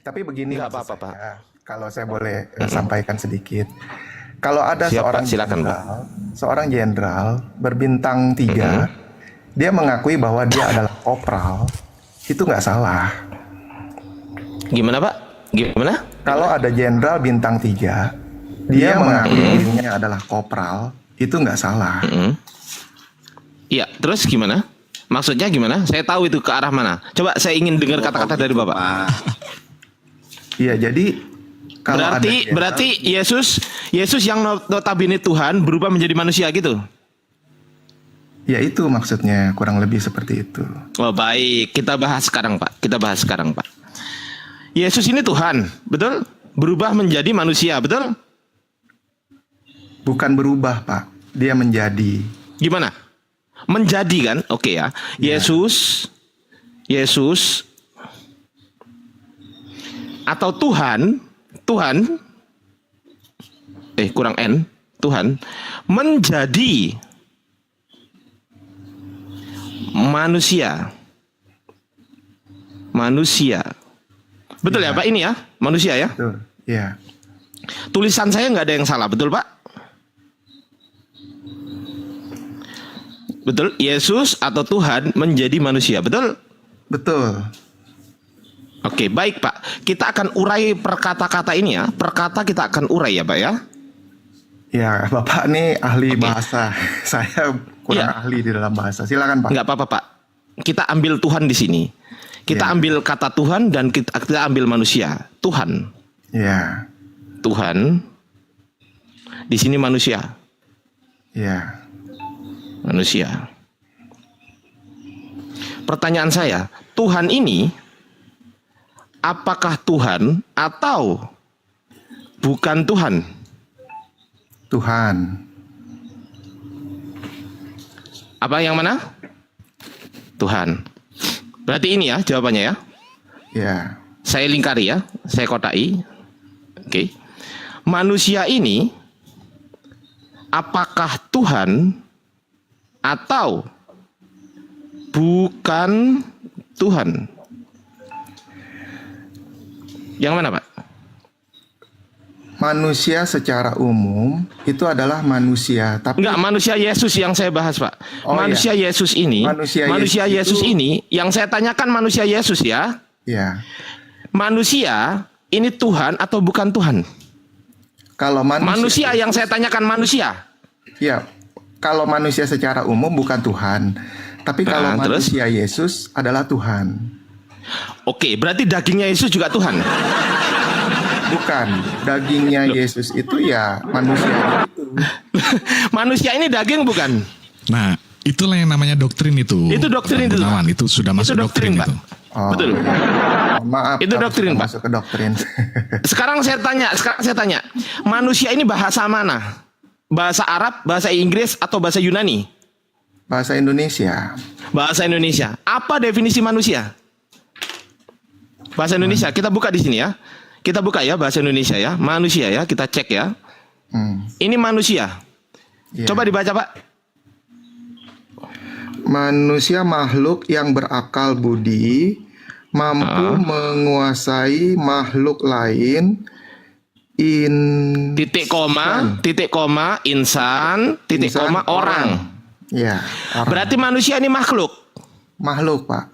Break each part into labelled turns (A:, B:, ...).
A: Tapi begini
B: Nggak
A: maksud
B: apa-apa, Pak.
A: saya, kalau saya boleh sampaikan sedikit. Kalau ada
B: Siap, Pak. Silakan, Pak.
A: seorang jenderal berbintang 3, dia mengakui bahwa dia adalah kopral, itu nggak salah.
B: Gimana, Pak? Gimana?
A: Kalau ada jenderal bintang 3, dia mengakui dirinya adalah kopral, itu nggak salah.
B: Iya, terus gimana? Maksudnya gimana? Saya tahu itu ke arah mana. Coba saya ingin dengar kata-kata dari Bapak.
A: Iya, jadi kalau ada jenderal,
B: Berarti Yesus yang notabene Tuhan berubah menjadi manusia gitu.
A: ya itu maksudnya kurang lebih seperti itu.
B: Oh, baik, kita bahas sekarang, Pak. Yesus ini Tuhan, betul? Berubah menjadi manusia, betul?
A: Bukan berubah, Pak. Dia menjadi.
B: Gimana? Menjadi kan? Oke ya. Yesus atau Tuhan kurang N, Tuhan menjadi manusia. Betul ya, Pak, ini ya? Manusia ya?
A: Betul. Ya.
B: Tulisan saya nggak ada yang salah, betul, Pak? Betul, Yesus atau Tuhan menjadi manusia, betul?
A: Betul.
B: Oke, baik, Pak. Kita akan urai per kata-kata ini ya. Per kata kita akan urai ya, Pak ya.
A: Ya, Bapak nih ahli bahasa. Saya kurang ahli di dalam bahasa. Silakan, Pak.
B: Nggak apa-apa, Pak. Kita ambil Tuhan di sini. Kita ambil kata Tuhan dan kita ambil manusia. Tuhan.
A: Ya.
B: Tuhan. Di sini manusia.
A: Ya.
B: Manusia. Pertanyaan saya, Tuhan ini apakah Tuhan atau bukan Tuhan?
A: Tuhan.
B: Apa yang mana? Tuhan. Berarti ini ya jawabannya ya.
A: Ya.
B: Saya lingkari ya, saya kotai. Oke. Manusia ini apakah Tuhan atau bukan Tuhan? Yang mana, Pak?
A: Manusia secara umum itu adalah manusia, tapi
B: Enggak, manusia Yesus yang saya bahas, Pak.
A: Oh,
B: manusia
A: iya.
B: Yesus ini,
A: Manusia
B: Yesus
A: itu-
B: ini, yang saya tanyakan manusia Yesus ya.
A: ya.
B: Manusia ini Tuhan atau bukan Tuhan?
A: Kalau
B: Manusia yang saya tanyakan manusia.
A: ya, kalau manusia secara umum bukan Tuhan, tapi kalau
B: Terus?
A: manusia Yesus adalah Tuhan.
B: Oke, berarti dagingnya Yesus juga Tuhan.
A: Bukan, dagingnya Yesus itu ya manusia itu.
B: Manusia ini daging bukan?
C: Nah, itulah yang namanya doktrin itu.
B: Itu doktrin
C: Bang
B: itu.
C: Gunawan, itu sudah masuk doktrin
B: Pak.
C: itu.
A: Oh,
B: Betul.
A: maaf.
B: Itu
A: kalau
B: doktrin,
A: sudah
B: Pak.
A: masuk ke doktrin.
B: Sekarang saya tanya, manusia ini bahasa mana? Bahasa Arab, bahasa Inggris, atau bahasa Yunani?
A: Bahasa Indonesia.
B: Bahasa Indonesia. Apa definisi manusia? Bahasa Indonesia. Kita buka di sini ya. Kita buka ya bahasa Indonesia ya. Manusia ya. Kita cek ya. Ini manusia.
A: Ya.
B: Coba dibaca, Pak.
A: Manusia makhluk yang berakal budi, mampu menguasai makhluk lain,
B: Titik koma, insan, titik
A: Insan,
B: koma, orang.
A: Ya, orang.
B: Berarti manusia ini makhluk.
A: Makhluk, Pak.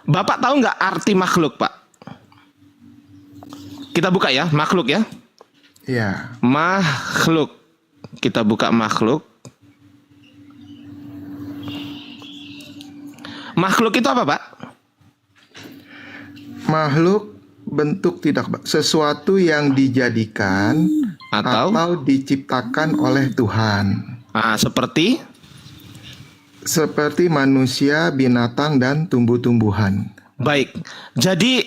B: Bapak tahu nggak arti makhluk, Pak? Kita buka ya, makhluk ya.
A: Ya,
B: Makhluk. Kita buka makhluk. Makhluk itu apa, Pak?
A: makhluk bentuk tidak sesuatu yang dijadikan
B: Atau
A: diciptakan oleh Tuhan.
B: Seperti
A: Seperti manusia, binatang, dan tumbuh-tumbuhan.
B: baik. Jadi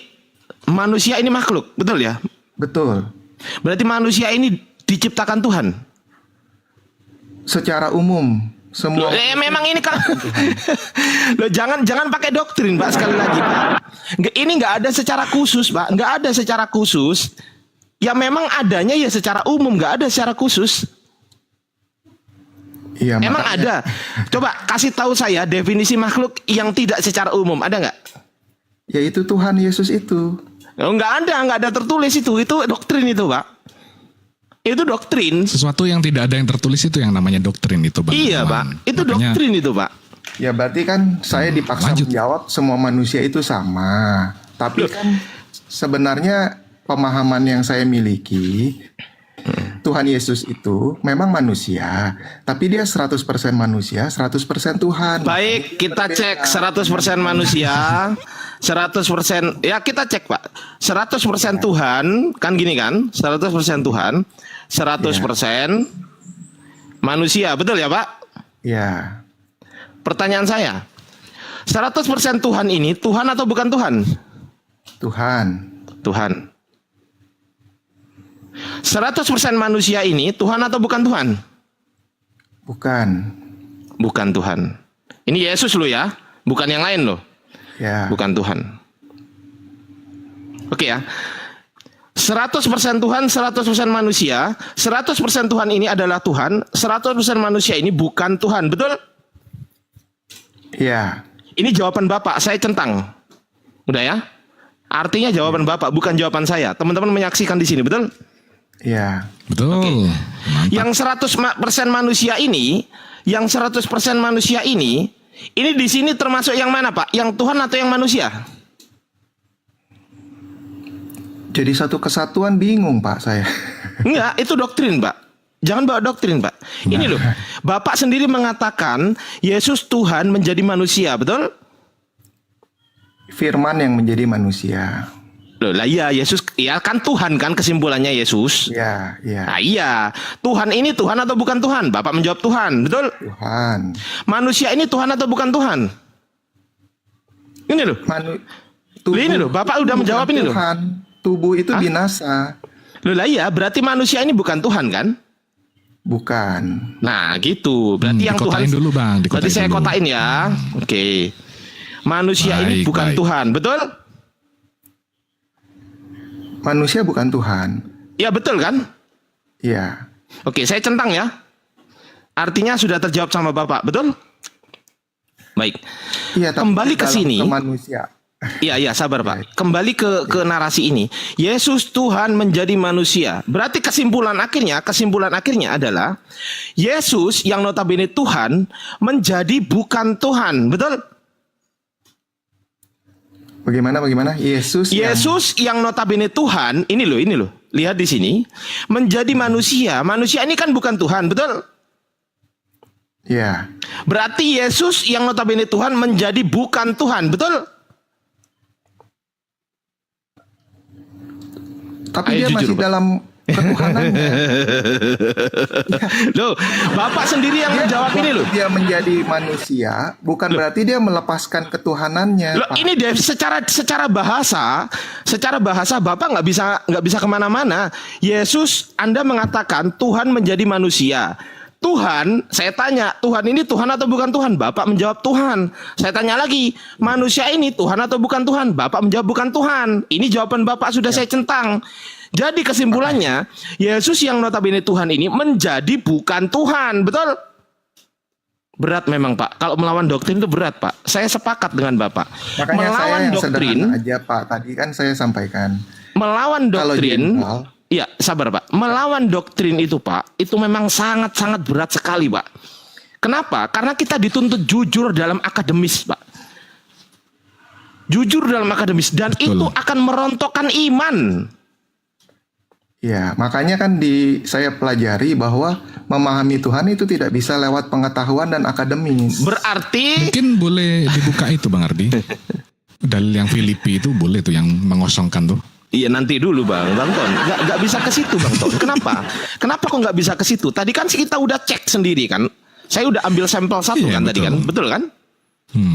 B: manusia ini makhluk, betul ya?
A: Betul.
B: Berarti manusia ini diciptakan Tuhan.
A: Secara umum, semua
B: Memang ini kan Loh, jangan pakai doktrin, Pak, sekali lagi, Pak. Ini nggak ada secara khusus, Pak. Nggak ada secara khusus. Ya memang adanya ya secara umum, nggak ada secara khusus.
A: Iya,
B: Emang
A: makanya-
B: ada. Coba kasih tahu saya definisi makhluk yang tidak secara umum, ada nggak?
A: Yaitu Tuhan Yesus itu.
B: Oh, nggak ada tertulis itu doktrin itu, Pak. Itu doktrin.
C: Sesuatu yang tidak ada yang tertulis itu yang namanya doktrin itu, Bang.
B: Iya, Pak. Itu doktrin itu, Pak.
A: Ya berarti kan saya dipaksa
C: lanjut.
A: menjawab semua manusia itu sama. Tapi kan sebenarnya pemahaman yang saya miliki, Tuhan Yesus itu memang manusia, tapi dia 100% manusia, 100% Tuhan.
B: Baik, kita cek 100% manusia, 100%, ya kita cek, Pak. 100% Tuhan, kan gini kan? 100% Tuhan, 100% manusia, betul ya, Pak?
A: Ya,
B: Pertanyaan saya, 100% Tuhan ini Tuhan atau bukan Tuhan?
A: Tuhan.
B: Tuhan. 100% manusia ini Tuhan atau bukan Tuhan?
A: Bukan.
B: Bukan Tuhan. Ini Yesus lo ya, bukan yang lain loh.
A: Ya.
B: Bukan Tuhan. Oke ya. 100% Tuhan, 100% manusia. 100% Tuhan ini adalah Tuhan, 100% manusia ini bukan Tuhan. Betul?
A: Ya.
B: Ini jawaban Bapak, saya centang. Udah ya? Artinya jawaban Bapak, bukan jawaban saya. Teman-teman menyaksikan di sini, betul?
A: Ya.
C: Betul. Mantap.
B: Yang 100% manusia ini, ini di sini termasuk yang mana, Pak? Yang Tuhan atau yang manusia?
A: Jadi satu kesatuan bingung, Pak, saya.
B: Enggak, itu doktrin, Pak. Jangan bawa doktrin, Pak. Ini loh, Bapak sendiri mengatakan Yesus Tuhan menjadi manusia, betul?
A: Firman yang menjadi manusia.
B: Loh, lah iya, Yesus, ya kan Tuhan kan kesimpulannya Yesus.
A: Ya, ya.
B: Nah iya, Tuhan ini Tuhan atau bukan Tuhan? Bapak menjawab Tuhan, betul?
A: Tuhan.
B: Manusia ini Tuhan atau bukan Tuhan? Ini loh. Ini loh, Bapak udah menjawab ini loh.
A: Tuhan. Tubuh itu binasa.
B: Loh lah iya, berarti manusia ini bukan Tuhan kan?
A: Bukan.
B: Nah gitu, berarti yang
C: dikotain
B: Tuhan
C: dulu, Bang.
B: Berarti saya
C: dulu.
B: kotain ya. Oke. Manusia ini
C: Baik,
B: bukan
C: baik.
B: Tuhan, betul?
A: Manusia bukan Tuhan.
B: Ya betul kan?
A: Ya.
B: Oke, saya centang ya. Artinya sudah terjawab sama Bapak, betul? Baik.
A: Iya, tapi
B: Kembali ke
A: dalam
B: sini.
A: manusia.
B: Iya, sabar Pak. Kembali ke narasi ini. Yesus Tuhan menjadi manusia. Berarti kesimpulan akhirnya adalah Yesus yang notabene Tuhan menjadi bukan Tuhan. Betul?
A: Bagaimana? Yesus
B: yang notabene Tuhan, ini loh. Lihat di sini, menjadi manusia. Manusia ini kan bukan Tuhan, betul?
A: Ya.
B: Berarti Yesus yang notabene Tuhan menjadi bukan Tuhan, betul?
A: Tapi
B: Ayo
A: dia
B: jujur,
A: masih
B: Pak.
A: dalam ketuhanannya.
B: Loh, Bapak sendiri yang menjawab ini loh.
A: Dia menjadi manusia, bukan berarti dia melepaskan ketuhanannya.
B: Loh,
A: Pak.
B: ini deh secara bahasa Bapak nggak bisa kemana-mana. Yesus, Anda mengatakan Tuhan menjadi manusia. Tuhan, saya tanya, Tuhan ini Tuhan atau bukan Tuhan? Bapak menjawab Tuhan. Saya tanya lagi, manusia ini Tuhan atau bukan Tuhan? Bapak menjawab bukan Tuhan. Ini jawaban Bapak sudah saya centang. Jadi kesimpulannya, Yesus yang notabene Tuhan ini menjadi bukan Tuhan, betul? Berat memang Pak. Kalau melawan doktrin itu berat Pak. Saya sepakat dengan Bapak.
A: Makanya
B: melawan
A: saya yang
B: doktrin
A: sederhana aja Pak. Tadi kan saya sampaikan.
B: Melawan
A: Kalau
B: doktrin,
A: jenderal,
B: iya sabar Pak. Melawan doktrin itu Pak, itu memang sangat-sangat berat sekali Pak. Kenapa? Karena kita dituntut jujur dalam akademis Pak. Jujur dalam akademis. Dan
C: Betul.
B: itu akan merontokkan iman.
A: ya, makanya kan saya pelajari bahwa memahami Tuhan itu tidak bisa lewat pengetahuan dan akademis.
B: Berarti
C: Mungkin boleh dibuka itu, Bang Ardi. Dalil yang Filipi itu boleh tuh yang mengosongkan tuh.
B: iya nanti dulu Bang Ton. Nggak bisa ke situ Bang Ton. Kenapa? Kenapa kok nggak bisa ke situ? Tadi kan kita udah cek sendiri kan. Saya udah ambil sampel satu
C: Iya,
B: kan tadi
C: betul.
B: kan. Betul kan?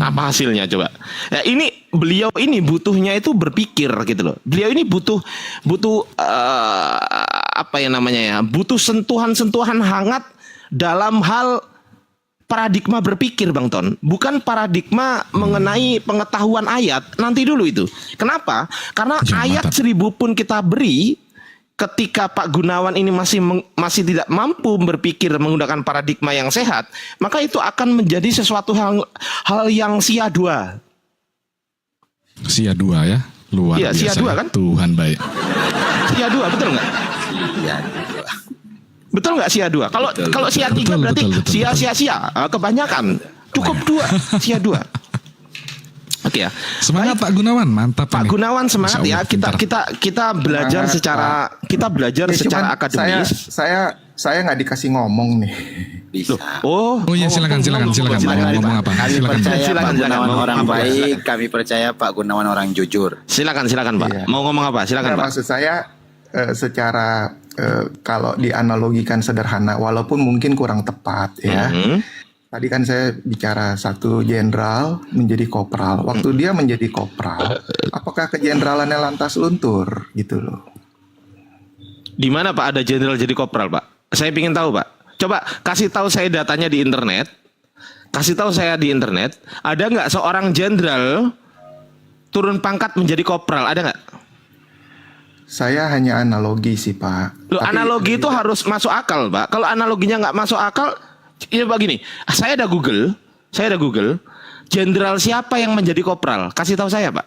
B: Apa hasilnya coba? Ya, beliau ini butuhnya itu berpikir gitu loh. Beliau ini butuh apa ya namanya ya? Butuh sentuhan-sentuhan hangat dalam hal paradigma berpikir Bang Ton. Bukan paradigma mengenai pengetahuan ayat. Nanti dulu itu. Kenapa? Karena
C: Ya,
B: ayat
C: mantap.
B: 1000 pun kita beri, ketika Pak Gunawan ini masih tidak mampu berpikir menggunakan paradigma yang sehat, maka itu akan menjadi sesuatu hal yang sia-dua.
C: Sia dua ya. Luar
B: Iya, Sia
C: biasa.
B: 2 kan?
C: Tuhan baik.
B: Sia 2 betul nggak?
D: Iya.
B: Betul nggak Sia 2? Kalau Sia 3
C: Betul,
B: berarti
C: betul.
B: sia. Kebanyakan. Cukup 2, Sia 2. Oke ya.
C: Semangat Pak Gunawan, mantap
B: Pak
C: ini.
B: Gunawan semangat
C: Masya
B: ya.
C: Allah,
B: Kita belajar
A: Semangat,
B: secara
A: cuman
B: akademis.
A: saya nggak dikasih ngomong nih.
D: Bisa.
B: Oh
C: iya, silakan.
D: Silakan,
C: Mau ngomong apa?
D: Kami
C: Silakan.
D: percaya
B: Silakan,
D: Pak
B: silakan.
D: Gunawan
B: Mau
D: orang
B: apa?
D: baik. Kami percaya Pak Gunawan orang jujur.
B: Silakan Pak.
A: Iya.
B: Mau ngomong apa? Silakan
A: Nah,
B: Pak.
A: maksud saya secara kalau dianalogikan sederhana, walaupun mungkin kurang tepat ya.
B: Mhm.
A: Tadi kan saya bicara satu jenderal menjadi kopral. Waktu dia menjadi kopral, apakah kejeneralannya lantas luntur gitu loh?
B: Di mana Pak ada jenderal jadi kopral Pak? Saya ingin tahu Pak. Coba kasih tahu saya datanya di internet. Kasih tahu saya di internet. Ada nggak seorang jenderal turun pangkat menjadi kopral? Ada nggak?
A: Saya hanya analogi sih Pak.
B: Loh,
A: Tapi-
B: analogi itu harus masuk akal Pak. Kalau analoginya nggak masuk akal, ya begini. Saya ada Google. Jenderal siapa yang menjadi kopral? Kasih tahu saya Pak.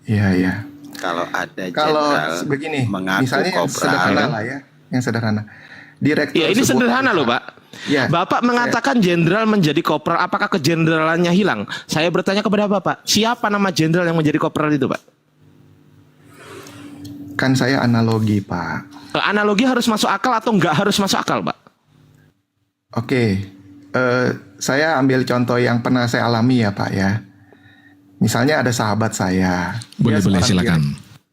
A: Iya.
D: Kalau ada
A: Kalau
D: jenderal
A: begini,
D: mengaku
A: misalnya yang
D: kopral,
A: sederhana lah ya, yang sederhana. Direktur
B: Ya ini
A: sebuah
B: sederhana loh
A: perusahaan.
B: Pak.
A: Ya,
B: Bapak mengatakan jenderal menjadi kopral, apakah kejeneralannya hilang? Saya bertanya kepada Bapak, siapa nama jenderal yang menjadi kopral itu Pak?
A: kan saya analogi Pak.
B: Analogi harus masuk akal atau nggak harus masuk akal Pak?
A: Oke, saya ambil contoh yang pernah saya alami ya Pak ya. Misalnya ada sahabat saya.
C: Boleh,
A: seorang
C: silakan.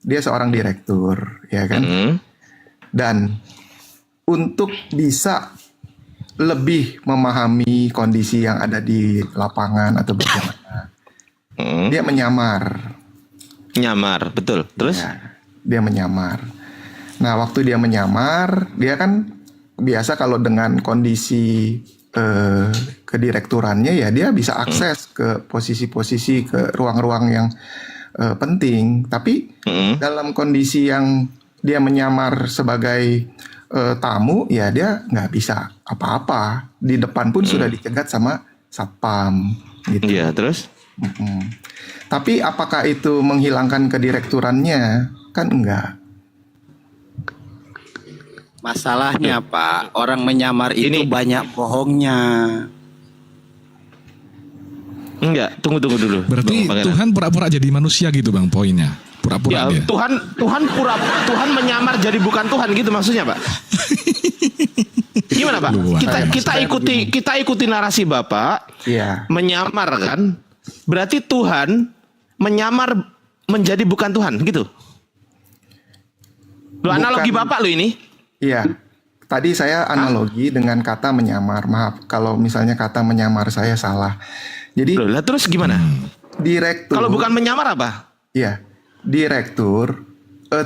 A: Dia seorang direktur, ya kan.
B: Mhm.
A: Dan untuk bisa lebih memahami kondisi yang ada di lapangan atau bagaimana, dia menyamar.
B: Nyamar, betul. Terus?
A: Ya, dia menyamar. Nah, waktu dia menyamar, dia kan biasa kalau dengan kondisi kedirekturannya ya dia bisa akses ke posisi-posisi, ke ruang-ruang yang penting. Tapi dalam kondisi yang dia menyamar sebagai tamu, ya dia nggak bisa apa-apa. Di depan pun sudah dicegat sama satpam, gitu.
B: Iya, terus?
A: Tapi apakah itu menghilangkan kedirekturannya? Kan enggak.
D: masalahnya Pak, orang menyamar itu
B: Ini-
D: banyak bohongnya.
B: Enggak, tunggu dulu.
C: Berarti
B: Bang Pangeran.
C: Tuhan pura-pura jadi manusia gitu Bang poinnya.
B: Ya,
C: Pura-pura dia.
B: Tuhan menyamar jadi bukan Tuhan gitu maksudnya, Pak. Gimana, Pak?
C: Luar
B: Kita ikuti narasi Bapak.
A: Iya.
B: Menyamar kan? Berarti Tuhan menyamar menjadi bukan Tuhan gitu. Lo
A: Bukan.
B: analogi Bapak lo ini.
A: Iya. Tadi saya analogi dengan kata menyamar. Maaf kalau misalnya kata menyamar saya salah. Jadi
B: Loh, lah terus gimana?
A: direktur.
B: Kalau bukan menyamar apa?
A: Iya. Direktur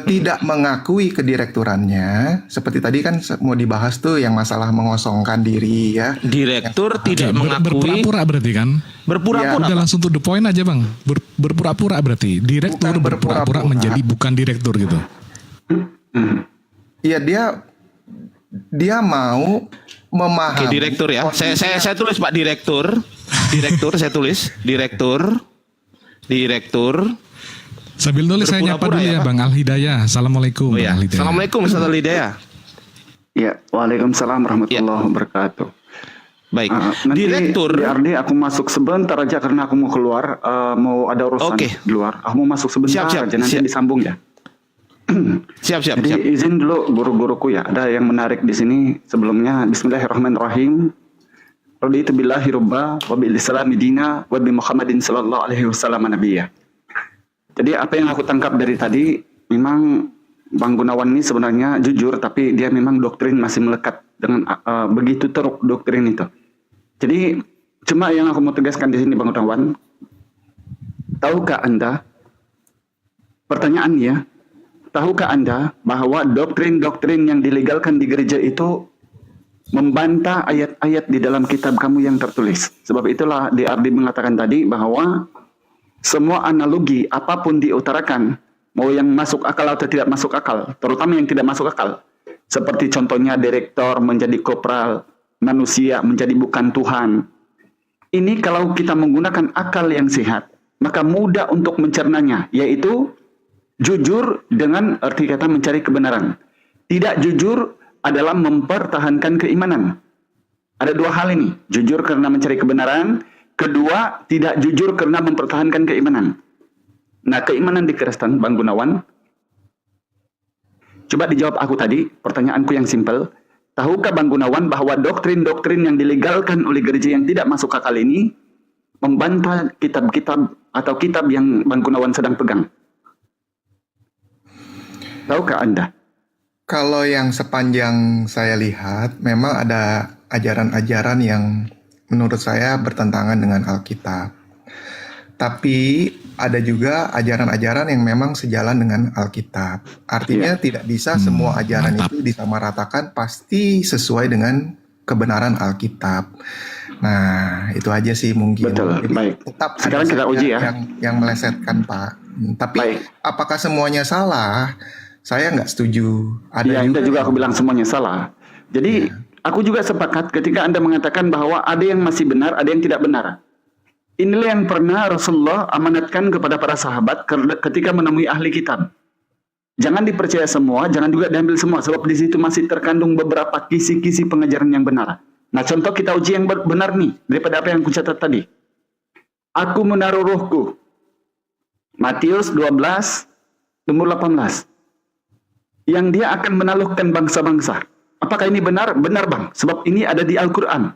A: tidak mengakui kedirekturannya. Seperti tadi kan mau dibahas tuh yang masalah mengosongkan diri ya.
B: Direktur tidak
C: Oke,
B: mengakui
C: berpura-pura berarti kan?
B: berpura-pura.
C: Udah
B: Pak.
C: langsung to the point aja Bang. Berpura-pura berarti. Direktur
A: Bukan
C: berpura-pura
A: berpura-pura.
C: menjadi bukan direktur gitu.
A: Iya, dia mau memahami.
B: Oke, direktur ya. Saya tulis Pak direktur. Saya tulis direktur.
C: Sambil nulis saya nyapa
B: Berpura-pura
C: dulu
B: ya,
C: ya
B: Pak?
C: Bang Al-Hidayah. Assalamualaikum
B: Oh
C: Bang
B: ya.
C: Al-Hidayah.
B: Assalamualaikum Ustaz Al-Hidayah.
E: Ya, waalaikumsalam warahmatullahi wabarakatuh.
B: Baik.
E: Nanti
B: Direktur.
E: Ardi, aku masuk sebentar aja karena aku mau keluar, mau ada urusan
B: Oke.
E: di luar. Aku mau masuk sebentar
B: Siap.
E: aja, nanti disambung ya.
B: Siap.
E: Jadi izin dulu guru-guruku ya, ada yang menarik di sini sebelumnya. Bismillahirrahmanirrahim. Raditu billahi robba wa bil islami dina wa bi Muhammadin sallallahu alaihi wasallam nabiyya. Jadi apa yang aku tangkap dari tadi, memang Bang Gunawan ini sebenarnya jujur, tapi dia memang doktrin masih melekat dengan begitu teruk doktrin itu. Jadi cuma yang aku mau tegaskan di sini Bang Gunawan, tahukah Anda, pertanyaannya, tahukah Anda bahwa doktrin-doktrin yang dilegalkan di gereja itu membantah ayat-ayat di dalam kitab kamu yang tertulis. Sebab itulah D.R.D. mengatakan tadi bahwa semua analogi apapun diutarakan, mau yang masuk akal atau tidak masuk akal, terutama yang tidak masuk akal, seperti contohnya direktur menjadi kopral, manusia menjadi bukan Tuhan. Ini kalau kita menggunakan akal yang sehat, maka mudah untuk mencernanya, yaitu jujur dengan arti kata mencari kebenaran. Tidak jujur adalah mempertahankan keimanan. Ada dua hal ini, jujur karena mencari kebenaran, kedua tidak jujur karena mempertahankan keimanan. Nah, keimanan di Kristen, Bang Gunawan, coba dijawab aku tadi, pertanyaanku yang simpel. Tahukah Bang Gunawan bahwa doktrin-doktrin yang dilegalkan oleh gereja yang tidak masuk akal ini membantah kitab-kitab atau kitab yang Bang Gunawan sedang pegang? Tahukah Anda?
A: Kalau yang sepanjang saya lihat, memang ada ajaran-ajaran yang menurut saya bertentangan dengan Alkitab. Tapi ada juga ajaran-ajaran yang memang sejalan dengan Alkitab. Artinya tidak bisa semua ajaran
C: mantap.
A: itu disamaratakan pasti sesuai dengan kebenaran Alkitab. Nah, itu aja sih mungkin.
E: Betul, baik.
A: Tetap
E: Sekarang kita uji ya.
A: Yang melesetkan, Pak. Tapi
E: Baik.
A: apakah semuanya salah? Saya nggak setuju.
E: Ya, Anda juga aku bilang semuanya salah. Jadi, aku juga sepakat ketika Anda mengatakan bahwa ada yang masih benar, ada yang tidak benar. Inilah yang pernah Rasulullah amanatkan kepada para sahabat ketika menemui ahli kitab. Jangan dipercaya semua, jangan juga diambil semua, sebab di situ masih terkandung beberapa kisi-kisi pengajaran yang benar. Nah, contoh kita uji yang benar nih, daripada apa yang kucatat tadi. Aku menaruh rohku. Matius 12, nomor 18. Yang dia akan menaklukkan bangsa-bangsa. Apakah ini benar? Benar, Bang. Sebab ini ada di Al-Quran.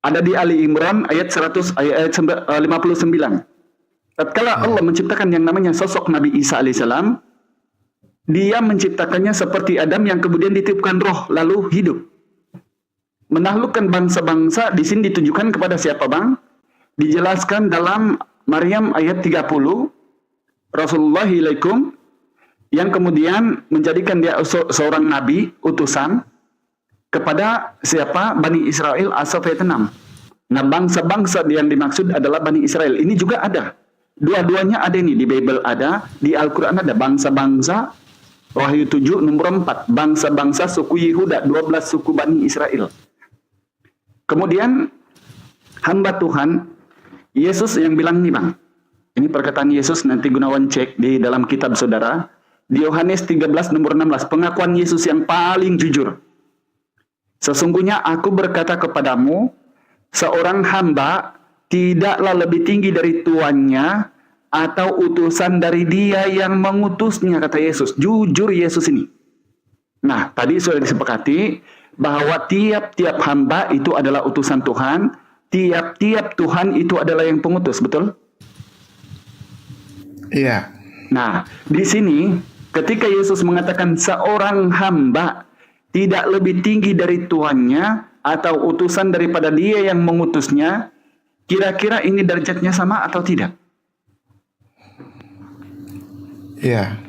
E: Ada di Ali Imran ayat 59. Tatkala Allah menciptakan yang namanya sosok Nabi Isa alaihissalam, dia menciptakannya seperti Adam yang kemudian ditiupkan roh lalu hidup. Menaklukkan bangsa-bangsa di sini ditujukan kepada siapa, Bang? Dijelaskan dalam Maryam ayat 30, Rasulullah ilaikum, yang kemudian menjadikan dia seorang nabi, utusan, kepada siapa? Bani Israel asal Vietnam. Nah, bangsa-bangsa yang dimaksud adalah Bani Israel. Ini juga ada. Dua-duanya ada ini. Di Bible ada, di Al-Quran ada. Bangsa-bangsa, Wahyu 7 nomor 4. Bangsa-bangsa suku Yehuda, 12 suku Bani Israel. Kemudian, hamba Tuhan, Yesus yang bilang nih, Bang. Ini perkataan Yesus, nanti Gunawan cek di dalam kitab saudara. Di Yohanes 13 nomor 16. Pengakuan Yesus yang paling jujur. Sesungguhnya aku berkata kepadamu, seorang hamba tidaklah lebih tinggi dari tuannya atau utusan dari dia yang mengutusnya, kata Yesus. Jujur Yesus ini. Nah, tadi sudah disepakati bahwa tiap-tiap hamba itu adalah utusan Tuhan, tiap-tiap Tuhan itu adalah yang pengutus, betul?
A: Iya.
E: Nah, di sini ketika Yesus mengatakan seorang hamba tidak lebih tinggi dari tuannya atau utusan daripada dia yang mengutusnya, kira-kira ini derajatnya sama atau tidak?
A: Iya.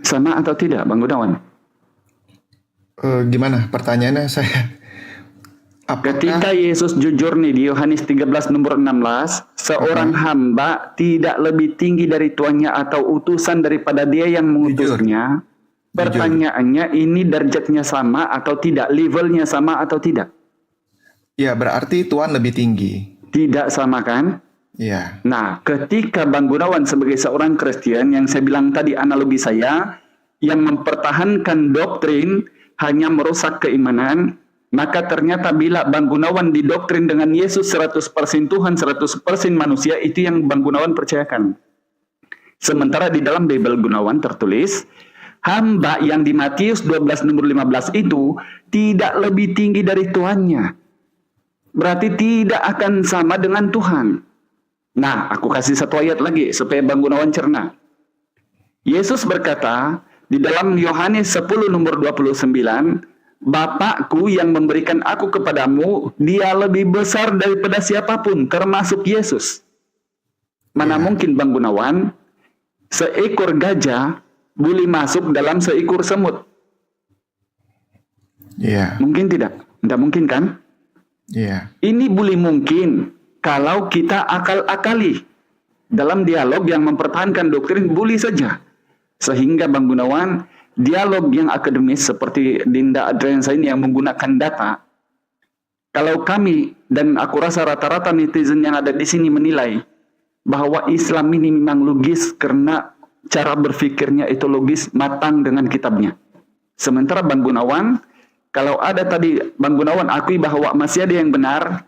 E: Sama atau tidak, Bang Gunawan?
A: Gimana pertanyaannya saya?
E: Ketika Yesus jujur nih di Yohanes 13 nomor 16, seorang hamba tidak lebih tinggi dari tuannya atau utusan daripada dia yang mengutusnya. Pertanyaannya, ini derajatnya sama atau tidak? Levelnya sama atau tidak?
A: Ya, berarti Tuhan lebih tinggi.
E: Tidak sama kan?
A: Iya.
E: Nah, ketika Bang Gunawan sebagai seorang Kristen, yang saya bilang tadi analogi saya, yang mempertahankan doktrin hanya merusak keimanan, maka ternyata bila Bang Gunawan didoktrin dengan Yesus 100% Tuhan, 100% manusia, itu yang Bang Gunawan percayakan. Sementara di dalam Bible Gunawan tertulis, hamba yang di Matius 12 nomor 15 itu tidak lebih tinggi dari tuannya. Berarti tidak akan sama dengan Tuhan. Nah, aku kasih satu ayat lagi supaya Bang Gunawan cerna. Yesus berkata di dalam Yohanes 10 nomor 29, Bapakku yang memberikan aku kepadamu, dia lebih besar daripada siapapun, termasuk Yesus. Mana mungkin Bang Gunawan, seekor gajah boleh masuk dalam seekor semut?
A: Iya.
E: Mungkin tidak? Tidak mungkin kan?
A: Iya.
E: Ini boleh mungkin kalau kita akal-akali. Dalam dialog yang mempertahankan doktrin boleh saja. Sehingga Bang Gunawan, dialog yang akademis seperti Dinda Adriansa ini yang menggunakan data, kalau kami dan aku rasa rata-rata netizen yang ada di sini menilai bahwa Islam ini memang logis karena cara berpikirnya itu logis, matang dengan kitabnya. Sementara Bang Gunawan, kalau ada tadi Bang Gunawan akui bahwa masih ada yang benar,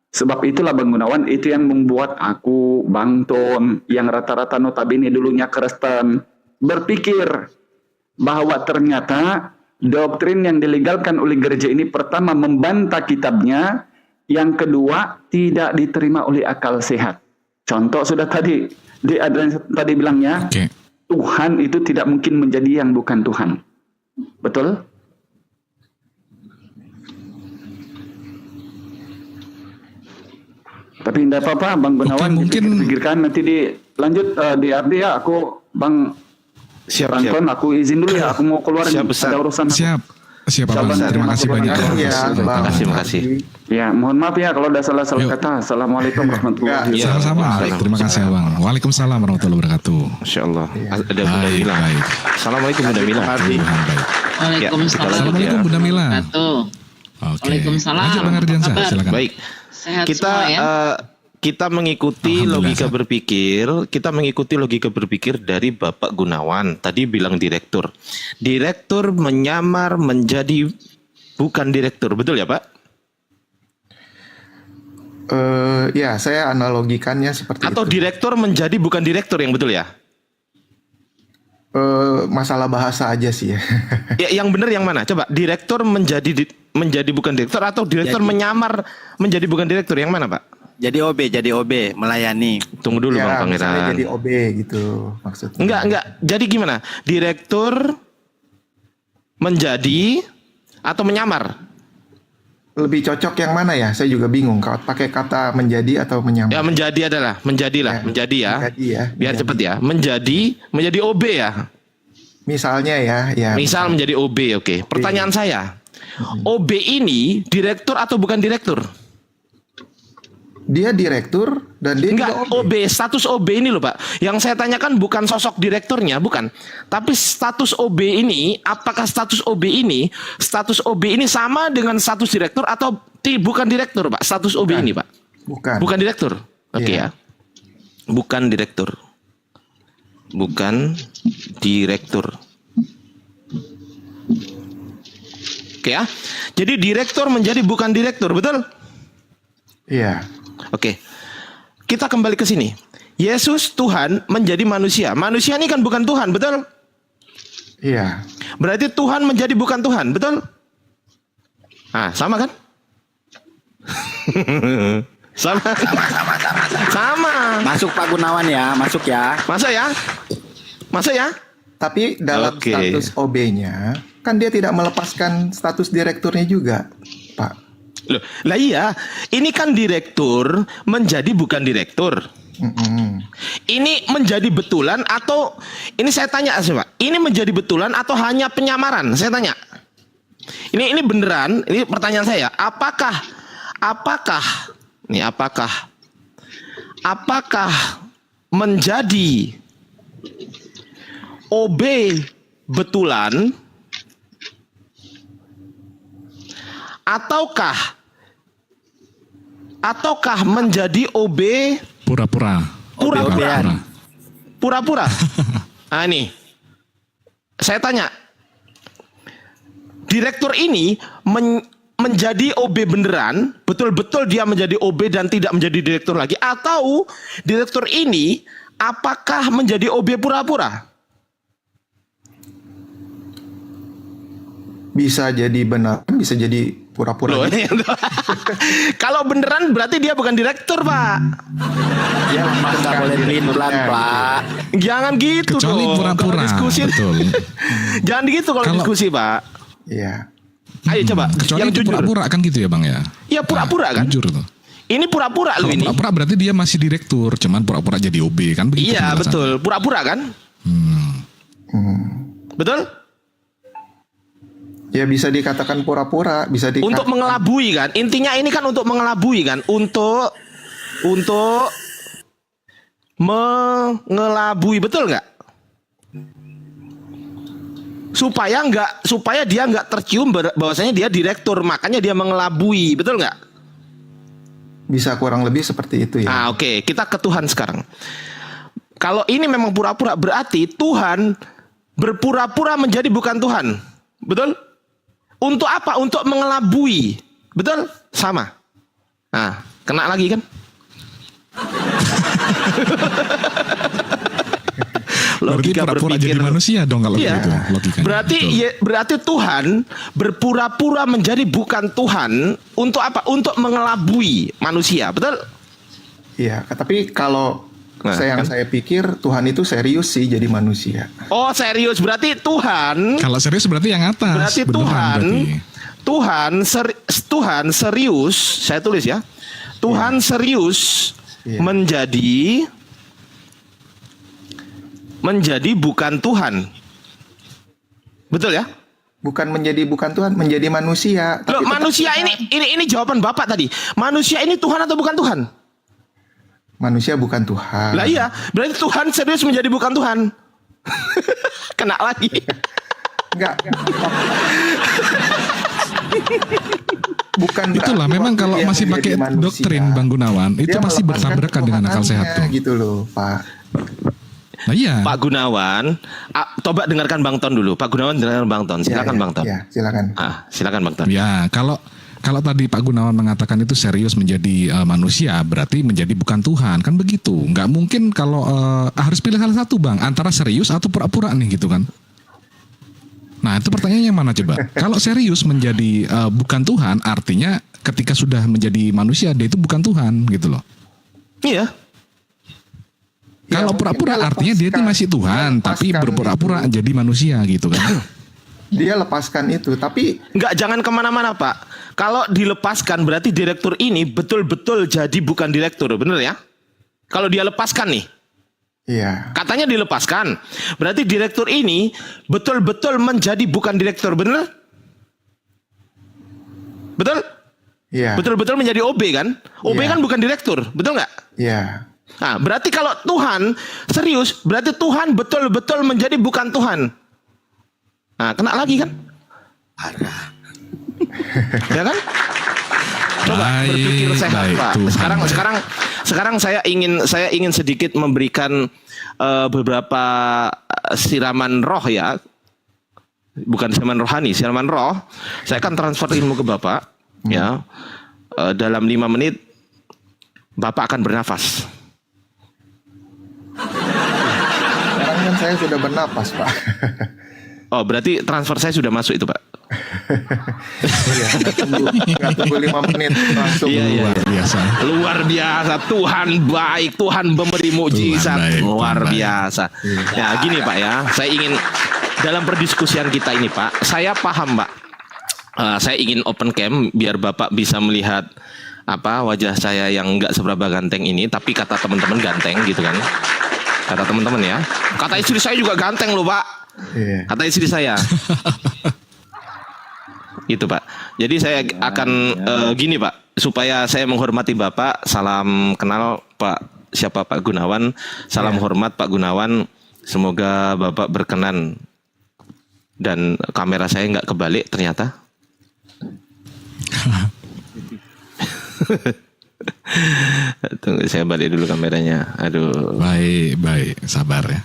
E: sebab itulah Bang Gunawan itu yang membuat aku, Bang Ton, yang rata-rata notabene dulunya Kristen, berpikir bahwa ternyata doktrin yang dilegalkan oleh gereja ini pertama membantah kitabnya, yang kedua tidak diterima oleh akal sehat. Contoh sudah tadi di tadi bilangnya,
C: Oke.
E: Tuhan itu tidak mungkin menjadi yang bukan Tuhan. Betul? Tapi tidak apa-apa Bang Gunawan,
C: mungkin-
E: pikirkan nanti lanjut di Ardi ya, aku Bang
B: Siap.
E: Anton, aku izin dulu ya, aku mau keluar
B: Siap,
E: nih,
B: Besar.
E: ada urusan.
C: Siap. Siap
E: Siap,
C: Bang.
E: Bang.
C: Terima kasih banyak.
A: Terima kasih ya, Bang.
B: Makasih.
E: Ya, mohon maaf ya kalau ada salah-salah
C: Yuk.
E: kata. Assalamualaikum warahmatullahi
B: Ya.
E: wabarakatuh.
C: Sama-sama. Terima kasih Bang. Waalaikumsalam warahmatullahi wabarakatuh.
B: Masya Allah. Ada Bunda
C: Baik,
B: Mila.
C: baik.
B: Assalamualaikum Bunda Mila.
C: Tuhan baik.
F: Waalaikumsalam.
C: Assalamualaikum Bunda Mila.
F: Wabarakatuh.
C: Oke.
F: Waalaikumsalam.
C: Lanjut Bang Ardiansyah,
F: Apa kabar?
C: silakan.
B: Baik.
F: Sehat
B: Kita
F: semua ya.
B: kita mengikuti
C: Alhamdulillah,
B: logika berpikir dari Bapak Gunawan. Tadi bilang direktur. Direktur menyamar menjadi bukan direktur, betul ya Pak?
A: Ya, saya analogikannya seperti
B: Atau
A: itu.
B: direktur menjadi bukan direktur yang betul ya?
A: Masalah bahasa aja sih ya.
B: Ya, yang benar yang mana? Coba direktur menjadi bukan direktur atau direktur
D: Jadi.
B: menyamar menjadi bukan direktur yang mana Pak?
D: Jadi OB, melayani.
B: Tunggu dulu
A: Ya,
B: Bang
A: misalnya
B: Pangeran.
A: jadi OB gitu maksudnya.
B: Enggak. Jadi gimana? Direktur menjadi atau menyamar?
A: Lebih cocok yang mana ya? Saya juga bingung kalau pakai kata menjadi atau menyamar.
B: Ya menjadi adalah menjadilah,
A: Ya,
B: menjadi ya.
A: menjadi ya,
B: Biar
A: menjadi.
B: cepet ya. Menjadi OB ya.
A: Misalnya ya.
B: Misal menjadi OB, oke. Pertanyaan saya, OB ini direktur atau bukan direktur?
A: Dia direktur dan dia
B: Enggak,
A: juga
B: OB, status OB ini loh Pak. Yang saya tanyakan bukan sosok direkturnya, bukan. Tapi status OB ini, apakah status OB ini sama dengan status direktur atau bukan direktur Pak? Status OB ini Pak.
A: Bukan.
B: Bukan direktur. Oke
A: Iya.
B: ya. Bukan direktur. Bukan direktur. Oke ya. Jadi direktur menjadi bukan direktur, betul?
A: Iya.
B: Oke. Kita kembali ke sini. Yesus Tuhan menjadi manusia. Manusia ini kan bukan Tuhan, betul?
A: Iya.
B: Berarti Tuhan menjadi bukan Tuhan, betul? Ah, sama kan? Sama. Sama.
D: Masuk Pak Gunawan ya, masuk ya.
B: Masa ya? Masa ya?
A: Tapi dalam
B: Oke.
A: status OB-nya kan dia tidak melepaskan status direkturnya juga, Pak.
B: Loh, lah iya. Ini kan direktur menjadi bukan direktur.
A: Mm-mm.
B: Ini menjadi betulan atau ini saya tanya sih Pak. Ini menjadi betulan atau hanya penyamaran? Saya tanya. Ini beneran. Ini pertanyaan saya. Apakah menjadi OB betulan ataukah menjadi OB
C: Pura-pura.
B: pura-pura? Pura-pura. Nah nih, saya tanya, direktur ini menjadi OB beneran, betul-betul dia menjadi OB dan tidak menjadi direktur lagi, atau direktur ini apakah menjadi OB pura-pura?
A: Bisa jadi benar, bisa jadi pura-pura.
B: Loh,
A: gitu.
B: kalau beneran berarti dia bukan direktur, Pak.
D: Ya nggak boleh pelin-pelan Pak.
B: Jangan gitu
C: Kecuali
B: dong.
C: pura-pura.
B: Kalau diskusi,
C: Betul.
B: jangan gitu kalau
C: Kalau-
B: diskusi, Pak.
A: Iya.
B: Ayo coba,
C: Kecuali
B: yang
C: itu
B: jujur.
C: pura-pura kan gitu ya Bang ya?
B: Iya, pura-pura kan?
C: Jujur tuh.
B: Ini pura-pura loh
C: Kalau
B: ini.
C: pura-pura berarti dia masih direktur, cuman pura-pura jadi OB kan begitu?
B: Iya,
C: penjelasan?
B: betul. Pura-pura kan? Betul?
A: Ya bisa dikatakan pura-pura, bisa dikatakan
B: Untuk mengelabui kan? Intinya ini kan untuk mengelabui kan? Untuk mengelabui, betul nggak? Supaya dia nggak tercium bahwasanya dia direktur, makanya dia mengelabui, betul nggak?
A: Bisa kurang lebih seperti itu ya.
B: Oke, kita ke Tuhan sekarang. Kalau ini memang pura-pura, berarti Tuhan berpura-pura menjadi bukan Tuhan. Betul? Untuk apa? Untuk mengelabui. Betul? Sama. Nah, kena lagi kan?
C: Berarti pura-pura jadi manusia dong kalau
B: Iya.
C: begitu logikanya.
B: Berarti Tuhan berpura-pura menjadi bukan Tuhan untuk apa? Untuk mengelabui manusia. Betul?
A: Iya, tapi kalau
B: Nah,
A: saya pikir Tuhan itu serius sih jadi manusia.
B: Oh, serius. Berarti Tuhan
C: Kalau serius berarti yang atas.
B: Berarti
C: beneran berarti.
B: Tuhan serius, saya tulis ya. Tuhan serius
A: Iya.
B: menjadi bukan Tuhan. Betul ya?
A: Bukan menjadi bukan Tuhan, menjadi manusia.
B: Loh,
A: Tapi tetap
B: manusia
A: Tuhan.
B: ini jawaban Bapak tadi. Manusia ini Tuhan atau bukan Tuhan?
A: Manusia bukan Tuhan.
B: Lah iya, berarti Tuhan serius menjadi bukan Tuhan. Kena lagi.
A: Enggak. Bukan
C: Itulah
A: berarti
C: memang
A: waktu
C: kalau
A: dia
C: masih
A: menjadi
C: pakai
A: manusia,
C: doktrin Bang Gunawan itu
A: dia
C: pasti
A: melepaskan
C: bertabrakan dengan akal sehat tuh.
A: Tuhannya gitu loh, Pak.
C: Nah iya.
B: Pak Gunawan, coba dengarkan Bang Ton dulu. Pak Gunawan dengarkan Bang Ton. Silakan Bang Ton.
A: Ya, silakan.
B: Silakan Bang Ton.
C: Ya, kalau tadi Pak Gunawan mengatakan itu serius menjadi manusia, berarti menjadi bukan Tuhan, kan begitu. Nggak mungkin kalau harus pilih salah satu Bang, antara serius atau pura-pura nih gitu kan. Nah itu pertanyaannya mana coba? Kalau serius menjadi bukan Tuhan, artinya ketika sudah menjadi manusia, dia itu bukan Tuhan gitu loh.
B: Iya.
A: Ya,
C: Kalau
A: mungkin
C: pura-pura
A: dia
C: artinya dia itu
A: lepaskan-
C: masih Tuhan,
A: dia
C: tapi
A: lepaskan
C: berpura-pura
A: itu.
C: jadi manusia gitu kan.
A: Dia lepaskan itu, tapi
B: Enggak, jangan kemana-mana Pak. Kalau dilepaskan berarti direktur ini betul-betul jadi bukan direktur, bener ya? Kalau dia lepaskan nih,
A: iya,
B: katanya dilepaskan. Berarti direktur ini betul-betul menjadi bukan direktur, bener? Betul?
A: iya,
B: Betul-betul menjadi OB kan? OB
A: Iya.
B: kan bukan direktur, betul nggak?
A: iya,
B: Nah, berarti kalau Tuhan serius, berarti Tuhan betul-betul menjadi bukan Tuhan. Nah, kena lagi kan? Ya kan? Coba berpikir sehat,
C: baik,
B: Pak.
C: Tuhan.
B: Sekarang saya ingin sedikit memberikan beberapa siraman roh ya. Bukan siraman rohani, siraman roh. Saya akan transfer ilmu ke Bapak ya. Dalam 5 menit Bapak akan bernafas.
A: sekarang kan saya sudah bernapas, Pak.
B: Oh, berarti transfer saya sudah masuk itu, Pak.
A: Iya, nggak tunggu 5 menit langsung.
B: Iya, iya.
C: Luar biasa.
B: Luar biasa, Tuhan baik, Tuhan memberi mukjizat,
C: Tuhan baik,
B: luar
C: Tuhan baik.
B: biasa. Ya, gini Pak ya, saya ingin dalam perdiskusian kita ini Pak, saya paham Pak. Saya ingin open cam biar Bapak bisa melihat apa wajah saya yang nggak seberapa ganteng ini, tapi kata teman-teman ganteng gitu kan. Kata teman-teman ya. Kata istri saya juga ganteng loh Pak.
A: Iya.
B: Kata istri saya. Gitu Pak. Jadi saya akan gini Pak, supaya saya menghormati Bapak. Salam kenal Pak, siapa Pak Gunawan. Salam hormat Pak Gunawan. Semoga Bapak berkenan. Dan kamera saya nggak kebalik ternyata. Tunggu saya balik dulu kameranya. Aduh.
C: Baik, sabar ya.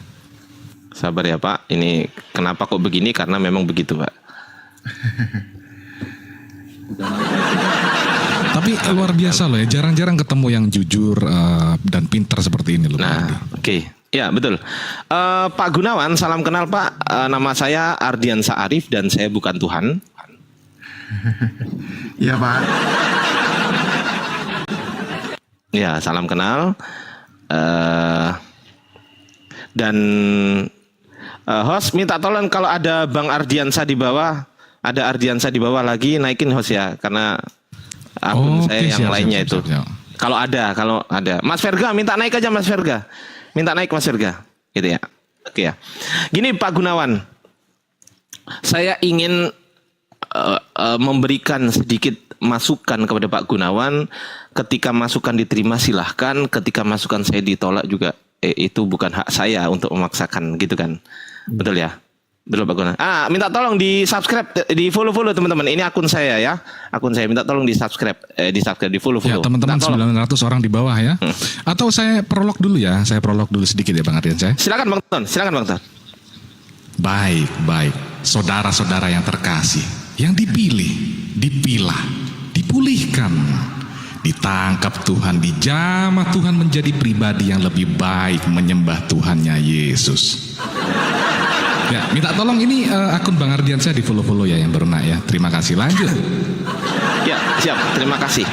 B: Sabar ya Pak. Ini kenapa kok begini? Karena memang begitu Pak.
C: Tapi luar biasa loh ya, jarang-jarang ketemu yang jujur dan pintar seperti ini loh. Pak Ardi.
B: Nah, oke. Ya, betul. Pak Gunawan, salam kenal Pak. Nama saya Ardiansa Arif dan saya bukan Tuhan.
A: Iya, Pak.
B: Ya, salam kenal. Dan host minta tolong kalau ada Bang Ardiansa di bawah, ada Ardiansa di bawah lagi, naikin host ya, karena akun
C: Oke,
B: saya yang
C: siap,
B: lainnya
C: siap,
B: itu.
C: siap.
B: Kalau ada. Mas Verga minta naik aja Mas Verga. Minta naik Mas Verga. Gitu ya. Oke ya. Gini Pak Gunawan. Saya ingin memberikan sedikit masukan kepada Pak Gunawan. Ketika masukan diterima silahkan. Ketika masukan saya ditolak juga itu bukan hak saya untuk memaksakan gitu kan. Betul ya? Belum Pak Guna. Minta tolong di subscribe, di follow teman-teman. Ini akun saya ya. Akun saya minta tolong di subscribe, di follow.
C: Ya teman-teman 900 orang di bawah ya. Atau saya prolog dulu ya. Saya prolog dulu sedikit ya Bang Ardiansyah.
B: Silakan Bang Ton.
C: Baik. Saudara-saudara yang terkasih, yang dipilih, dipilah, dipulihkan, ditangkap Tuhan, dijamah Tuhan menjadi pribadi yang lebih baik menyembah Tuhannya Yesus. Ya, minta tolong ini akun Bang Ardiansyah di follow ya yang bernak ya. Terima kasih. Lanjut.
B: Ya, siap. Terima kasih.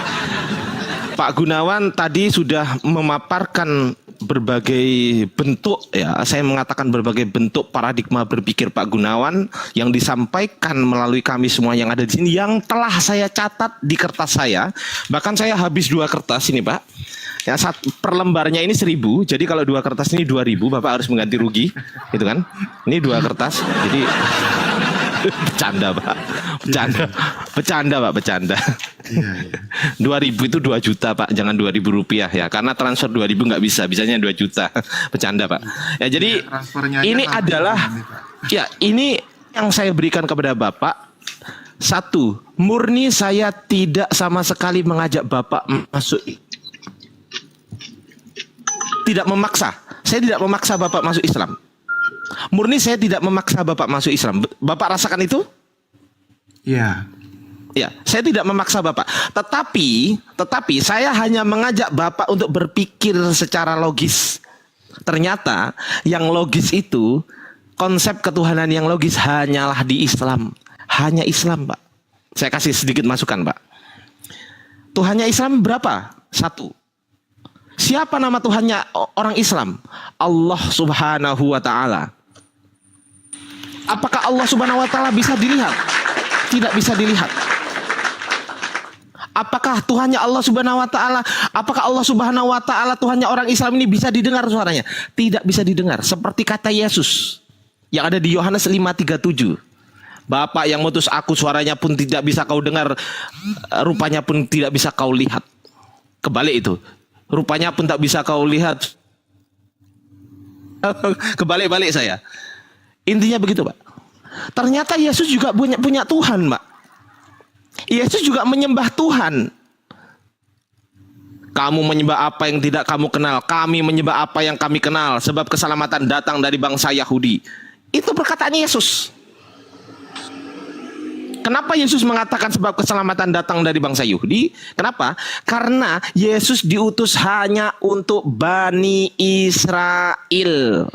B: Pak Gunawan tadi sudah memaparkan berbagai bentuk ya. Saya mengatakan berbagai bentuk paradigma berpikir Pak Gunawan yang disampaikan melalui kami semua yang ada di sini, yang telah saya catat di kertas saya. Bahkan saya habis 2 kertas ini, Pak. Ya, per lembarnya ini 1.000, jadi kalau 2 kertas ini 2.000, Bapak harus mengganti rugi, gitu kan? Ini 2 kertas, jadi bercanda Pak, bercanda. 2.000 itu 2 juta Pak, jangan 2.000 rupiah ya, karena transfer 2.000 nggak bisa, bisanya 2 juta, bercanda Pak. Ya jadi ini adalah, ya ini yang saya berikan kepada Bapak. 1, murni saya tidak sama sekali mengajak Bapak masuk. Tidak memaksa. Saya tidak memaksa Bapak masuk Islam. Murni saya tidak memaksa Bapak masuk Islam. Bapak rasakan itu?
A: Iya.
B: Ya, saya tidak memaksa Bapak. Tetapi saya hanya mengajak Bapak untuk berpikir secara logis. Ternyata yang logis itu, konsep ketuhanan yang logis hanyalah di Islam. Hanya Islam, Pak. Saya kasih sedikit masukan, Pak. Tuhannya Islam berapa? 1. Siapa nama Tuhannya orang Islam? Allah Subhanahu wa Ta'ala. Apakah Allah Subhanahu wa Ta'ala bisa dilihat? Tidak bisa dilihat. Apakah Tuhannya Allah Subhanahu wa Ta'ala? Apakah Allah Subhanahu wa Ta'ala Tuhannya orang Islam ini bisa didengar suaranya? Tidak bisa didengar. Seperti kata Yesus yang ada di Yohanes 5:37. Bapak yang mutus aku, suaranya pun tidak bisa kau dengar, rupanya pun tidak bisa kau lihat. Kebalik itu. Rupanya pun tak bisa kau lihat. Kebalik-balik saya. Intinya begitu, Pak. Ternyata Yesus juga punya Tuhan, Pak. Yesus juga menyembah Tuhan. Kamu menyembah apa yang tidak kamu kenal, kami menyembah apa yang kami kenal, sebab keselamatan datang dari bangsa Yahudi. Itu perkataan Yesus. Kenapa Yesus mengatakan sebab keselamatan datang dari bangsa Yahudi? Kenapa? Karena Yesus diutus hanya untuk Bani Israel.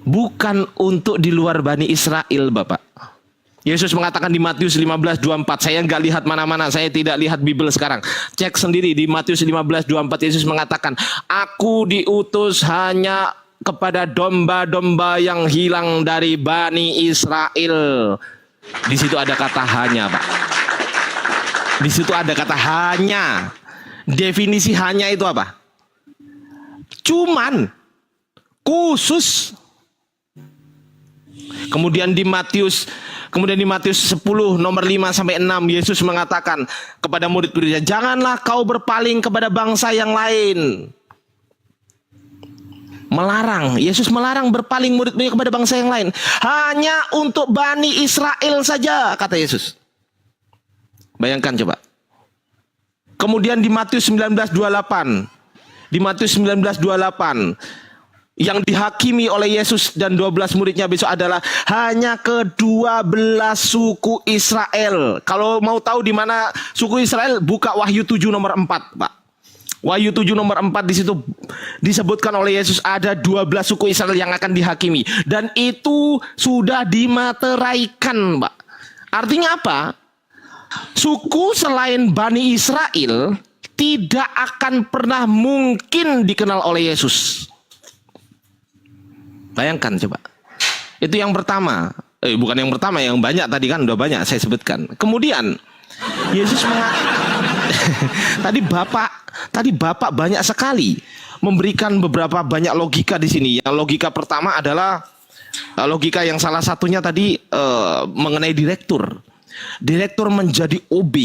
B: Bukan untuk di luar Bani Israel, Bapak. Yesus mengatakan di Matius 15:24. Saya nggak lihat mana-mana, saya tidak lihat Bible sekarang. Cek sendiri di Matius 15:24, Yesus mengatakan, aku diutus hanya kepada domba-domba yang hilang dari Bani Israel. Di situ ada kata hanya, Pak. Di situ ada kata hanya. Definisi hanya itu apa? Cuman, khusus. Kemudian di Matius 10 nomor 5 sampai 6 Yesus mengatakan kepada murid-muridnya, janganlah kau berpaling kepada bangsa yang lain. Melarang, Yesus melarang berpaling murid-muridnya kepada bangsa yang lain. Hanya untuk Bani Israel saja, kata Yesus. Bayangkan coba. Kemudian di Matius 19:28. Di Matius 19:28. Yang dihakimi oleh Yesus dan 12 muridnya besok adalah hanya ke-12 suku Israel. Kalau mau tahu di mana suku Israel, buka Wahyu 7 nomor 4, Pak. Wahyu 7 nomor 4 di situ disebutkan oleh Yesus ada 12 suku Israel yang akan dihakimi, dan itu sudah dimateraikan, Pak. Artinya apa? Suku selain Bani Israel tidak akan pernah mungkin dikenal oleh Yesus. Bayangkan coba. Itu yang pertama. Bukan yang pertama, yang banyak tadi kan udah banyak saya sebutkan. Kemudian Yesus Tadi Bapak banyak sekali memberikan beberapa banyak logika di sini. Yang logika pertama adalah logika yang salah satunya tadi mengenai direktur. Direktur menjadi OB.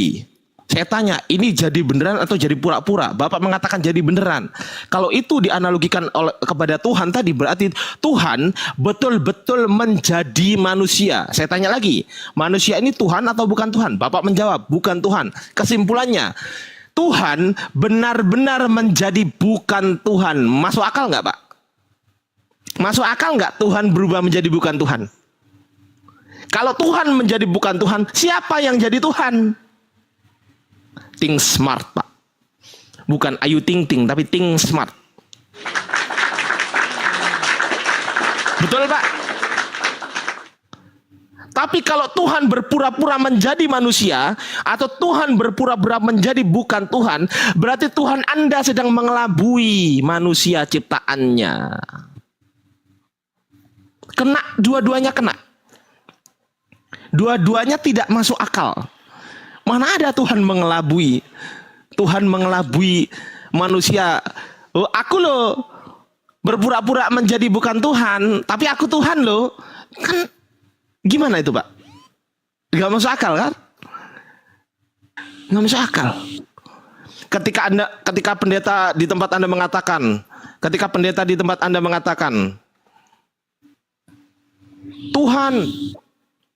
B: Saya tanya, ini jadi beneran atau jadi pura-pura? Bapak mengatakan jadi beneran. Kalau itu dianalogikan kepada Tuhan tadi, berarti Tuhan betul-betul menjadi manusia. Saya tanya lagi, manusia ini Tuhan atau bukan Tuhan? Bapak menjawab, bukan Tuhan. Kesimpulannya, Tuhan benar-benar menjadi bukan Tuhan. Masuk akal nggak, Pak? Masuk akal nggak Tuhan berubah menjadi bukan Tuhan? Kalau Tuhan menjadi bukan Tuhan, siapa yang jadi Tuhan? Think smart, Pak. Bukan Ayu Ting Ting, tapi think smart. Betul, Pak? Tapi kalau Tuhan berpura-pura menjadi manusia, atau Tuhan berpura-pura menjadi bukan Tuhan, berarti Tuhan Anda sedang mengelabui manusia ciptaannya. Kena, dua-duanya kena. Dua-duanya tidak masuk akal. Mana ada Tuhan mengelabui? Tuhan mengelabui manusia. Oh, aku loh berpura-pura menjadi bukan Tuhan, tapi aku Tuhan loh. Kan gimana itu, Pak? Gak masuk akal kan? Gak masuk akal. Ketika pendeta di tempat Anda mengatakan, Tuhan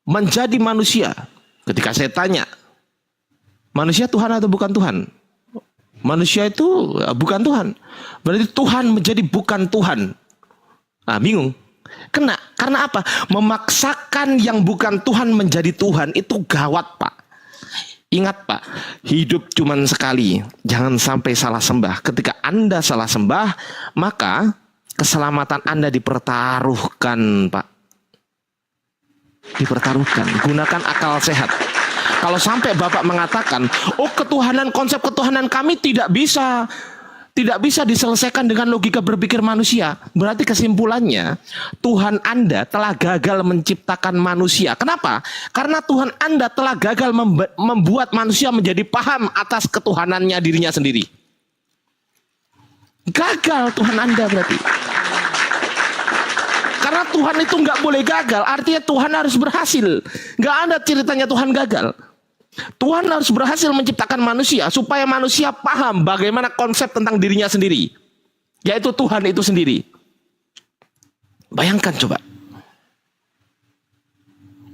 B: menjadi manusia. Ketika saya tanya, manusia Tuhan atau bukan Tuhan? Manusia itu bukan Tuhan. Berarti Tuhan menjadi bukan Tuhan. Nah, bingung. Kena. Karena apa? Memaksakan yang bukan Tuhan menjadi Tuhan itu gawat, Pak. Ingat, Pak, hidup cuma sekali. Jangan sampai salah sembah. Ketika Anda salah sembah, maka keselamatan Anda dipertaruhkan, Pak. Dipertaruhkan. Gunakan akal sehat. Kalau sampai Bapak mengatakan, oh ketuhanan, konsep ketuhanan kami tidak bisa diselesaikan dengan logika berpikir manusia. Berarti kesimpulannya, Tuhan Anda telah gagal menciptakan manusia. Kenapa? Karena Tuhan Anda telah gagal membuat manusia menjadi paham atas ketuhanannya dirinya sendiri. Gagal Tuhan Anda berarti. Karena Tuhan itu nggak boleh gagal, artinya Tuhan harus berhasil. Nggak ada ceritanya Tuhan gagal. Tuhan harus berhasil menciptakan manusia supaya manusia paham bagaimana konsep tentang dirinya sendiri, yaitu Tuhan itu sendiri. Bayangkan coba.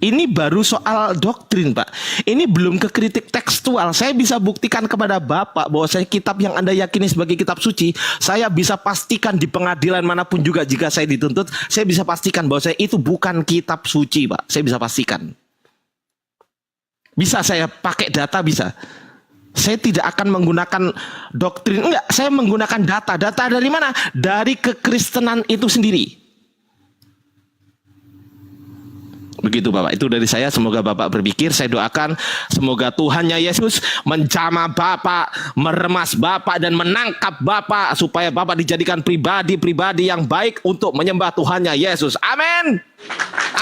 B: Ini baru soal doktrin, Pak. Ini belum ke kritik tekstual. Saya bisa buktikan kepada Bapak bahwa saya kitab yang Anda yakini sebagai kitab suci, saya bisa pastikan di pengadilan manapun juga jika saya dituntut, saya bisa pastikan bahwa saya itu bukan kitab suci, Pak. Saya bisa pastikan. Bisa saya pakai data, bisa. Saya tidak akan menggunakan doktrin, enggak. Saya menggunakan data. Data dari mana? Dari kekristenan itu sendiri. Begitu Bapak, itu dari saya. Semoga Bapak berpikir, saya doakan semoga Tuhannya Yesus menjamah Bapak, meremas Bapak dan menangkap Bapak supaya Bapak dijadikan pribadi-pribadi yang baik untuk menyembah Tuhannya Yesus. Amin.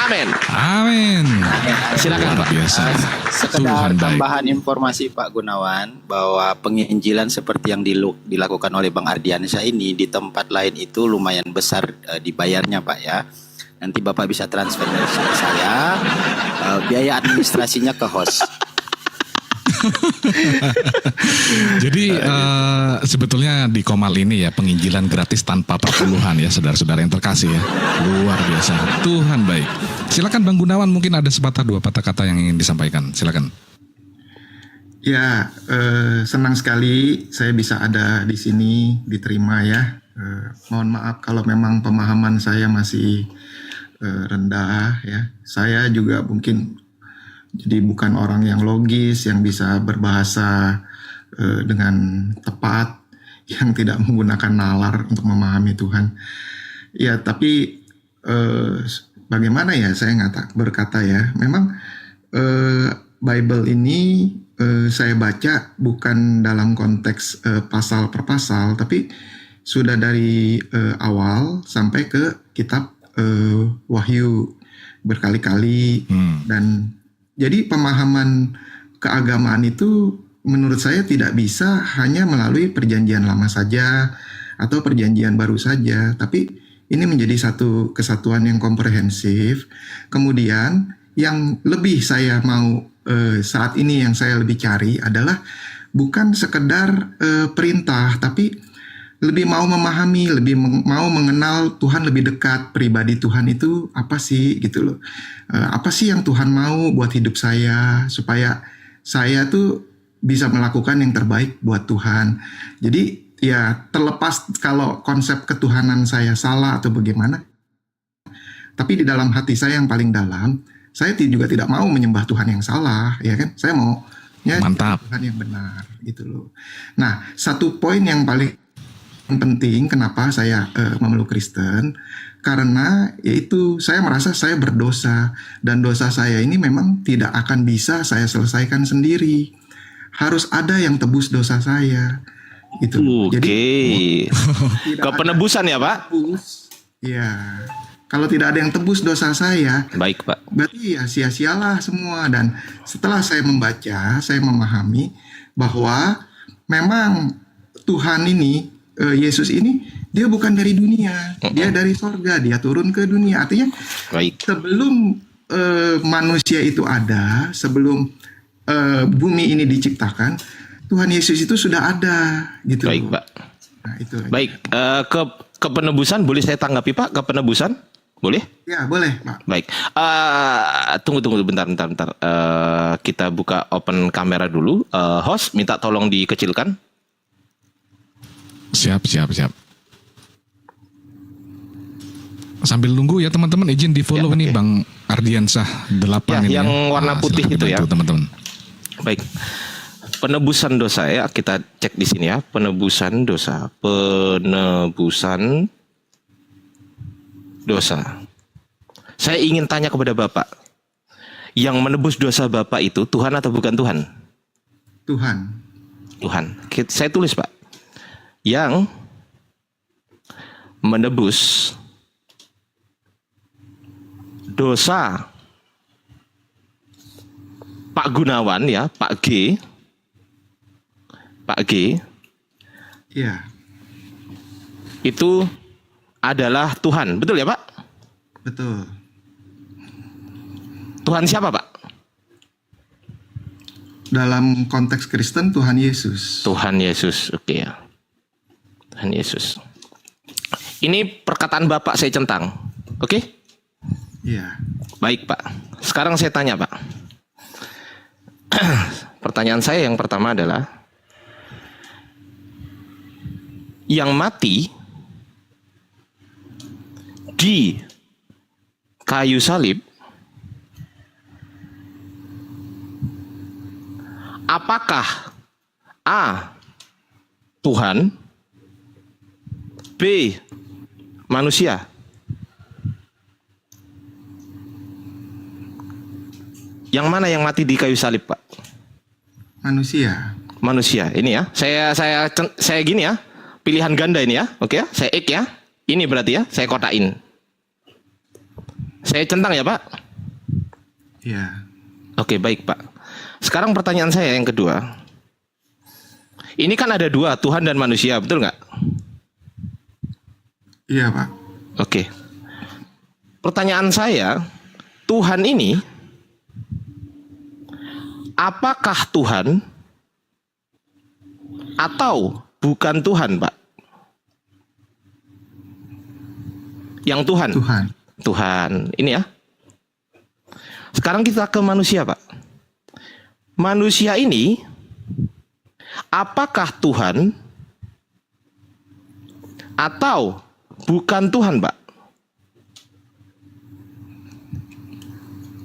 B: Amin.
C: Amin.
B: Silakan Pak.
C: Biasa.
D: Sekedar
C: Tuhan baik.
D: tambahan informasi Pak Gunawan bahwa penginjilan seperti yang dilakukan oleh Bang Ardiansyah ini di tempat lain itu lumayan besar dibayarnya Pak ya. Nanti Bapak bisa transfer dari saya, biaya administrasinya ke host.
C: Jadi sebetulnya di Komal ini ya penginjilan gratis tanpa perpuluhan ya saudara-saudara yang terkasih ya. Luar biasa. Tuhan baik. Silakan Bang Gunawan, mungkin ada sepatah dua patah kata yang ingin disampaikan. Silakan.
A: Ya, senang sekali saya bisa ada di sini, diterima ya. Mohon maaf kalau memang pemahaman saya masih rendah ya. Saya juga mungkin jadi bukan orang yang logis, yang bisa berbahasa dengan tepat, yang tidak menggunakan nalar untuk memahami Tuhan. Ya, tapi bagaimana ya saya berkata ya, memang Bible ini saya baca bukan dalam konteks pasal per pasal, tapi sudah dari awal sampai ke kitab Wahyu berkali-kali. Dan jadi pemahaman keagamaan itu menurut saya tidak bisa hanya melalui perjanjian lama saja atau perjanjian baru saja, tapi ini menjadi satu kesatuan yang komprehensif. Kemudian yang lebih saya mau saat ini yang saya lebih cari adalah bukan sekedar perintah, tapi lebih mau memahami, mau mengenal Tuhan lebih dekat, pribadi Tuhan itu apa sih gitu loh. Apa sih yang Tuhan mau buat hidup saya supaya saya tuh bisa melakukan yang terbaik buat Tuhan. Jadi ya terlepas kalau konsep ketuhanan saya salah atau bagaimana, tapi di dalam hati saya yang paling dalam, saya juga tidak mau menyembah Tuhan yang salah, ya kan? Saya mau
C: Mantap.
A: Tuhan yang benar gitu loh. Nah, satu poin yang paling penting kenapa saya memeluk Kristen, karena yaitu saya merasa saya berdosa dan dosa saya ini memang tidak akan bisa saya selesaikan sendiri. Harus ada yang tebus dosa saya. Gitu.
B: Oke.
A: Jadi tidak ada
B: Kepenebusan ya, Pak?
A: tebus. Ya. Kalau tidak ada yang tebus dosa saya,
B: Baik, Pak.
A: berarti ya sia-sialah semua. Dan setelah saya membaca, saya memahami bahwa memang Tuhan ini, Yesus ini, dia bukan dari dunia, dia dari sorga, dia turun ke dunia. Artinya
B: Baik.
A: sebelum manusia itu ada, sebelum bumi ini diciptakan, Tuhan Yesus itu sudah ada, gitu.
B: Baik, Pak.
A: Nah, itu.
B: Baik, kepenebusan boleh saya tanggapi, Pak? Kepenebusan? Boleh?
A: Ya, boleh, Pak.
B: Baik. Tunggu bentar. Kita buka open kamera dulu. Host minta tolong dikecilkan.
C: Siap. Sambil nunggu ya teman-teman, izin di follow
B: Ya,
C: nih
B: oke.
C: Bang Ardiansah 8
B: Ya,
C: ini
B: yang
C: ya.
B: warna putih
C: silahkan
B: itu ya.
C: dibantu, teman-teman.
B: Baik. Penebusan dosa ya, kita cek di sini ya. Penebusan dosa. Saya ingin tanya kepada Bapak. Yang menebus dosa Bapak itu Tuhan atau bukan Tuhan?
A: Tuhan.
B: Tuhan. Saya tulis, Pak. Yang menebus dosa Pak Gunawan ya, Pak G.
A: Ya,
B: Itu adalah Tuhan. Betul ya, Pak?
A: betul.
B: Tuhan siapa, Pak?
A: Dalam konteks Kristen, Tuhan Yesus.
B: Tuhan Yesus. Oke ya. Tuhan Yesus. Ini perkataan Bapak saya centang. Oke?
A: Ya,
B: Baik, Pak. Sekarang saya tanya, Pak. Pertanyaan saya yang pertama adalah, yang mati di kayu salib, apakah A. Tuhan, B. manusia? Yang mana yang mati di kayu salib, Pak?
A: manusia.
B: Manusia. Ini ya. Saya gini ya. Pilihan ganda ini ya. Oke ya. Saya X ya. Ini berarti ya. Saya kotain. Saya centang ya, Pak.
A: Ya,
B: Oke, baik, Pak. Sekarang pertanyaan saya yang kedua. Ini kan ada dua, Tuhan dan manusia, betul nggak?
A: iya, Pak.
B: Oke. Pertanyaan saya, Tuhan ini, apakah Tuhan atau bukan Tuhan, Pak? Yang Tuhan. Tuhan. Ini ya. Sekarang kita ke manusia, Pak. Manusia ini, apakah Tuhan atau bukan Tuhan, Pak?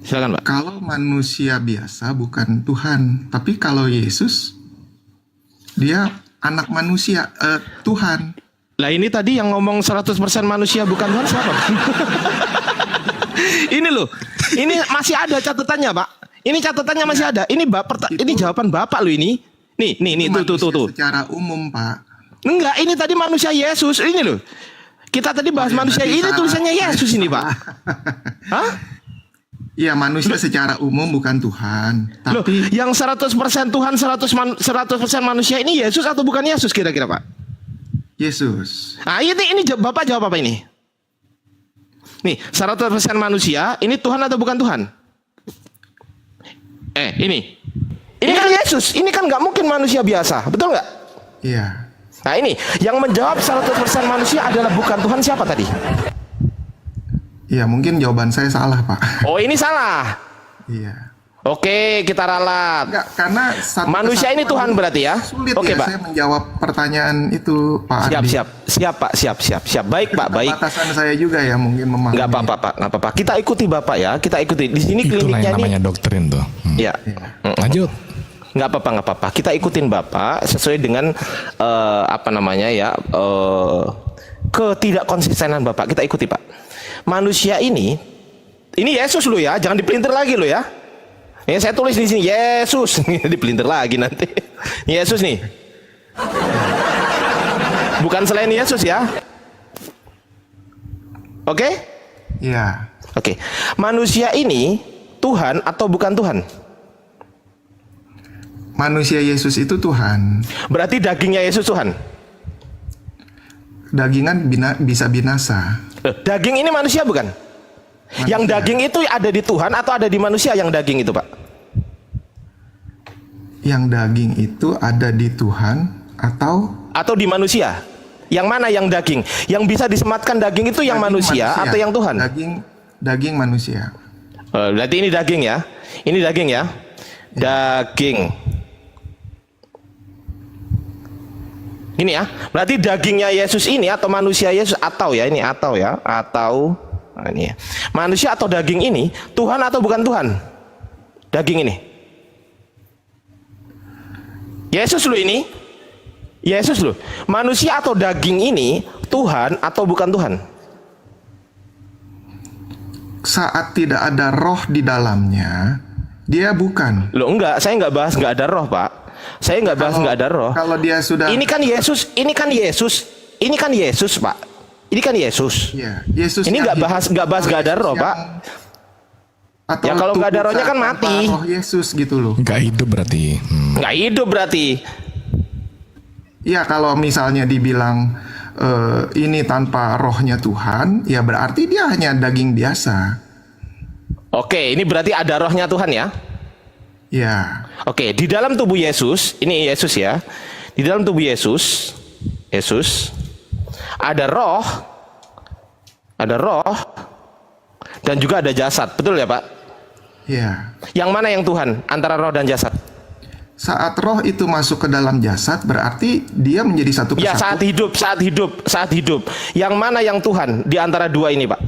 B: Silakan, Pak.
A: Kalau manusia biasa bukan Tuhan, tapi kalau Yesus dia anak manusia, Tuhan.
B: Lah ini tadi yang ngomong 100% manusia bukan Tuhan siapa? Ini loh. Ini masih ada catatannya, Pak. Ini catatannya masih ada. Ini ini jawaban Bapak loh ini. Nih, tuh.
A: Secara umum, Pak.
B: Enggak, ini tadi manusia Yesus. Ini loh. Kita tadi bahas manusia.
A: berarti
B: Ini
A: salah.
B: tulisannya Yesus ini, Pak. Hah?
A: Iya, manusia secara umum bukan Tuhan,
B: Loh,
A: tapi
B: yang 100% Tuhan, 100% manusia ini Yesus atau bukan Yesus kira-kira, Pak?
A: Yesus.
B: Nah, ini Bapak jawab apa ini? Nih, 100% manusia, ini Tuhan atau bukan Tuhan? Ini kan Yesus, ini kan nggak mungkin manusia biasa, betul nggak?
A: Iya.
B: Nah ini, yang menjawab 100% manusia adalah bukan Tuhan siapa tadi?
A: Iya, mungkin jawaban saya salah, Pak.
B: Oh ini salah.
A: Iya.
B: Oke, kita ralat.
A: Enggak, karena satu
B: Manusia ini Tuhan berarti ya?
A: Sulit
B: Oke,
A: ya
B: Pak.
A: saya menjawab pertanyaan itu, Pak Ardi.
B: Siap, Pak, siap. Baik, Pak, baik.
A: Keterbatasan saya juga ya mungkin memahami.
B: Nggak apa-apa, Pak, nggak apa-apa. Kita ikuti Bapak ya, kita ikuti. Di sini
C: Itulah
B: kliniknya
C: yang namanya
B: ini.
C: doktrin tuh.
B: Ya.
C: Lanjut.
B: Nggak apa-apa. Kita ikutin Bapak sesuai dengan ketidakkonsistenan Bapak. Kita ikuti, Pak. Manusia ini Yesus lo ya, jangan dipelintir lagi lo ya. Ini saya tulis di sini Yesus, dipelintir lagi nanti. Yesus nih. Bukan selain Yesus ya. Oke?
A: Iya.
B: Oke. Manusia ini Tuhan atau bukan Tuhan?
A: Manusia Yesus itu Tuhan.
B: Berarti dagingnya Yesus Tuhan.
A: Dagingan bisa binasa.
B: Daging ini manusia bukan? Yang daging itu ada di Tuhan atau ada di manusia yang daging itu, Pak?
A: Yang daging itu ada di Tuhan
B: Atau di manusia? Yang mana yang daging? Yang bisa disematkan daging itu yang manusia atau yang Tuhan?
A: Daging manusia.
B: Berarti ini daging ya? Ini daging ya? Daging. Ini ya, berarti dagingnya Yesus ini atau manusia Yesus atau ya ini atau ya atau nah ini ya. Manusia atau daging ini Tuhan atau bukan Tuhan? Daging ini. Yesus lu ini. Yesus lu. Manusia atau daging ini Tuhan atau bukan Tuhan?
A: Saat tidak ada roh di dalamnya, dia bukan.
B: Loh enggak, saya enggak bahas enggak ada roh, Pak. Saya enggak bahas enggak ada roh.
A: Kalau dia sudah
B: Ini kan Yesus, Pak. Ini kan Yesus.
A: Iya, Yesus.
B: Ini
A: yang
B: enggak bahas enggak ada roh, Pak.
A: Atau
B: Ya, kalau nggak ada rohnya kan
A: tanpa
B: mati.
A: Roh Yesus gitu loh.
C: Nggak hidup berarti.
B: Enggak hidup berarti.
A: Iya, kalau misalnya dibilang ini tanpa rohnya Tuhan, ya berarti dia hanya daging biasa.
B: Oke, ini berarti ada rohnya Tuhan ya.
A: Ya,
B: Oke, di dalam tubuh Yesus, ini Yesus ya. Di dalam tubuh Yesus ada roh, dan juga ada jasad, betul ya Pak?
A: ya.
B: Yang mana yang Tuhan antara roh dan jasad?
A: Saat roh itu masuk ke dalam jasad, berarti dia menjadi satu
B: Ya,
A: kesatuan.
B: saat hidup. Yang mana yang Tuhan di antara dua ini Pak?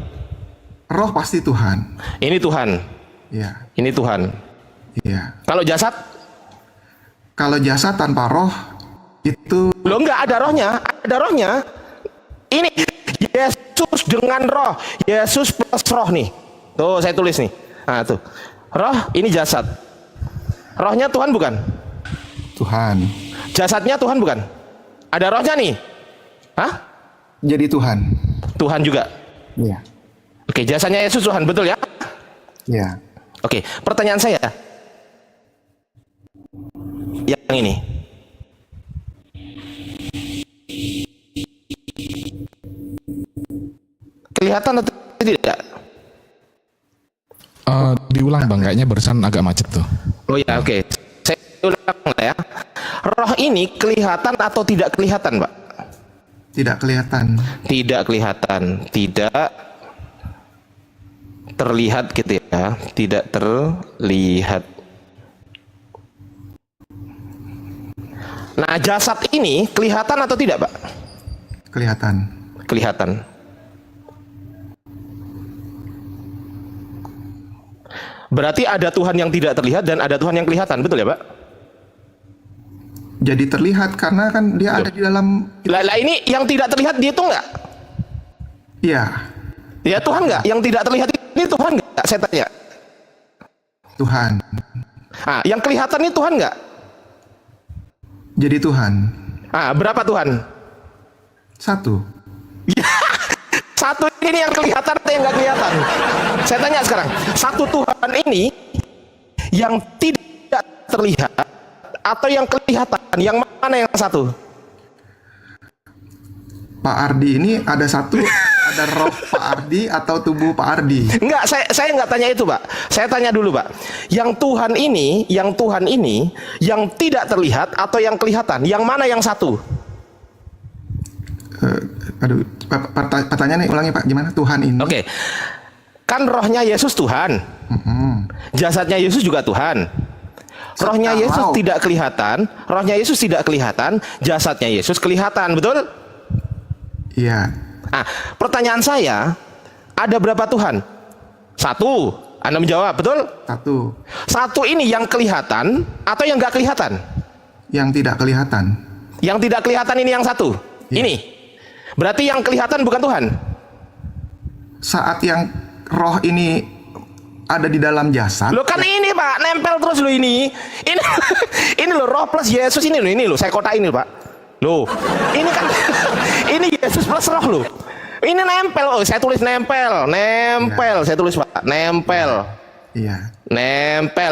A: Roh pasti Tuhan.
B: Ini Tuhan,
A: Ya,
B: ini Tuhan.
A: ya.
B: Kalau jasad?
A: Kalau jasad tanpa roh itu
B: Lo enggak ada rohnya. Ini Yesus dengan roh, Yesus plus roh nih. Tuh saya tulis nih. Nah tuh, roh ini jasad. Rohnya Tuhan bukan?
A: Tuhan.
B: Jasadnya Tuhan bukan? Ada rohnya nih? Hah?
A: Jadi Tuhan.
B: Tuhan juga.
A: Ya,
B: Oke, jasadnya Yesus Tuhan, betul ya?
A: ya.
B: Oke, pertanyaan saya yang ini. Kelihatan atau tidak?
C: Diulang bang, kayaknya barusan agak macet tuh.
B: Oh ya, oke. Saya ulang ya. Roh ini kelihatan atau tidak kelihatan, Pak?
A: Tidak kelihatan.
B: Tidak kelihatan, tidak terlihat gitu ya, tidak terlihat. Nah, jasad ini kelihatan atau tidak, Pak?
A: Kelihatan.
B: Kelihatan. Berarti ada Tuhan yang tidak terlihat dan ada Tuhan yang kelihatan, betul ya, Pak?
A: Jadi terlihat karena kan dia ada di dalam.
B: Lah ini yang tidak terlihat dihitung nggak?
A: Iya,
B: Ya Tuhan nggak? Yang tidak terlihat ini Tuhan nggak? Saya tanya.
A: Tuhan.
B: Ah, yang kelihatan ini Tuhan nggak?
A: Jadi Tuhan.
B: Ah, berapa Tuhan?
A: Satu.
B: Satu ini yang kelihatan atau yang nggak kelihatan? Saya tanya sekarang, satu Tuhan ini yang tidak terlihat atau yang kelihatan? Yang mana yang satu?
A: Pak Ardi ini ada satu ada roh Pak Ardi atau tubuh Pak Ardi?
B: Enggak, saya enggak tanya itu, Pak. Saya tanya dulu, Pak. Yang Tuhan ini, yang tidak terlihat atau yang kelihatan, yang mana yang satu?
A: Aduh, pertanyaannya ulangi Pak, gimana Tuhan ini?
B: Oke. Kan rohnya Yesus Tuhan. Jasadnya Yesus juga Tuhan. Rohnya
A: Kalau-
B: Yesus tidak kelihatan, jasadnya Yesus kelihatan, betul?
A: Iya,
B: Nah, pertanyaan saya, ada berapa Tuhan? Satu. Anda menjawab, betul?
A: satu
B: Satu ini yang kelihatan atau yang nggak kelihatan?
A: yang tidak kelihatan.
B: Yang tidak kelihatan ini yang satu.
A: Iya.
B: Ini. Berarti yang kelihatan bukan Tuhan.
A: Saat yang roh ini ada di dalam jasad,
B: Lo kan ini Pak, nempel terus lo ini. Ini ini lo roh plus Yesus ini lo, saya kota ini Pak. Lo, ini kan ini Yesus plus roh lo. Ini nempel, oh saya tulis nempel, saya tulis Pak, nempel,
A: iya,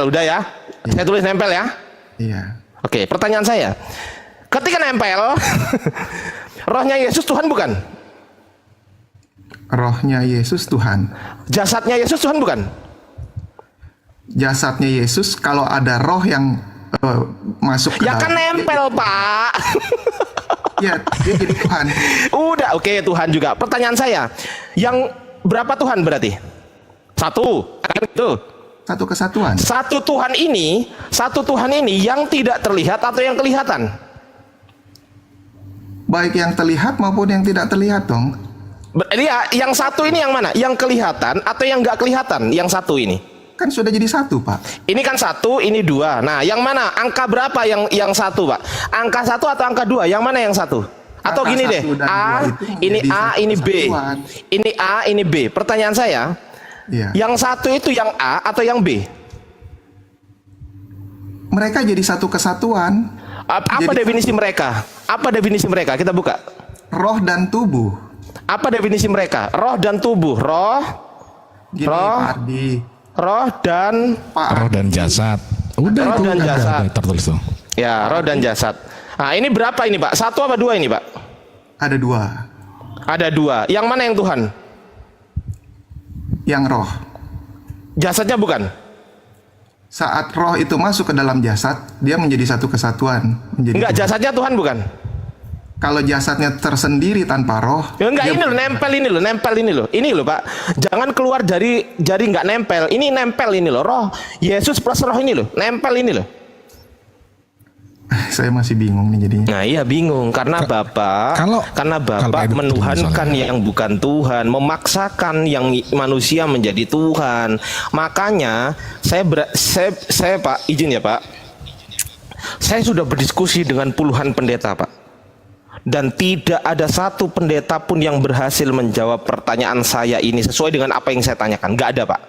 B: udah ya. Saya tulis nempel ya.
A: iya.
B: Oke, pertanyaan saya, ketika nempel, rohnya Yesus Tuhan bukan?
A: Rohnya Yesus Tuhan.
B: Jasadnya Yesus Tuhan bukan?
A: Jasadnya Yesus, kalau ada roh yang masuk ke
B: Ya kan
A: dalam,
B: nempel Pak.
A: ya dia jadi Tuhan.
B: Udah, oke Tuhan juga. Pertanyaan saya, yang berapa Tuhan berarti? Satu, kan itu.
A: Satu kesatuan.
B: Satu Tuhan ini yang tidak terlihat atau yang kelihatan?
A: Baik yang terlihat maupun yang tidak terlihat dong.
B: Ya, yang satu ini yang mana? Yang kelihatan atau yang nggak kelihatan? Yang satu ini.
A: Kan sudah jadi satu Pak.
B: Ini kan satu, ini dua. Nah, yang mana? Angka berapa yang satu, Pak? Angka satu atau angka dua? Yang mana yang satu? Atau
A: Angka
B: gini deh,
A: satu dan
B: A,
A: dua itu
B: ini
A: menjadi
B: A,
A: satu
B: ini B.
A: kesatuan.
B: Ini A, ini B. Pertanyaan saya,
A: Iya.
B: yang satu itu yang A atau yang B?
A: Mereka jadi satu kesatuan.
B: Apa
A: Jadi
B: definisi mereka? Apa definisi mereka? Kita buka.
A: Roh dan tubuh.
B: Apa definisi mereka? Roh dan tubuh. Roh,
A: Gini
B: Roh.
A: Pak Ardi.
B: roh dan
A: Pak
C: Roh dan jasad. Udah
B: Roh
C: itu
B: dan jasad.
C: ada tertulis tuh.
B: ya, roh dan jasad. Nah, ini berapa ini, Pak? Satu apa dua ini, Pak?
A: ada dua.
B: Ada dua. Yang mana yang Tuhan?
A: Yang roh.
B: Jasadnya bukan?
A: Saat roh itu masuk ke dalam jasad, dia menjadi satu kesatuan.
B: Enggak,
A: Tuhan.
B: jasadnya Tuhan bukan?
A: Kalau jasadnya tersendiri tanpa roh,
B: Ya enggak,
A: dia
B: ini loh, nempel ini loh, nempel ini loh. Ini loh, Pak. Jangan keluar dari enggak nempel. Ini nempel ini loh, roh. Yesus plus roh ini loh, nempel ini loh.
A: saya masih bingung nih jadinya.
B: Nah, iya bingung karena Bapak
C: kalau
B: Bapak
C: Pak Edo
B: menuhankan
C: misalnya.
B: yang bukan Tuhan, memaksakan yang manusia menjadi Tuhan. Makanya saya Pak, izin ya, Pak. Saya sudah berdiskusi dengan puluhan pendeta, Pak. Dan tidak ada satu pendeta pun yang berhasil menjawab pertanyaan saya ini sesuai dengan apa yang saya tanyakan. Nggak ada, Pak.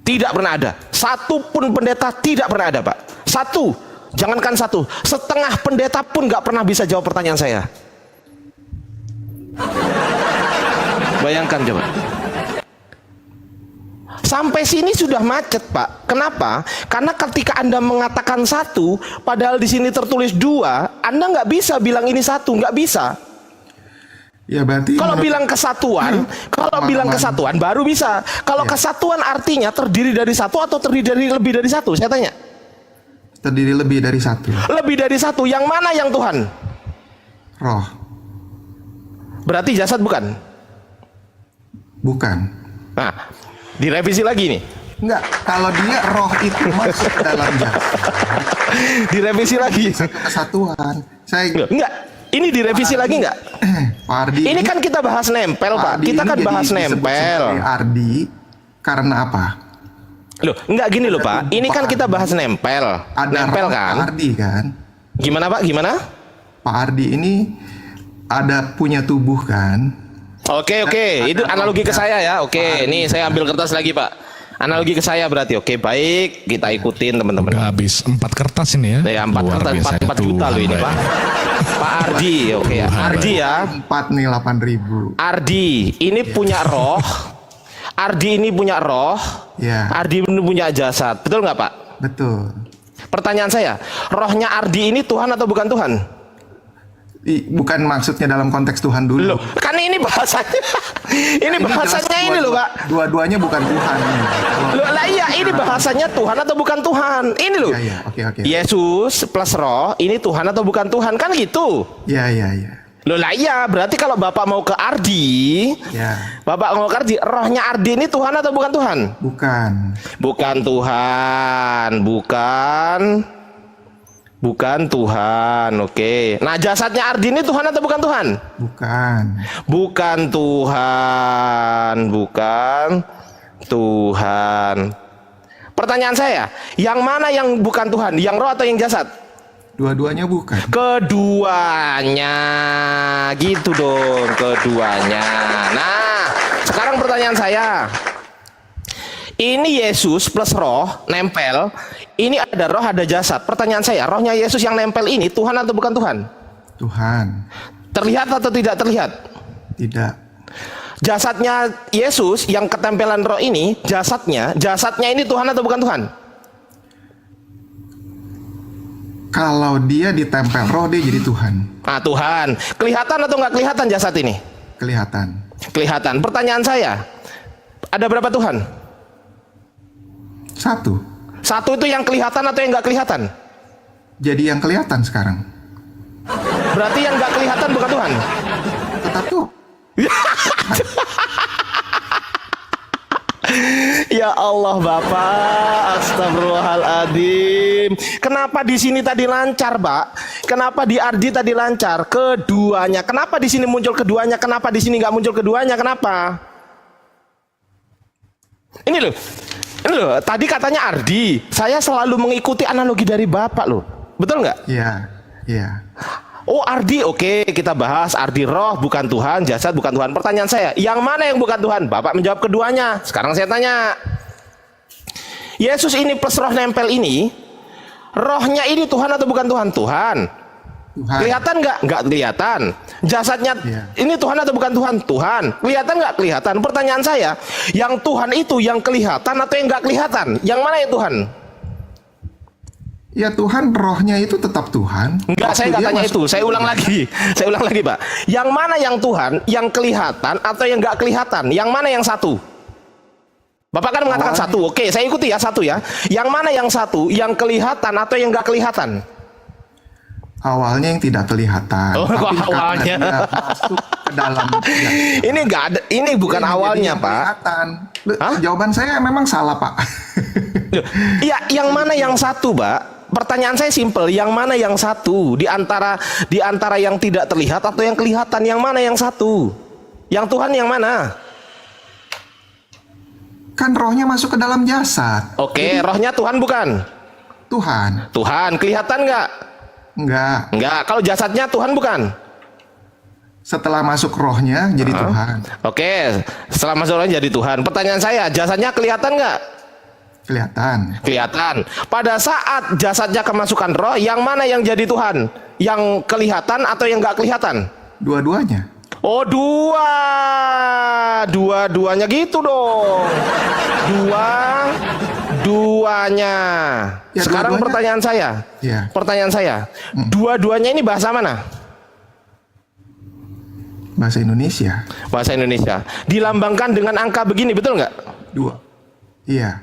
B: Tidak pernah ada. Satu pun pendeta tidak pernah ada, Pak. Satu. Jangankan satu. Setengah pendeta pun nggak pernah bisa jawab pertanyaan saya. Bayangkan coba. Sampai sini sudah macet, Pak. Kenapa? Karena ketika Anda mengatakan satu, padahal di sini tertulis dua, Anda nggak bisa bilang ini satu, nggak bisa.
A: Ya berarti
B: Kalau
A: menurut-
B: bilang kesatuan, baru bisa. Kalau kesatuan artinya terdiri dari satu atau terdiri dari lebih dari satu? Saya tanya.
A: terdiri lebih dari satu.
B: Lebih dari satu. Yang mana yang Tuhan?
A: Roh,
B: Berarti jasad bukan?
A: bukan.
B: Nah, direvisi lagi nih.
A: Enggak, kalau dia roh itu masuk ke dalam jasad,
B: Direvisi lagi.
A: satu kesatuan. Saya
B: Enggak. Ini direvisi lagi enggak?
A: Pak Ardi
B: Ini kan kita bahas nempel, Pak.
A: Ardi
B: Kita
A: ini
B: kan
A: jadi
B: bahas
A: disebut
B: nempel.
A: sebagai Ardi karena apa?
B: Loh, enggak gini loh, Pak. Ini kan kita bahas nempel.
A: Ada
B: Nempel
A: roh
B: kan?
A: Pak Ardi kan?
B: Gimana, Pak? Gimana?
A: Pak Ardi ini ada punya tubuh kan?
B: Oke. Itu analogi ke saya ya. Oke, nih saya ambil kertas lagi, Pak. Analogi ke saya berarti. Oke, baik. Kita ikutin, teman-teman.
C: Udah habis 4 kertas ini ya.
B: Ya, 4
C: Luar
B: kertas,
C: biasa
B: 4 juta loh ini, Pak. Pak Ardi, oke ya.
C: Tuhan,
B: Ardi ya.
A: 4 nih 8.000.
B: Ardi, ini punya roh. Ardi ini punya roh.
A: Ya,
B: Ardi ini punya jasad. Betul nggak, Pak?
A: betul.
B: Pertanyaan saya, rohnya Ardi ini Tuhan atau bukan Tuhan?
A: Bukan maksudnya dalam konteks Tuhan dulu.
B: Loh, kan ini bahasanya. Ini bahasanya
A: jelas
B: ini loh, Pak.
A: Dua-duanya bukan Tuhan.
B: Loh, lah iya, ini bahasanya Tuhan atau bukan Tuhan? Ini loh.
A: Iya, oke.
B: Yesus plus roh, ini Tuhan atau bukan Tuhan? Kan gitu.
A: Iya.
B: Loh lah iya, berarti kalau Bapak mau ke Ardi,
A: Ya,
B: Bapak mau ke Ardi, rohnya Ardi ini Tuhan atau bukan Tuhan?
A: bukan.
B: Bukan Tuhan, bukan Tuhan. Oke. Nah, jasadnya Ardi ini Tuhan atau bukan Tuhan?
A: Bukan.
B: Bukan Tuhan, bukan Tuhan. Pertanyaan saya, yang mana yang bukan Tuhan? Yang roh atau yang jasad?
A: Dua-duanya bukan.
B: Keduanya, gitu dong, keduanya. Nah, sekarang pertanyaan saya, ini Yesus plus roh nempel, ini ada roh ada jasad. Pertanyaan saya, rohnya Yesus yang nempel ini Tuhan atau bukan Tuhan?
A: Tuhan.
B: Terlihat atau tidak terlihat?
A: Tidak.
B: Jasadnya Yesus yang ketempelan roh ini, jasadnya ini Tuhan atau bukan Tuhan?
A: Kalau dia ditempel roh, dia jadi Tuhan.
B: Nah, Tuhan. Kelihatan atau nggak kelihatan jasad ini?
A: Kelihatan.
B: Kelihatan. Pertanyaan saya, ada berapa Tuhan?
A: Satu.
B: Satu itu yang kelihatan atau yang nggak kelihatan?
A: Jadi yang kelihatan sekarang.
B: Berarti yang nggak kelihatan bukan Tuhan?
A: Tetap tuh.
B: Ya Allah Bapak, astagfirullahaladzim. Kenapa di sini tadi lancar, Pak? Kenapa di Ardi tadi lancar? Keduanya. Kenapa di sini muncul keduanya? Kenapa di sini nggak muncul keduanya? Kenapa? Ini loh. Tadi katanya Ardi. Saya selalu mengikuti analogi dari Bapak loh. Betul nggak?
A: Iya.
B: Oh Ardi, oke, kita bahas Ardi roh bukan Tuhan, jasad bukan Tuhan. Pertanyaan saya, yang mana yang bukan Tuhan? Bapak menjawab keduanya. Sekarang saya tanya, Yesus ini plus roh nempel ini, rohnya ini Tuhan atau bukan Tuhan? Tuhan. Kelihatan nggak? Nggak kelihatan. Jasadnya ini Tuhan atau bukan Tuhan? Tuhan. Kelihatan nggak? Kelihatan. Pertanyaan saya, yang Tuhan itu yang kelihatan atau yang nggak kelihatan? Yang mana yang Tuhan?
A: Ya Tuhan, rohnya itu tetap Tuhan.
B: Enggak, saya nggak tanya itu. Saya ulang lagi. Saya ulang lagi, Pak. Yang mana yang Tuhan? Yang kelihatan atau yang nggak kelihatan? Yang mana yang satu? Bapak kan mengatakan satu. Oke, saya ikuti ya, satu ya. Yang mana yang satu? Yang kelihatan atau yang nggak kelihatan?
A: Awalnya yang tidak kelihatan.
B: Oh,
A: tapi
B: kok awalnya?
A: karena dia masuk ke dalam.
B: Ini nggak ada. Ini bukan
A: Ini
B: awalnya,
A: yang
B: Pak.
A: kelihatan.
B: Hah?
A: Jawaban saya memang salah, Pak.
B: Iya, yang mana yang satu, Pak? Pertanyaan saya simpel, yang mana yang satu di antara yang tidak terlihat atau yang kelihatan, yang mana yang satu? Yang Tuhan yang mana?
A: Kan rohnya masuk ke dalam jasad.
B: Oke, rohnya Tuhan bukan?
A: Tuhan.
B: Tuhan, kelihatan nggak?
A: Enggak.
B: Enggak. Kalau jasadnya Tuhan bukan?
A: Setelah masuk rohnya jadi Tuhan.
B: Oke, setelah masuk rohnya jadi Tuhan. Pertanyaan saya, jasadnya kelihatan nggak?
A: Kelihatan.
B: Kelihatan. Pada saat jasadnya kemasukan roh, yang mana yang jadi Tuhan? Yang kelihatan atau yang nggak kelihatan?
A: Dua-duanya.
B: Oh, dua-duanya gitu dong. Dua-duanya.
A: Ya,
B: Sekarang
A: dua-duanya.
B: pertanyaan saya.
A: Ya.
B: Pertanyaan saya. Dua-duanya ini bahasa mana?
A: Bahasa Indonesia.
B: Bahasa Indonesia. Dilambangkan dengan angka begini, betul nggak?
A: 2. Iya.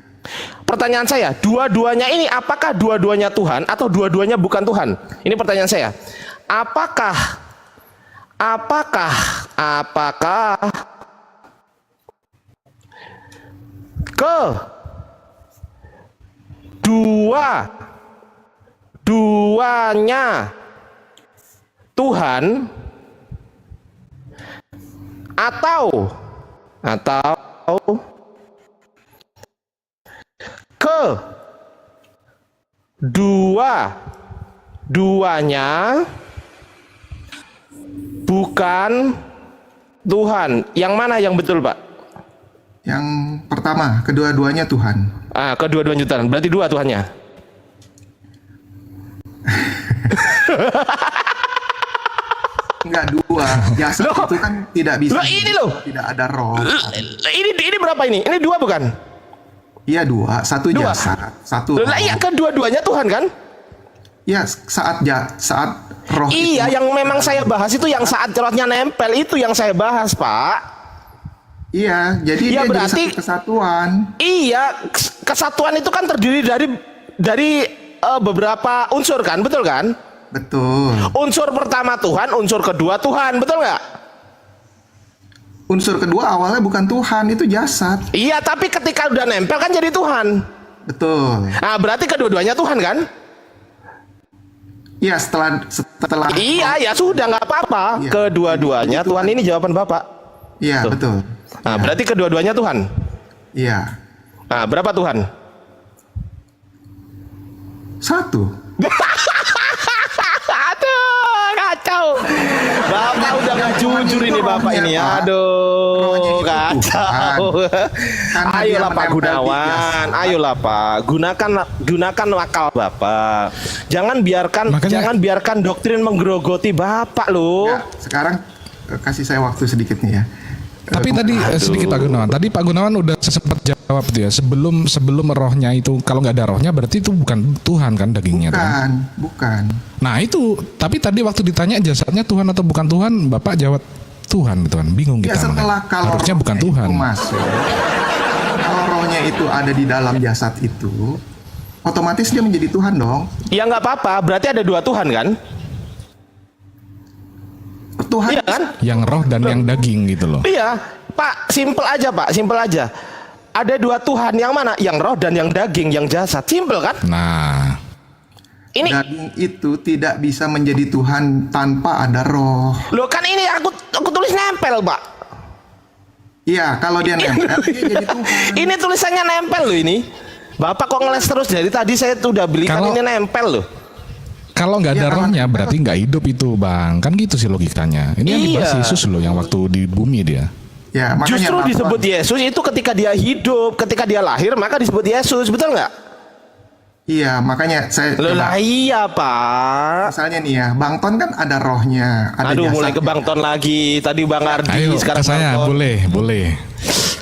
B: Pertanyaan saya, dua-duanya ini apakah dua-duanya Tuhan atau dua-duanya bukan Tuhan? Ini pertanyaan saya. Apakah duanya Tuhan atau duanya bukan Tuhan? Yang mana yang betul, Pak?
A: Yang pertama, kedua-duanya Tuhan.
B: Kedua-duanya Tuhan. Berarti dua Tuhannya.
A: Enggak dua. Jasad itu kan tidak bisa.
B: Loh, ini loh.
A: Tidak ada roh.
B: Ini berapa ini? Ini dua bukan?
A: Iya 2. Satu
B: Dua.
A: jasad, satu roh.
B: Lah iya, kedua-duanya Tuhan kan?
A: Ya saat roh
B: Iya,
A: itu.
B: yang memang saya bahas itu yang saat rohnya nempel itu yang saya bahas, Pak.
A: Iya, jadi
B: Ya,
A: dia
B: berarti-
A: jadi satu kesatuan.
B: Iya, kesatuan itu kan terdiri dari beberapa unsur kan, betul kan?
A: Betul.
B: Unsur pertama Tuhan, unsur kedua Tuhan, betul nggak?
A: Unsur kedua awalnya bukan Tuhan, itu jasad.
B: Iya, tapi ketika udah nempel kan jadi Tuhan.
A: Betul.
B: Nah, berarti kedua-duanya Tuhan kan?
A: Iya, setelah
B: Iya, ya sudah nggak apa-apa.
A: Iya.
B: Kedua-duanya Tuhan ini jawaban Bapak.
A: Iya,
B: Tuh.
A: betul.
B: Nah, berarti kedua-duanya Tuhan.
A: Iya.
B: Nah, berapa Tuhan?
A: Satu.
B: Aduh, kacau. Bapak udah nggak jujur ini Bapak ini.
A: Rohnya, Pak.
B: Aduh,
A: Rohnya itu
B: kacau.
A: Karena dia
B: Ayolah Pak
A: menempel di
B: Gunawan,
A: jasad.
B: ayolah Pak. Gunakan akal Bapak. Jangan
C: Makanya-
B: biarkan doktrin menggerogoti Bapak loh.
A: Ya, sekarang kasih saya waktu sedikit nih ya.
C: Tapi tadi sedikit Pak Gunawan. Tadi Pak Gunawan udah sempat jawab tuh ya. Sebelum rohnya itu, kalau nggak ada rohnya berarti itu bukan Tuhan kan dagingnya tuh.
A: Bukan.
C: Nah itu, tapi tadi waktu ditanya jasadnya Tuhan atau bukan Tuhan, Bapak jawab Tuhan gitu kan. Bingung
A: Ya
C: kita.
A: setelah
C: makanya.
A: kalau
C: Harusnya bukan
A: rohnya
C: Tuhan.
A: itu masuk, kalau rohnya itu ada di dalam jasad itu, otomatis dia menjadi Tuhan dong.
B: Ya nggak apa-apa. Berarti ada dua Tuhan kan?
A: Tuhan
B: Iya kan?
C: Yang roh dan yang daging gitu loh.
B: Iya, Pak, simpel aja Pak, simpel aja. Ada dua Tuhan, yang mana? Yang roh dan yang daging, yang jasad. Simpel kan?
C: Nah,
B: Ini,
A: daging itu tidak bisa menjadi Tuhan tanpa ada roh.
B: loh kan ini aku tulis nempel Pak.
A: Iya, kalau dia nempel dia jadi Tuhan.
B: Ini tulisannya nempel loh ini. Bapak kok ngeles terus dari tadi saya tuh udah belikan
C: Kalau-
B: ini nempel loh.
C: kalau nggak ada
A: Ya, kalau-
C: rohnya berarti nggak hidup itu Bang. Kan gitu sih logikanya. Ini yang dibahas
B: Iya.
C: Yesus loh yang waktu di bumi dia.
A: Ya, makanya
B: Justru
A: Bapak-
B: disebut Yesus itu ketika dia hidup, ketika dia lahir maka disebut Yesus, betul nggak?
A: Iya, makanya saya
B: Loh
A: coba,
B: lah iya Pak.
A: misalnya nih ya, Bang Ton kan ada rohnya, ada
B: Aduh mulai ke
A: jasadnya.
B: Bang Ton lagi. Tadi Bang Ardi,
C: Ayo,
B: sekarang
C: ke saya
B: Bang Ton.
C: boleh.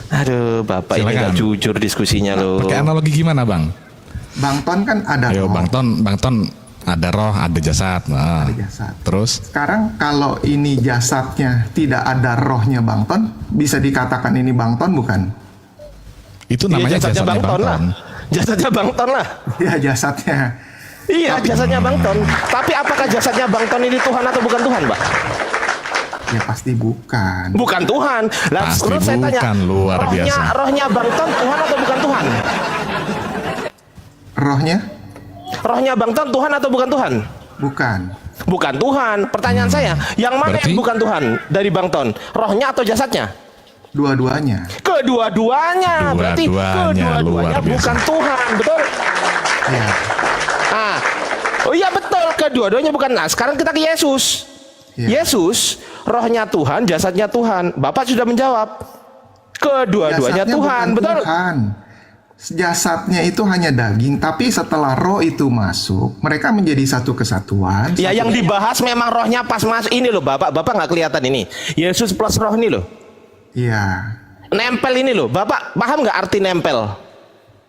B: Aduh Bapak ini
C: Silakan.
B: nggak jujur diskusinya loh.
C: Pakai analogi gimana Bang?
A: Bang Ton kan ada
C: Ayo
A: roh,
C: Bang Ton ada roh, ada jasad. Nah,
A: ada jasad.
C: terus
A: Sekarang kalau ini jasadnya tidak ada rohnya Bang Ton, bisa dikatakan ini Bang Ton bukan?
C: itu
B: Iya,
C: namanya jasadnya Bang Ton.
B: lah. Jasadnya Bang Ton lah.
A: Ya jasadnya.
B: Iya, jasadnya Bang Ton. Tapi apakah jasadnya Bang Ton ini Tuhan atau bukan Tuhan, Pak?
A: Ya pasti bukan.
B: Bukan Tuhan. Lah,
C: Pasti
B: terus saya tanya,
C: bukan, luar biasa.
B: rohnya Bang Ton Tuhan atau bukan Tuhan?
A: Rohnya
B: Rohnya Bang Ton Tuhan atau bukan Tuhan?
A: bukan.
B: Bukan Tuhan. Pertanyaan saya, yang mana
C: Berarti-
B: yang bukan Tuhan dari Bang Ton? Rohnya atau jasadnya?
A: Dua-duanya.
B: Kedua-duanya. Berarti
C: Dua-duanya,
B: kedua-duanya
C: luar biasa.
B: bukan Tuhan, betul?
A: Ya.
B: Ah, oh iya betul, kedua-duanya bukan. Nah, sekarang kita ke Yesus.
A: Ya.
B: Yesus, rohnya Tuhan, jasadnya Tuhan. Bapak sudah menjawab. Kedua-duanya
A: Jasadnya
B: Tuhan,
A: bukan
B: betul?
A: Tuhan. Jasadnya itu hanya daging, tapi setelah roh itu masuk, mereka menjadi satu kesatuan.
B: Ya, yang dibahas memang rohnya pas masuk ini loh, Bapak. Bapak nggak kelihatan ini. Yesus plus roh ini loh.
A: Iya.
B: Nempel ini loh. Bapak paham nggak arti nempel?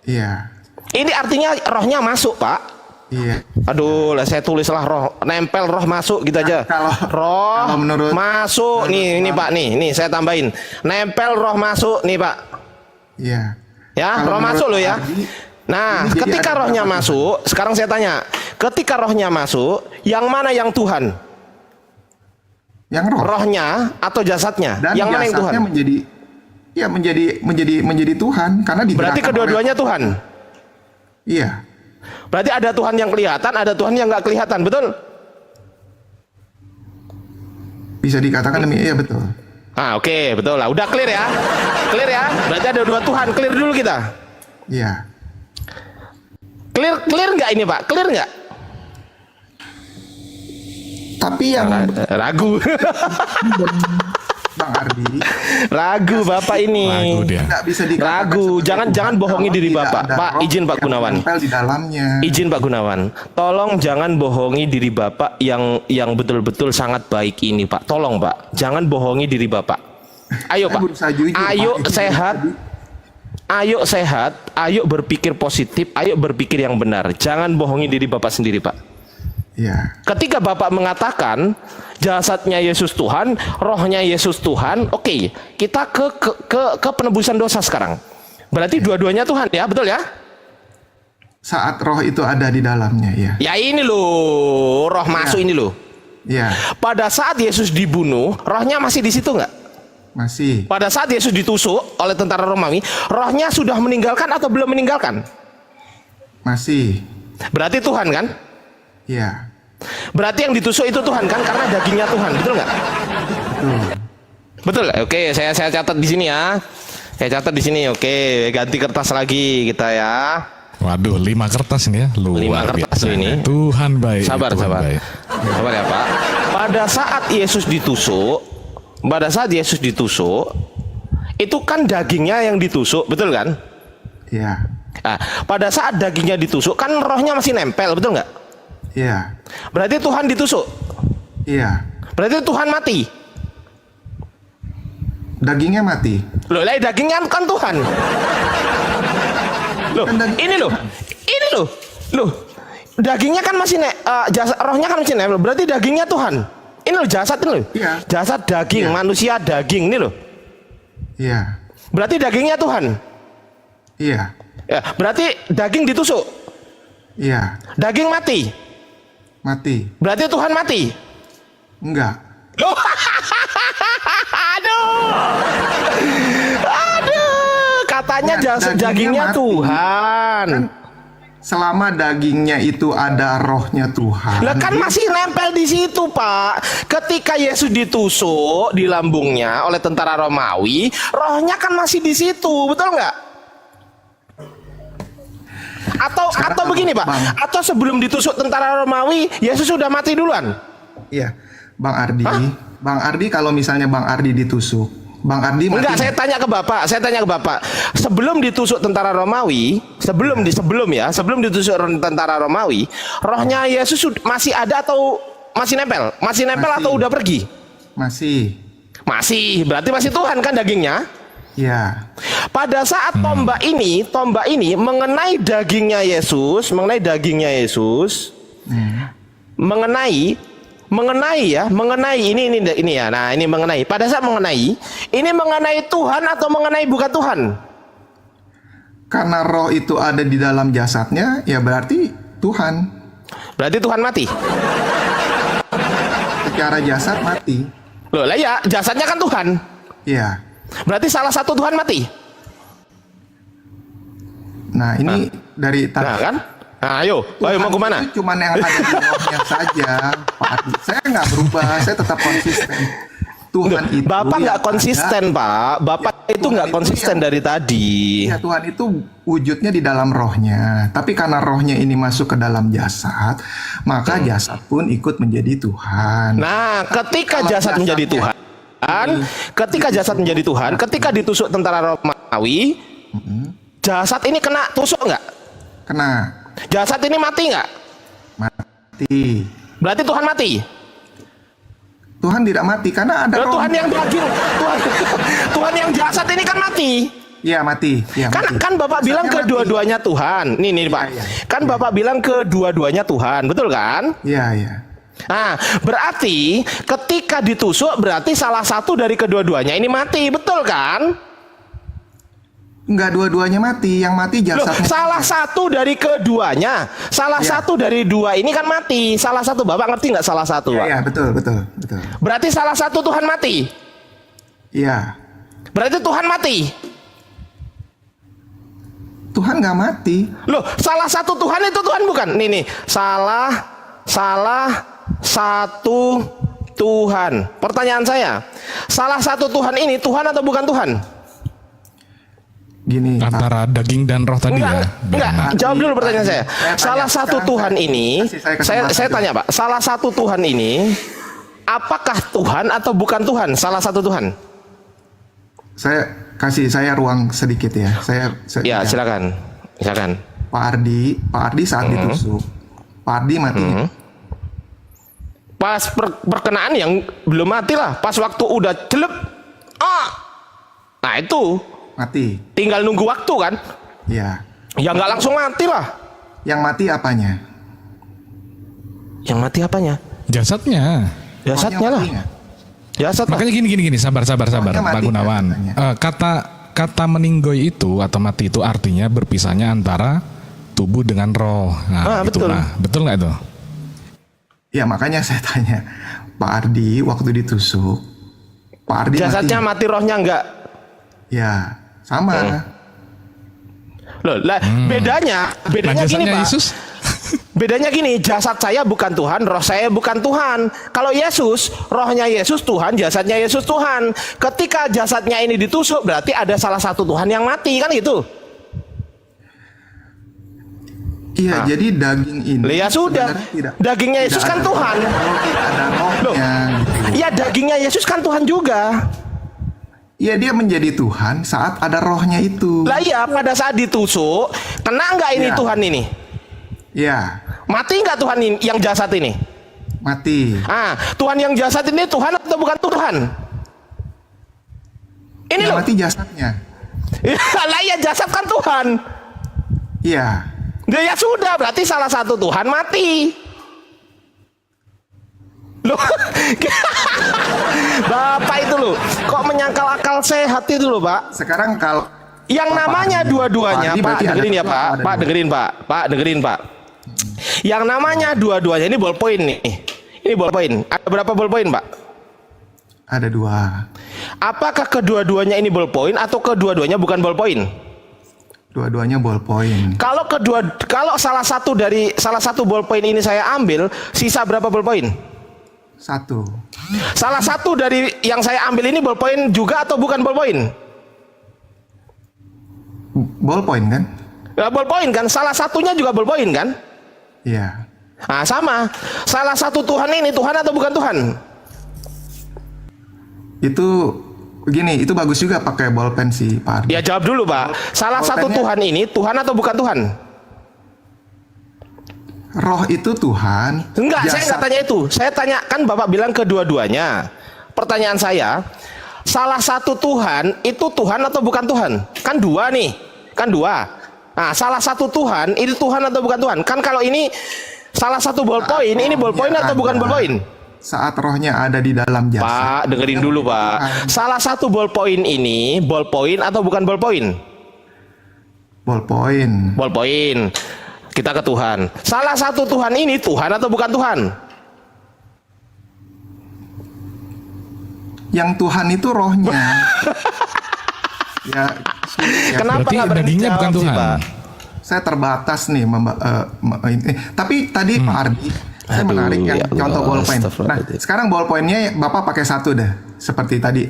A: Iya.
B: Ini artinya rohnya masuk, Pak.
A: Iya.
B: Aduh, lah saya tulislah roh, nempel roh masuk gitu aja.
A: kalau menurut-
B: masuk nih, ini Pak nih saya tambahin. Nempel roh masuk nih Pak.
A: Iya.
B: Ya,
A: Kalau
B: roh
A: menurut
B: masuk loh ya.
A: Ardi,
B: Nah,
A: ini jadi
B: ketika
A: ada
B: rohnya
A: berapa
B: masuk, sekarang saya tanya, ketika rohnya masuk, yang mana yang Tuhan?
A: yang roh
B: Rohnya atau jasadnya?
A: dan
B: Yang mana yang Tuhan?
A: jasadnya menjadi Tuhan karena
B: Berarti
A: digerakkan
B: kedua-duanya Tuhan.
A: Iya.
B: Berarti ada Tuhan yang kelihatan, ada Tuhan yang nggak kelihatan, betul?
A: Bisa dikatakan demi iya betul.
B: Ah, oke, betul lah. Udah clear ya? Clear ya? Berarti ada dua Tuhan. Clear dulu kita.
A: Iya.
B: Clear nggak ini Pak? Clear nggak?
A: Tapi yang
B: Ragu.
A: Bang Ardi
B: Ragu Bapak ini.
C: Ragu dia.
A: tidak bisa dikatakan
B: Ragu.
A: sebagai
B: Jangan
A: Tuhan
B: bohongi
A: kalau
B: diri
A: tidak
B: Bapak.
A: ada
B: Pak,
A: roh
B: izin Pak
A: yang
B: Gunawan.
A: menempel di dalamnya.
B: Izin Pak Gunawan. Tolong jangan bohongi diri Bapak yang betul-betul sangat baik ini Pak. Tolong Pak. Jangan bohongi diri Bapak. Ayo
A: Saya
B: Pak.
A: berusaha jujur,
B: Ayo
A: Pak.
B: sehat. Ayo sehat. Ayo berpikir positif. Ayo berpikir yang benar. Jangan bohongi diri Bapak sendiri Pak.
A: Iya.
B: Ketika Bapak mengatakan jasadnya Yesus Tuhan, rohnya Yesus Tuhan, oke, kita ke penebusan dosa sekarang. Berarti dua-duanya Tuhan ya, betul ya?
A: Saat roh itu ada di dalamnya, ya.
B: Ya ini loh, roh masuk ini loh.
A: Iya,
B: Pada saat Yesus dibunuh, rohnya masih di situ nggak?
A: masih.
B: Pada saat Yesus ditusuk oleh tentara Romawi, rohnya sudah meninggalkan atau belum meninggalkan?
A: Masih.
B: Berarti Tuhan kan?
A: Iya.
B: Berarti yang ditusuk itu Tuhan kan? Karena dagingnya Tuhan, betul nggak?
A: Betul.
B: Betul. Oke, saya catat di sini ya. Saya catat di sini. Oke, ganti kertas lagi kita ya.
C: Waduh, 5 kertas ini ya,
B: 5
C: luar
B: kertas
C: biasa.
B: ini.
C: Tuhan baik.
B: Sabar,
C: Tuhan
B: sabar.
C: baik.
B: Sabar ya Pak. Pada saat Yesus ditusuk, itu kan dagingnya yang ditusuk, betul kan?
A: Iya.
B: Nah, pada saat dagingnya ditusuk, kan rohnya masih nempel, betul nggak?
A: Iya.
B: Berarti Tuhan ditusuk.
A: Iya.
B: Berarti Tuhan mati.
A: Dagingnya mati.
B: Loh, lah dagingnya kan Tuhan. Loh, ini loh. Loh, dagingnya kan masih rohnya kan masih nempel. Berarti dagingnya Tuhan. Ini loh jasad ini loh.
A: Iya.
B: Jasad daging,
A: Iya.
B: manusia daging ini loh.
A: Iya.
B: Berarti dagingnya Tuhan.
A: Iya.
B: Ya, berarti daging ditusuk.
A: Iya.
B: Daging mati.
A: Mati.
B: Berarti Tuhan mati.
A: Enggak.
B: Loh. Aduh. Katanya
A: Ya,
B: dagingnya
A: mati.
B: Tuhan.
A: Kan selama dagingnya itu ada rohnya Tuhan.
B: Lah kan masih nempel di situ, Pak. Ketika Yesus ditusuk di lambungnya oleh tentara Romawi, rohnya kan masih di situ, betul nggak? Atau begini, Pak.
A: Bang.
B: Atau sebelum ditusuk tentara Romawi, Yesus sudah mati duluan.
A: Iya. Bang Ardi.
B: Hah?
A: Bang Ardi kalau misalnya Bang Ardi ditusuk, Bang Ardi mati.
B: Enggak, saya tanya ke Bapak. Sebelum ditusuk tentara Romawi, sebelum ditusuk tentara Romawi, rohnya Yesus masih ada atau masih nempel? Masih nempel
A: Masih.
B: atau udah pergi?
A: Masih.
B: Masih, berarti masih Tuhan kan dagingnya?
A: Iya.
B: Pada saat tombak ini mengenai dagingnya Yesus, mengenai ini ya. Nah, ini mengenai. Pada saat ini mengenai Tuhan atau mengenai bukan Tuhan?
A: Karena roh itu ada di dalam jasadnya, ya berarti Tuhan.
B: Berarti Tuhan mati.
A: Secara jasad mati.
B: Loh, lah ya, jasadnya kan Tuhan.
A: Iya.
B: Berarti salah satu Tuhan mati.
A: Nah, ini dari
B: Nah, kan? Nah, ayo mau kemana?
A: Itu cuman yang ada di rohnya saja, Pak Ardi. Saya nggak berubah, saya tetap konsisten. Tuhan itu.
B: Bapak nggak
A: yang
B: konsisten,
A: ada.
B: Pak. Bapak itu
A: Tuhan
B: nggak
A: itu
B: konsisten
A: yang-
B: dari tadi.
A: Ya, Tuhan itu wujudnya di dalam rohnya. Tapi karena rohnya ini masuk ke dalam jasad, maka jasad pun ikut menjadi Tuhan.
B: Nah, ketika
A: Kalau
B: jasad menjadi
A: jasadnya-
B: Tuhan, ketika ditusuk tentara Romawi, jasad ini kena tusuk nggak?
A: Kena
B: Jasad ini mati nggak?
A: mati.
B: Berarti Tuhan mati.
A: Tuhan tidak mati karena ada
B: Loh,
A: roh.
B: Tuhan yang daging, Tuhan yang jasad ini kan mati.
A: Iya mati. Iya, mati.
B: Kan Bapak
A: Jasadnya
B: bilang
A: mati.
B: kedua-duanya Tuhan. Nih Pak.
A: Iya.
B: Kan Bapak bilang kedua-duanya Tuhan, betul kan?
A: Iya, iya.
B: Nah, berarti ketika ditusuk berarti salah satu dari kedua-duanya ini mati, betul kan?
A: Enggak, dua-duanya mati. Yang mati
B: Loh,
A: jasadnya.
B: salah satu dari keduanya, salah
A: Ya.
B: satu dari dua ini kan mati. Salah satu, Bapak ngerti nggak salah satu,
A: Iya,
B: Pak?
A: iya, betul.
B: Berarti salah satu Tuhan mati.
A: Iya.
B: Berarti Tuhan mati.
A: Tuhan nggak mati.
B: Loh, salah satu Tuhan itu Tuhan bukan? Nih, salah satu Tuhan. Pertanyaan saya, salah satu Tuhan ini Tuhan atau bukan Tuhan?
A: Gini.
C: Antara daging dan roh tadi ya.
B: Enggak.
C: Benar.
B: Jawab dulu pertanyaan saya.
A: Saya tanya,
B: Salah satu
A: sekarang
B: Tuhan
A: saya-
B: ini,
A: kasih saya kesempatan
B: saya
A: dulu.
B: tanya Pak, salah satu Tuhan ini, apakah Tuhan atau bukan Tuhan? Salah satu Tuhan.
A: Saya ruang sedikit ya.
B: Ya, silakan.
A: Pak Ardi saat ditusuk. Pak Ardi mati.
B: Pas perkenaan yang belum mati lah, pas waktu udah celep, nah itu
A: Mati.
B: tinggal nunggu waktu kan?
A: Ya.
B: Ya nggak langsung mati lah.
A: Yang mati apanya?
B: Yang mati apanya?
C: Jasadnya.
B: Jasadnya lah.
A: Mati nggak?
B: Jasad lah.
C: Makanya gini, sabar
A: Rohnya mati
C: Pak Gunawan.
A: katanya.
C: Kata meninggoy itu atau mati itu artinya berpisahnya antara tubuh dengan roh. Nah,
B: betul.
C: Betul nggak itu?
A: Ya makanya saya tanya, Pak Ardi waktu ditusuk, Pak Ardi
B: Jasadnya
A: mati.
B: mati, rohnya enggak.
A: Ya, sama.
B: Loh, lah, bedanya
C: Nah,
B: gini,
C: jasadnya
B: Pak.
C: Yesus.
B: Bedanya gini, jasad saya bukan Tuhan, roh saya bukan Tuhan. Kalau Yesus, rohnya Yesus Tuhan, jasadnya Yesus Tuhan. Ketika jasadnya ini ditusuk, berarti ada salah satu Tuhan yang mati, kan gitu.
A: Iya, jadi daging ini
B: Ya sudah,
A: sebenarnya tidak.
B: dagingnya Yesus
A: tidak
B: kan
A: ada
B: Tuhan.
A: Ada rohnya. gitu.
B: Ya dagingnya Yesus kan Tuhan juga.
A: Iya, dia menjadi Tuhan saat ada rohnya itu.
B: Lah iya, pada saat ditusuk, kena nggak ini
A: Ya.
B: Tuhan ini?
A: Iya,
B: Mati nggak Tuhan ini, yang jasad ini?
A: mati.
B: Tuhan yang jasad ini Tuhan atau bukan Tuhan? Ini
A: Yang
B: loh.
A: mati jasadnya.
B: Lah ya jasad kan Tuhan.
A: Iya.
B: Ya sudah, berarti salah satu Tuhan mati. Loh. Bapak itu loh, kok menyangkal akal sehat itu loh, Pak.
A: Sekarang kalau
B: Yang
A: Pak
B: namanya
A: Ardi,
B: dua-duanya,
A: Pak Ardi
B: Pak,
A: berarti
B: dengerin
A: ada
B: ya,
A: dua
B: Pak.
A: atau ada
B: Pak,
A: dua?
B: dengerin, Pak. Pak, dengerin, Pak. Yang namanya dua-duanya ini ballpoint nih. Ini ballpoint. Ada berapa ballpoint, Pak?
A: ada 2.
B: Apakah kedua-duanya ini ballpoint atau kedua-duanya bukan ballpoint?
A: Dua-duanya ballpoint.
B: Kalau salah satu ballpoint ini saya ambil, sisa berapa ballpoint?
A: 1.
B: Salah satu dari yang saya ambil ini ballpoint juga atau bukan ballpoint?
A: Ballpoint kan?
B: Nah, ballpoint kan, salah satunya juga ballpoint kan?
A: Iya.
B: Nah, sama. Salah satu Tuhan ini Tuhan atau bukan Tuhan?
A: Itu begini, itu bagus juga pakai bolpen sih, Pak Ardi.
B: Ya jawab dulu, Pak. Salah satu
A: Ballpointnya-
B: Tuhan ini Tuhan atau bukan Tuhan?
A: Roh itu Tuhan.
B: Enggak, saya enggak tanya itu. Saya tanya, kan Bapak bilang kedua-duanya. Pertanyaan saya, salah satu Tuhan itu Tuhan atau bukan Tuhan? Kan dua nih, kan dua. Nah, salah satu Tuhan itu Tuhan atau bukan Tuhan? Kan kalau ini salah satu ballpoint, ini ballpoint atau bukan ballpoint?
A: Saat rohnya ada di dalam jasad.
B: Pak, dengerin dulu, Pak. Salah satu ballpoint ini ballpoint atau bukan ballpoint?
A: Ballpoint.
B: Ballpoint. Kita ke Tuhan. Salah satu Tuhan ini Tuhan atau bukan Tuhan?
A: Yang Tuhan itu rohnya. Ya, sulit ya.
B: Kenapa
C: Berarti
B: nggak berani
C: dagingnya
B: jawab
C: bukan
B: sih,
C: Tuhan.
B: Pak?
A: Saya terbatas nih tapi tadi Pak Ardi saya
B: Aduh,
A: menarik yang
B: ya Allah,
A: contoh ballpoint. Nah,
B: astagfirullahaladzim.
A: sekarang ballpointnya Bapak pakai 1 deh. Seperti tadi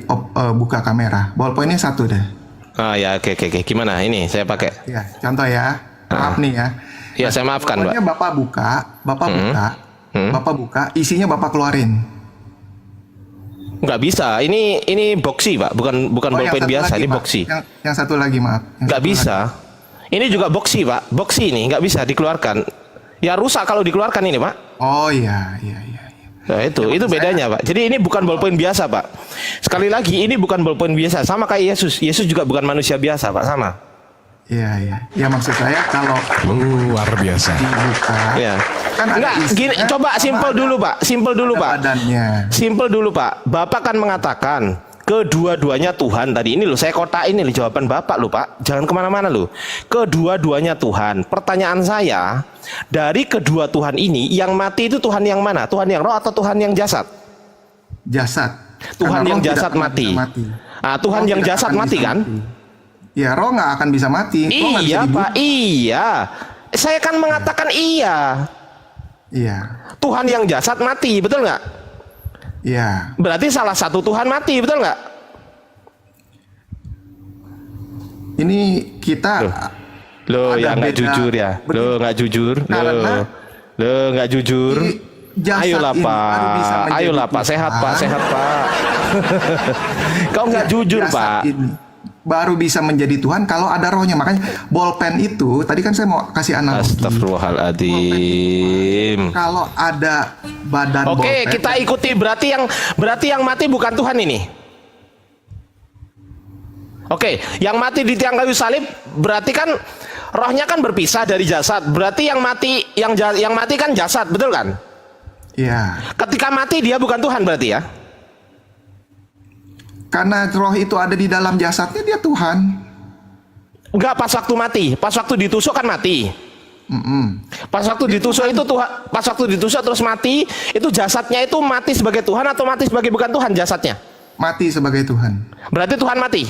A: buka kamera. Ballpointnya 1 deh.
B: Ya, oke. Gimana? Ini saya pakai.
A: Ya, contoh ya. Maaf nih ya.
B: Ya, saya maafkan, Pak.
A: Ballpointnya Bapak buka, Bapak buka, isinya Bapak keluarin.
B: Nggak bisa. Ini boxy, Pak. Bukan
A: Oh, yang
B: ballpoint
A: satu
B: biasa.
A: lagi,
B: Ini
A: Pak.
B: boxy.
A: Yang satu lagi, maaf. Yang
B: Nggak
A: satu
B: bisa. Ini juga boxy, Pak. Boxy ini nggak bisa dikeluarkan. Ya rusak kalau dikeluarkan ini, Pak.
A: lagi. Oh iya.
B: Nah, itu bedanya, Pak. Jadi ini bukan ballpoint biasa, Pak. Sekali lagi, ini bukan ballpoint biasa. Sama kayak Yesus. Yesus juga bukan manusia biasa, Pak. Sama.
A: Iya. Ya maksud saya kalau
C: Luar biasa.
A: dibuka,
B: Ya.
A: kan ada
B: Enggak,
A: isinya,
B: gini, coba
A: sama
B: simpel
A: ada-
B: dulu, Pak. Simpel dulu,
A: ada
B: Pak.
A: badannya.
B: Simpel dulu, Pak. Bapak kan mengatakan kedua-duanya Tuhan tadi. Ini loh, saya kotak ini loh jawaban Bapak loh, Pak. Jangan kemana-mana loh. Kedua-duanya Tuhan. Pertanyaan saya, dari kedua Tuhan ini, yang mati itu Tuhan yang mana? Tuhan yang roh atau Tuhan yang jasad?
A: Jasad.
B: Tuhan
A: Karena
B: yang
A: roh
B: jasad
A: tidak
B: mati.
A: akan bisa
B: Tuhan
A: Roh
B: yang
A: tidak
B: jasad
A: akan
B: mati
A: bisa
B: kan?
A: Ya, roh nggak akan bisa mati. Roh nggak bisa
B: Iya,
A: dibunuh.
B: Pak. Iya. Saya kan mengatakan iya.
A: Iya.
B: Tuhan yang jasad mati, betul nggak?
A: Iya.
B: Berarti salah satu Tuhan mati, betul nggak?
A: Ini kita
B: Loh,
A: ada
B: ya nggak
A: beda-
B: jujur ya. Loh, nggak jujur.
A: Karena
B: Loh, nggak jujur.
A: jasad
B: Ayolah,
A: ini
B: Pak.
A: baru bisa menjadi
B: Ayolah, Pak. Sehat, Pak.
A: Tuhan.
B: Sehat, Pak. Kau nggak
A: Ya,
B: jujur,
A: jasad
B: Pak.
A: ini baru bisa menjadi Tuhan kalau ada rohnya. Makanya bolpen itu tadi kan saya mau kasih analogi.
B: Astagfirullahaladzim.
A: Kalau ada badan
B: Oke,
A: bolpen,
B: kita ikuti. Berarti yang mati bukan Tuhan ini. Oke, yang mati di tiang kayu salib berarti kan rohnya kan berpisah dari jasad. Berarti yang mati kan jasad, betul kan?
A: Iya.
B: Ketika mati dia bukan Tuhan berarti ya?
A: Karena roh itu ada di dalam jasadnya, dia Tuhan.
B: Enggak, pas waktu mati, pas waktu ditusuk kan mati. Pas waktu ditusuk itu Tuhan, pas waktu ditusuk terus mati, itu jasadnya itu mati sebagai Tuhan atau mati sebagai bukan Tuhan jasadnya?
A: Mati sebagai Tuhan.
B: Berarti Tuhan mati.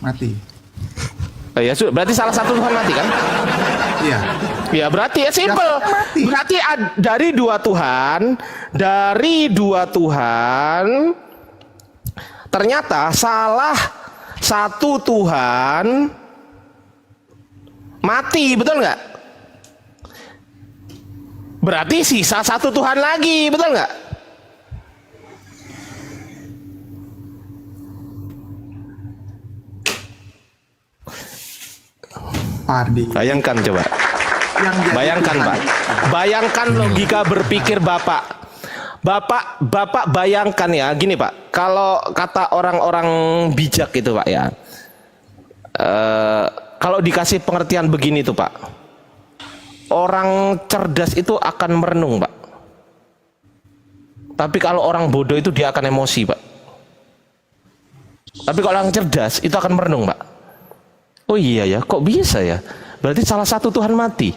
A: Mati.
B: Oh ya, berarti salah satu Tuhan mati kan?
A: Iya.
B: Ya berarti ya simple.
A: Jasadnya mati.
B: Berarti dari dua Tuhan, ternyata salah satu Tuhan mati, betul nggak? Berarti sisa satu Tuhan lagi, betul nggak?
A: Pardi.
B: Bayangkan coba.
A: Yang jadi
B: Bayangkan
A: Tuhan.
B: Pak. Bayangkan logika berpikir Bapak. Bapak bayangkan ya, gini Pak. Kalau kata orang-orang bijak gitu Pak ya. Kalau dikasih pengertian begini tuh Pak. Orang cerdas itu akan merenung Pak. Tapi kalau orang bodoh itu dia akan emosi Pak. Tapi kalau orang cerdas itu akan merenung Pak. Oh iya ya, kok bisa ya? Berarti salah satu Tuhan mati.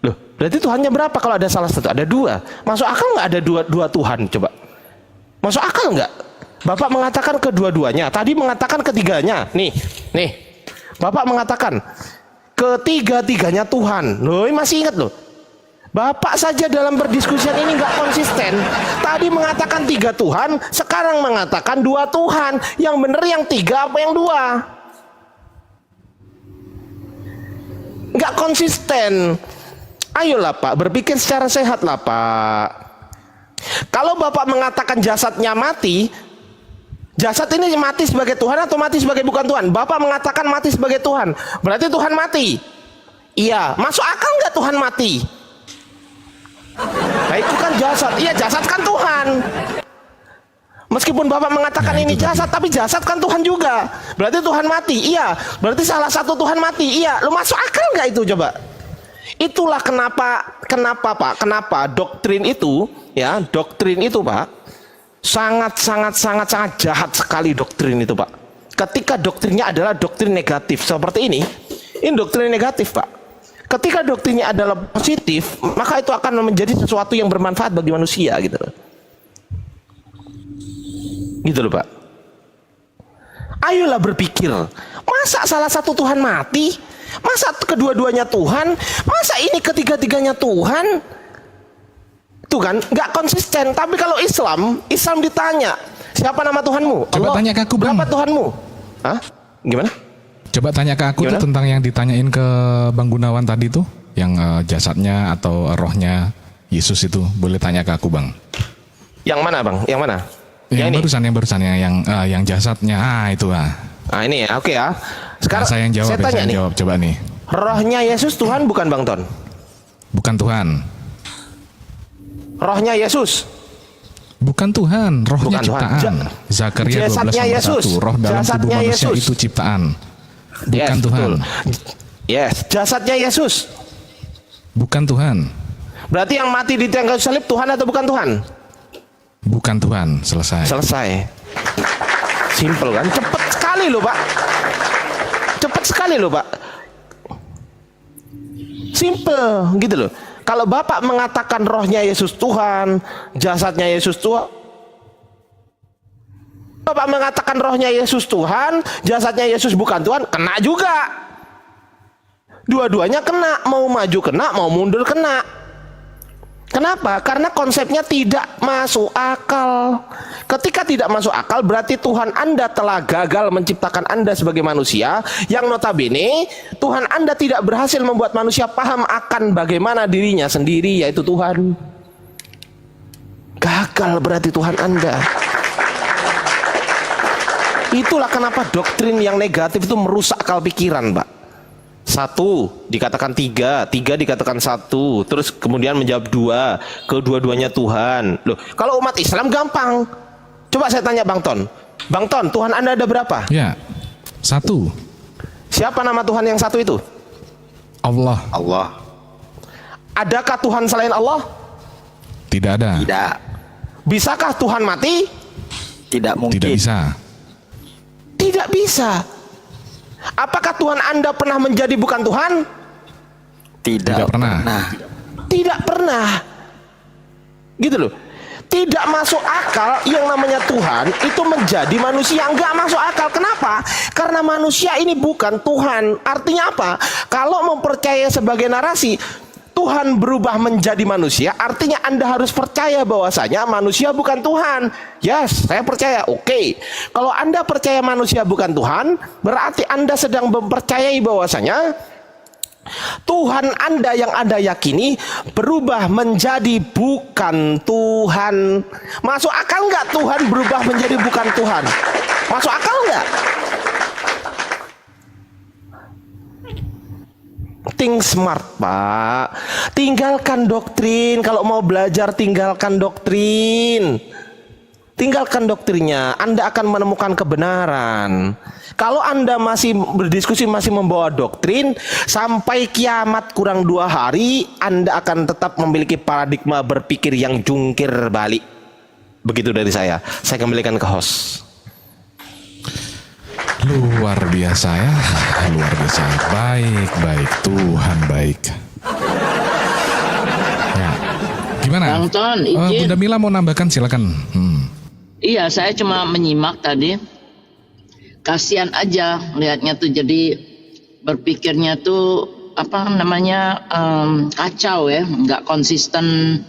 B: Loh, berarti Tuhannya berapa kalau ada salah satu? Ada dua. Masuk akal nggak ada dua Tuhan? Coba. Masuk akal nggak? Bapak mengatakan kedua-duanya. Tadi mengatakan ketiganya. Nih. Bapak mengatakan ketiga-tiganya Tuhan. Loh, masih ingat loh. Bapak saja dalam berdiskusian ini nggak konsisten. Tadi mengatakan 3 Tuhan, sekarang mengatakan 2 Tuhan. Yang benar yang 3 apa yang 2? Nggak konsisten. Ayolah Pak, berpikir secara sehat lah Pak. Kalau Bapak mengatakan jasadnya mati, jasad ini mati sebagai Tuhan atau mati sebagai bukan Tuhan? Bapak mengatakan mati sebagai Tuhan, berarti Tuhan mati. Iya, masuk akal nggak Tuhan mati? Nah itu kan jasad, iya jasad kan Tuhan. Meskipun Bapak mengatakan ini jasad, tapi jasad kan Tuhan juga. Berarti Tuhan mati, iya. Berarti salah satu Tuhan mati, iya. Lu masuk akal nggak itu coba? Itulah kenapa Pak, kenapa doktrin itu, ya doktrin itu Pak, sangat jahat sekali doktrin itu Pak. Ketika doktrinnya adalah doktrin negatif seperti ini doktrin negatif Pak. Ketika doktrinnya adalah positif, maka itu akan menjadi sesuatu yang bermanfaat bagi manusia gitu loh. Gitu loh Pak. Ayolah berpikir, masa salah satu Tuhan mati? Masa kedua-duanya Tuhan? Masa ini ketiga-tiganya Tuhan? Tuh kan, nggak konsisten. Tapi kalau Islam ditanya, siapa nama Tuhanmu?
C: Coba
B: Allah.
C: tanya ke aku, Bang.
B: Berapa Tuhanmu? Hah? Gimana?
C: Coba tanya ke aku
B: Gimana?
C: tuh tentang yang ditanyain ke Bang Gunawan tadi tuh, yang jasadnya atau rohnya Yesus itu, boleh tanya ke aku Bang.
B: Yang mana Bang? Yang mana?
C: Yang barusan yang jasadnya itu
B: Nah ini ya, oke ya. Sekarang
C: saya yang jawab,
B: tanya nih,
C: jawab coba nih.
B: rohnya Yesus Tuhan bukan Bang Ton?
C: Bukan Tuhan.
B: Rohnya Yesus?
C: Bukan Tuhan, rohnya
B: Bukan Tuhan.
C: ciptaan. Zakaria 12
B: Jasadnya
C: ayat
B: Yesus.
C: 1, roh dalam tubuh
B: Jasadnya
C: manusia
B: Yesus.
C: itu ciptaan. Bukan
B: Yes,
C: Tuhan.
B: betul. Yes, jasadnya Yesus.
C: Bukan Tuhan.
B: Berarti yang mati di tiang kayu salib Tuhan atau bukan Tuhan?
C: Bukan Tuhan, selesai.
B: Selesai. Simple kan? Cepet sekali loh Pak. Cepet sekali loh Pak. Simple gitu loh. Kalau Bapak mengatakan rohnya Yesus Tuhan, jasadnya Yesus Tuhan, Bapak mengatakan rohnya Yesus Tuhan, jasadnya Yesus bukan Tuhan, kena juga. Dua-duanya kena, mau maju kena, mau mundur kena. Kenapa? Karena konsepnya tidak masuk akal. Ketika tidak masuk akal, berarti Tuhan Anda telah gagal menciptakan Anda sebagai manusia, yang notabene Tuhan Anda tidak berhasil membuat manusia paham akan bagaimana dirinya sendiri, yaitu Tuhan. Gagal berarti Tuhan Anda. Itulah kenapa doktrin yang negatif itu merusak akal pikiran, Pak. 1 dikatakan 3 dikatakan 1, terus kemudian menjawab 2, kedua-duanya Tuhan. Loh, kalau umat Islam gampang. Coba saya tanya Bang Ton, Tuhan Anda ada berapa?
C: Ya, 1.
B: Siapa nama Tuhan yang 1 itu?
C: Allah.
D: Allah.
B: Adakah Tuhan selain Allah?
C: Tidak ada.
D: Tidak.
B: Bisakah Tuhan mati?
D: Tidak mungkin.
C: Tidak bisa.
B: Tidak bisa. Apakah Tuhan Anda pernah menjadi bukan Tuhan?
D: Tidak
C: pernah.
B: Tidak pernah. Gitu loh. Tidak masuk akal yang namanya Tuhan itu menjadi manusia. Nggak masuk akal. Kenapa? Karena manusia ini bukan Tuhan. Artinya apa? Kalau mempercayai sebagai narasi Tuhan berubah menjadi manusia, artinya Anda harus percaya bahwasanya manusia bukan Tuhan. Yes, saya percaya. Oke. Kalau Anda percaya manusia bukan Tuhan, berarti Anda sedang mempercayai bahwasanya Tuhan Anda yang Anda yakini berubah menjadi bukan Tuhan. Masuk akal nggak Tuhan berubah menjadi bukan Tuhan? Masuk akal nggak? Think smart, Pak. Tinggalkan doktrin. Kalau mau belajar, tinggalkan doktrin. Tinggalkan doktrinnya. Anda akan menemukan kebenaran. Kalau Anda masih berdiskusi, masih membawa doktrin, sampai kiamat kurang 2 hari, Anda akan tetap memiliki paradigma berpikir yang jungkir balik. Begitu dari saya. Saya kembalikan ke host.
C: Luar biasa ya, luar biasa. Baik, Tuhan baik. Ya. Gimana?
F: Bang Ton, izin.
C: Bunda Mila mau nambahkan, silakan.
F: Iya, saya cuma menyimak tadi. Kasihan aja lihatnya tuh, jadi berpikirnya tuh apa namanya kacau ya, nggak konsisten,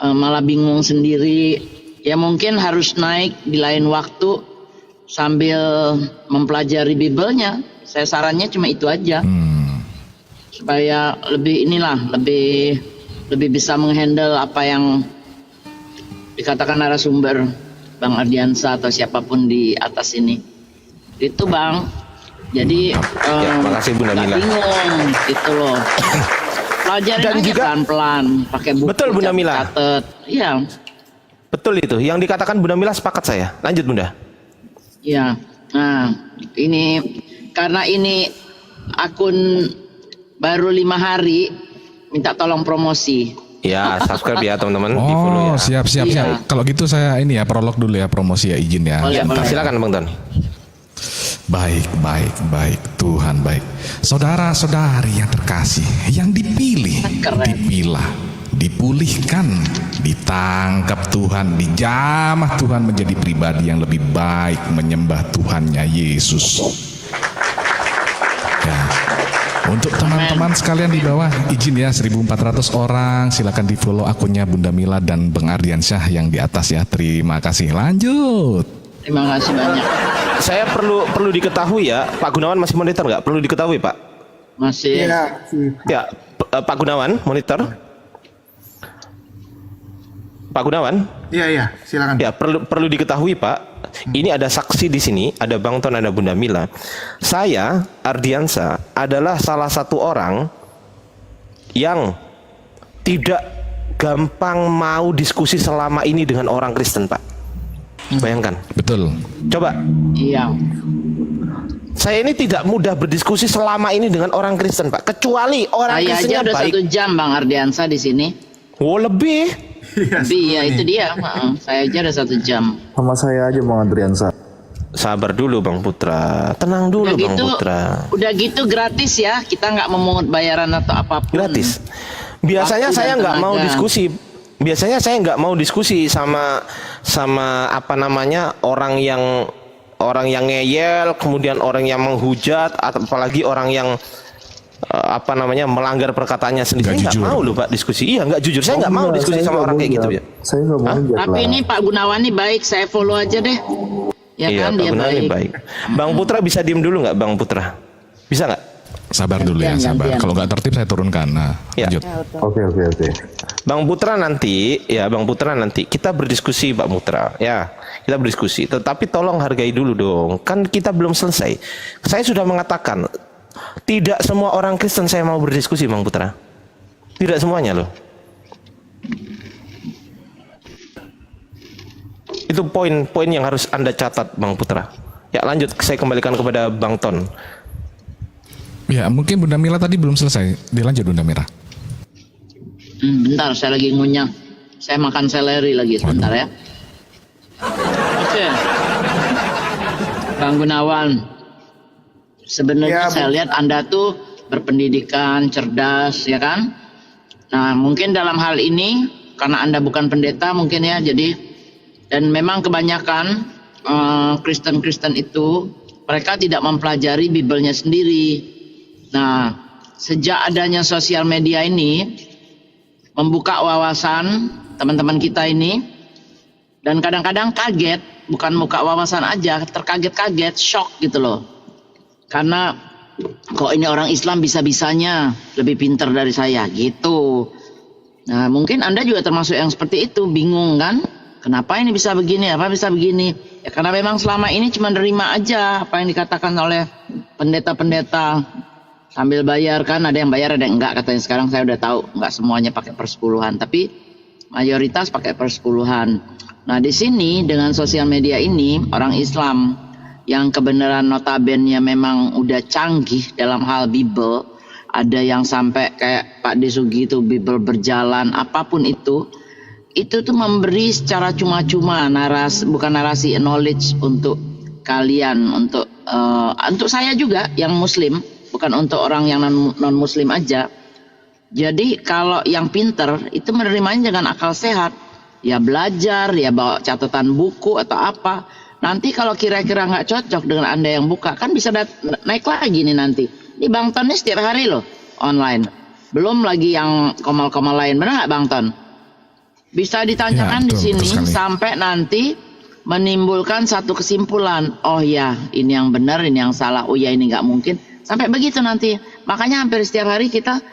F: malah bingung sendiri. Ya mungkin harus naik di lain waktu sambil mempelajari Biblenya. Saya sarannya cuma itu aja, supaya lebih bisa menghandle apa yang dikatakan narasumber Bang Ardiansa atau siapapun di atas ini. Itu Bang. Jadi
B: Ya, makasih Bunda
F: nggak
B: Mila.
F: bingung gitu loh. Pelajarin
B: Dan
F: aja
B: juga-
F: pelan-pelan, pakai buku.
B: Betul, Bunda Mila.
F: catet. Iya.
B: Betul itu. Yang dikatakan Bunda Mila sepakat saya. Lanjut Bunda.
F: Ya, nah ini karena ini akun baru 5 hari, minta tolong promosi.
B: Ya, subscribe ya teman-teman. Di follow
C: Oh,
B: ya.
C: siap.
F: Iya.
C: Kalau gitu saya ini ya prolog dulu ya, promosi ya, izin ya.
F: Boleh, boleh.
B: Silakan Bang Ton.
C: Baik, Tuhan baik. Saudara-saudari yang terkasih, yang dipilih,
F: Keren.
C: dipilah, dipulihkan, ditangkap Tuhan, dijamah Tuhan menjadi pribadi yang lebih baik menyembah Tuhannya Yesus. Ya. Untuk teman-teman sekalian di bawah, izin ya 1400 orang, silakan di follow akunnya Bunda Mila dan Bang Ardiansyah yang di atas ya. Terima kasih. Lanjut.
F: Terima kasih banyak.
B: Saya perlu diketahui ya, Pak Gunawan masih monitor nggak? Perlu diketahui Pak.
F: Masih.
B: Ya, Pak Gunawan monitor. Pak Gunawan.
A: Iya, silakan.
B: Ya, perlu diketahui Pak. Ini ada saksi di sini, ada Bang Ton, ada Bunda Mila. Saya Ardiansa adalah salah satu orang yang tidak gampang mau diskusi selama ini dengan orang Kristen, Pak. Bayangkan.
C: Betul.
B: Coba,
F: Iya.
B: saya ini tidak mudah berdiskusi selama ini dengan orang Kristen, Pak. Kecuali orang
F: Saya aja
B: Kristennya
F: udah
B: baik.
F: 1 jam Bang Ardiansa di sini.
B: Oh, lebih.
F: Tapi ya itu dia. Saya aja udah 1 jam.
G: Sama saya aja Bang Adriansa.
B: Sabar dulu Bang Putra. Tenang dulu
F: Udah
B: Bang
F: gitu,
B: Putra.
F: udah gitu gratis ya. Kita nggak memungut bayaran atau apapun.
B: Gratis. Biasanya
F: Waktu
B: saya
F: dan
B: nggak mau
F: tenaga.
B: diskusi. Biasanya saya nggak mau diskusi sama apa namanya orang yang ngeyel, kemudian orang yang menghujat, apalagi orang yang apa namanya melanggar perkataannya sendiri.
C: Nggak
B: Saya nggak
C: jujur.
B: mau loh Pak diskusi. Iya nggak jujur. Saya nggak mau
G: Enggak,
B: diskusi
G: saya
B: sama
G: nggak
B: orang kayak gitu
G: mau
B: ya.
G: Saya nggak mau hujat
F: Tapi
G: lah.
F: ini Pak Gunawan nih baik, saya follow aja deh. Ya
B: Iya
F: kan
B: Pak
F: dia
B: Gunawan ini baik. Bang Putra bisa diem dulu nggak Bang Putra? Bisa nggak?
C: Sabar dulu ya,
F: Gantian,
C: sabar.
F: gantian.
C: Kalau nggak tertib saya turunkan. Nah,
B: Ya.
C: lanjut.
G: Oke.
B: Bang Putra nanti kita berdiskusi Pak Putra ya, kita berdiskusi, tetapi tolong hargai dulu dong, kan kita belum selesai. Saya sudah mengatakan tidak semua orang Kristen saya mau berdiskusi Bang Putra, tidak semuanya loh. Itu poin-poin yang harus Anda catat Bang Putra. Ya lanjut, saya kembalikan kepada Bang Ton.
C: Ya, mungkin Bunda Mila tadi belum selesai. Dilanjut Bunda Mila.
F: Bentar, saya lagi ngunyah. Saya makan seleri lagi sebentar ya. Oke. Bang Gunawan, sebenarnya
A: Ya, Bu.
F: saya lihat Anda tuh berpendidikan, cerdas, ya kan? Nah, mungkin dalam hal ini karena Anda bukan pendeta mungkin ya, jadi dan memang kebanyakan Kristen-Kristen itu mereka tidak mempelajari Bibelnya sendiri. Nah, sejak adanya sosial media ini membuka wawasan teman-teman kita ini, dan kadang-kadang kaget, bukan buka wawasan aja, terkaget-kaget, shock gitu loh. Karena kok ini orang Islam bisa-bisanya lebih pintar dari saya gitu. Nah, mungkin Anda juga termasuk yang seperti itu, bingung kan? Kenapa ini bisa begini, apa bisa begini? Ya karena memang selama ini cuma nerima aja apa yang dikatakan oleh pendeta-pendeta sambil bayar kan, ada yang bayar ada yang enggak katanya. Sekarang saya udah tahu enggak semuanya pakai persepuluhan, tapi mayoritas pakai persepuluhan. Nah, di sini dengan sosial media ini orang Islam yang kebenaran notabene memang udah canggih dalam hal Bible, ada yang sampai kayak Pak Desugi itu Bible berjalan, apapun itu tuh memberi secara cuma-cuma bukan narasi, knowledge untuk kalian, untuk saya juga yang Muslim, bukan untuk orang yang non Muslim aja. Jadi kalau yang pinter itu menerimanya dengan akal sehat, ya belajar, ya bawa catatan buku atau apa. Nanti kalau kira-kira nggak cocok dengan Anda yang buka, kan bisa naik lagi nih nanti. Ini Bang Ton ini setiap hari loh online. Belum lagi yang komal-komal lain, benar nggak Bang Ton? Bisa ditanyakan
C: Ya,
F: di sini
C: betul sekali.
F: sampai nanti menimbulkan satu kesimpulan. Oh ya, ini yang benar, ini yang salah. Oh ya, ini nggak mungkin. Sampai begitu nanti. Makanya hampir setiap hari kita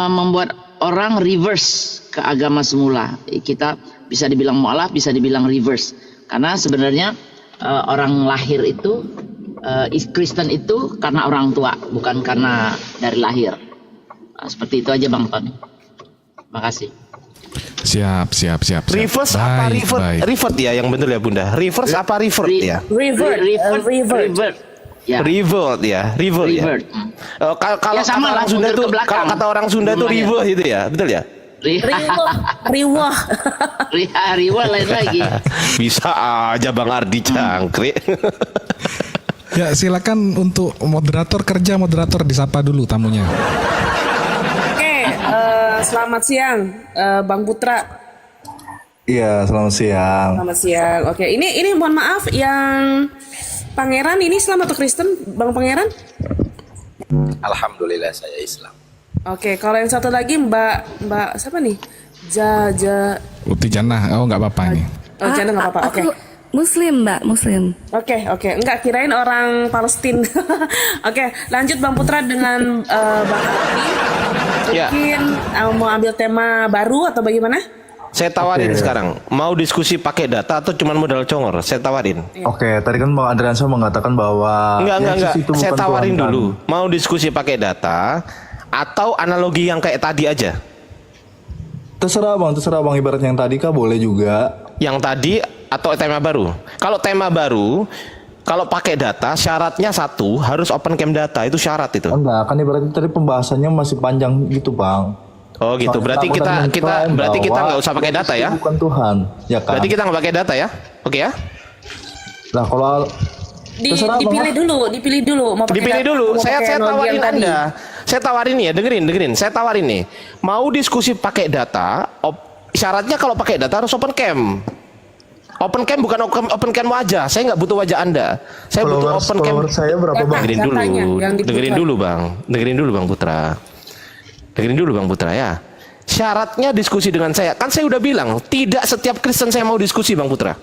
F: membuat orang reverse ke agama semula. Kita bisa dibilang mualaf, bisa dibilang reverse. Karena sebenarnya orang lahir itu, Kristen itu karena orang tua, bukan karena dari lahir. Nah, seperti itu aja Bang Ton. Makasih.
C: Siap.
B: Reverse apa
C: Baik,
B: revert?
C: baik.
B: Revert ya yang bener ya Bunda. Reverse apa revert ya?
F: Revert. Ya.
B: Revert ya.
F: Revert.
B: Kalau
F: Ya, sama
B: kata
F: lah,
B: orang Sunda
F: mundur
B: itu,
F: ke belakang.
B: kalau kata orang Sunda itu
F: Lumayan.
B: revert gitu ya, betul ya?
H: Riwah.
F: Riwa lain lagi.
B: Bisa aja Bang Ardi cangkrik.
C: Ya, silakan untuk moderator disapa dulu tamunya.
H: Oke, selamat siang, Bang Putra.
G: Iya, selamat siang.
H: Selamat siang. Oke, ini mohon maaf yang Pangeran ini Islam atau Kristen, Bang Pangeran?
D: Alhamdulillah saya Islam.
H: Oke, kalau yang satu lagi Mbak siapa nih?
C: Uti Jannah, nggak apa-apa ini.
H: Oh, jangan nggak apa-apa. Oke.
I: Aku Muslim, Mbak, Muslim.
H: Oke. Enggak kirain orang Palestina. Oke, lanjut Bang Putra dengan Bang Ardi.
B: Ya.
H: Mungkin mau ambil tema baru atau bagaimana?
B: Saya tawarin sekarang, mau diskusi pakai data atau cuma modal congor? Saya tawarin.
G: Oke, tadi kan Bang Adriansa mengatakan bahwa
B: Enggak.
G: Yesus itu
B: Saya
G: bukan
B: tawarin
G: Tuhan, kan?
B: dulu. Mau diskusi pakai data atau analogi yang kayak tadi aja?
G: Terserah Bang. Ibarat yang tadi kah boleh juga.
B: Yang tadi atau tema baru? Kalau tema baru, kalau pakai data syaratnya satu harus open cam data, itu syarat itu.
G: Enggak, kan ibaratnya tadi pembahasannya masih panjang gitu, Bang.
B: Oh gitu. Berarti
G: Soalnya
B: kita
G: bahwa
B: nggak usah pakai data ya?
G: Bukan Tuhan, ya kan?
B: Berarti kita nggak pakai data ya? Oke ya?
G: Nah, kalau terserah, Bang.
H: Dipilih dulu mau pakai
B: Dipilih
H: data,
B: dulu.
H: mau
B: Saya
H: pakai analogi
B: tawarin
H: yang tadi.
B: Anda. Saya tawarin nih ya, dengerin. Saya tawarin nih. Mau diskusi pakai data, syaratnya kalau pakai data harus open cam. Open cam bukan open cam wajah. Saya nggak butuh wajah Anda. Saya butuh open cam.
G: Followers saya berapa, Bang?
B: Dengerin dulu.
H: Datanya yang dibutuhkan.
B: Dengerin dulu Bang Putra. Dengerin dulu Bang Putra ya. Syaratnya diskusi dengan saya. Kan saya udah bilang, tidak setiap Kristen saya mau diskusi Bang Putra.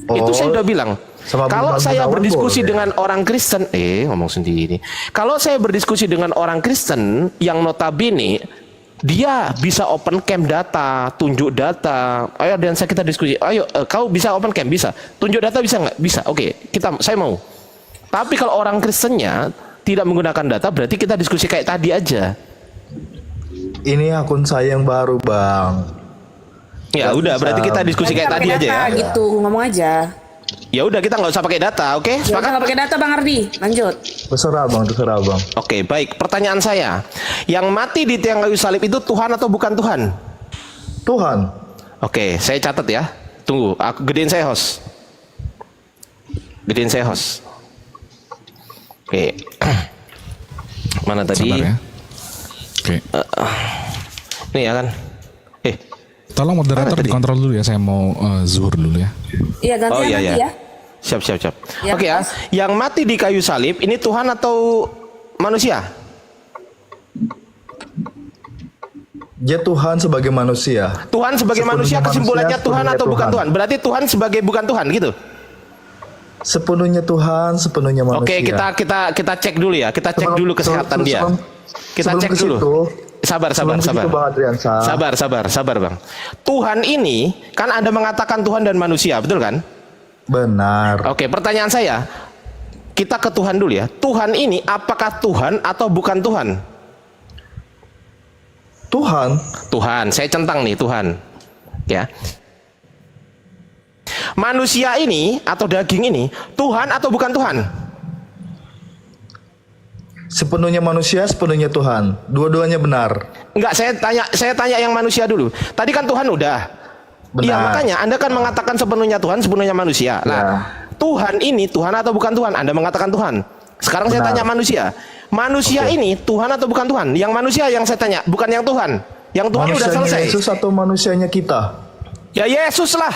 B: Itu saya udah bilang.
G: Sama
B: Kalau
G: Bang
B: saya
G: Gunawan
B: berdiskusi
G: boleh.
B: dengan orang Kristen, ngomong sendiri. Kalau saya berdiskusi dengan orang Kristen yang notabene dia bisa open cam data, tunjuk data. Ayo dan kita diskusi. Ayo, kau bisa open cam, bisa. Tunjuk data bisa nggak? Bisa. Oke, saya mau. Tapi kalau orang Kristennya tidak menggunakan data, berarti kita diskusi kayak tadi aja.
G: Ini akun saya yang baru, Bang.
B: Ya udah, berarti kita diskusi kayak tadi aja ya.
H: Gitu, ngomong aja.
B: Ya udah, kita nggak usah pakai data, oke?
H: Ya udah,
B: Sepakat?
H: nggak pakai data Bang Ardi. Lanjut.
G: Terserah, Bang.
B: Oke, baik. Pertanyaan saya, yang mati di tiang kayu salib itu Tuhan atau bukan Tuhan?
G: Tuhan.
B: Oke, saya catat ya. Tunggu, aku gedein saya host. Gedein saya host. Oke. Mana tadi?
C: Sabar ya. Oke.
B: Nih ya kan.
C: Tolong moderator
B: Mana tadi?
C: dikontrol dulu ya. Saya mau zuhur dulu ya.
H: Iya, gantian
B: Oh, iya,
H: nanti
B: iya.
H: ya.
B: Siap.
H: Ya,
B: Oke ya.
H: Mas.
B: Yang mati di kayu salib ini Tuhan atau manusia?
G: Dia Tuhan sebagai manusia.
B: Tuhan sebagai manusia,
G: Sepenuhnya
B: kesimpulannya
G: manusia,
B: Tuhan
G: sepenuhnya
B: atau bukan
G: Tuhan.
B: Tuhan? Berarti Tuhan sebagai bukan Tuhan gitu.
G: Sepenuhnya Tuhan, sepenuhnya manusia.
B: Oke, kita cek dulu ya. Kita cek
G: Sebelum-
B: dulu kesehatan
G: sebelum-
B: dia.
G: sebelum-
B: Kita
G: sebelum
B: cek
G: ke
B: dulu.
G: situ,
B: Sabar.
G: sebelum ke situ, Bang Adriansa.
B: Sabar, Bang. Tuhan ini kan Anda mengatakan Tuhan dan manusia, betul kan?
G: Benar.
B: Oke, pertanyaan saya, kita ke Tuhan dulu ya. Tuhan ini apakah Tuhan atau bukan Tuhan?
G: Tuhan.
B: Saya centang nih Tuhan. Ya. Manusia ini atau daging ini Tuhan atau bukan Tuhan?
G: Sepenuhnya manusia, sepenuhnya Tuhan. Dua-duanya benar.
B: Enggak, saya tanya yang manusia dulu. Tadi kan Tuhan udah.
G: Benar.
B: Iya, makanya Anda kan mengatakan sepenuhnya Tuhan, sepenuhnya manusia. Nah,
G: Ya.
B: Tuhan ini Tuhan atau bukan Tuhan? Anda mengatakan Tuhan. Sekarang saya
G: Benar.
B: tanya manusia. Manusia
G: Oke.
B: ini Tuhan atau bukan Tuhan? Yang manusia yang saya tanya, bukan yang Tuhan. Yang Tuhan udah
G: Manusianya
B: selesai.
G: Yesus atau manusianya kita?
B: Ya Yesus lah.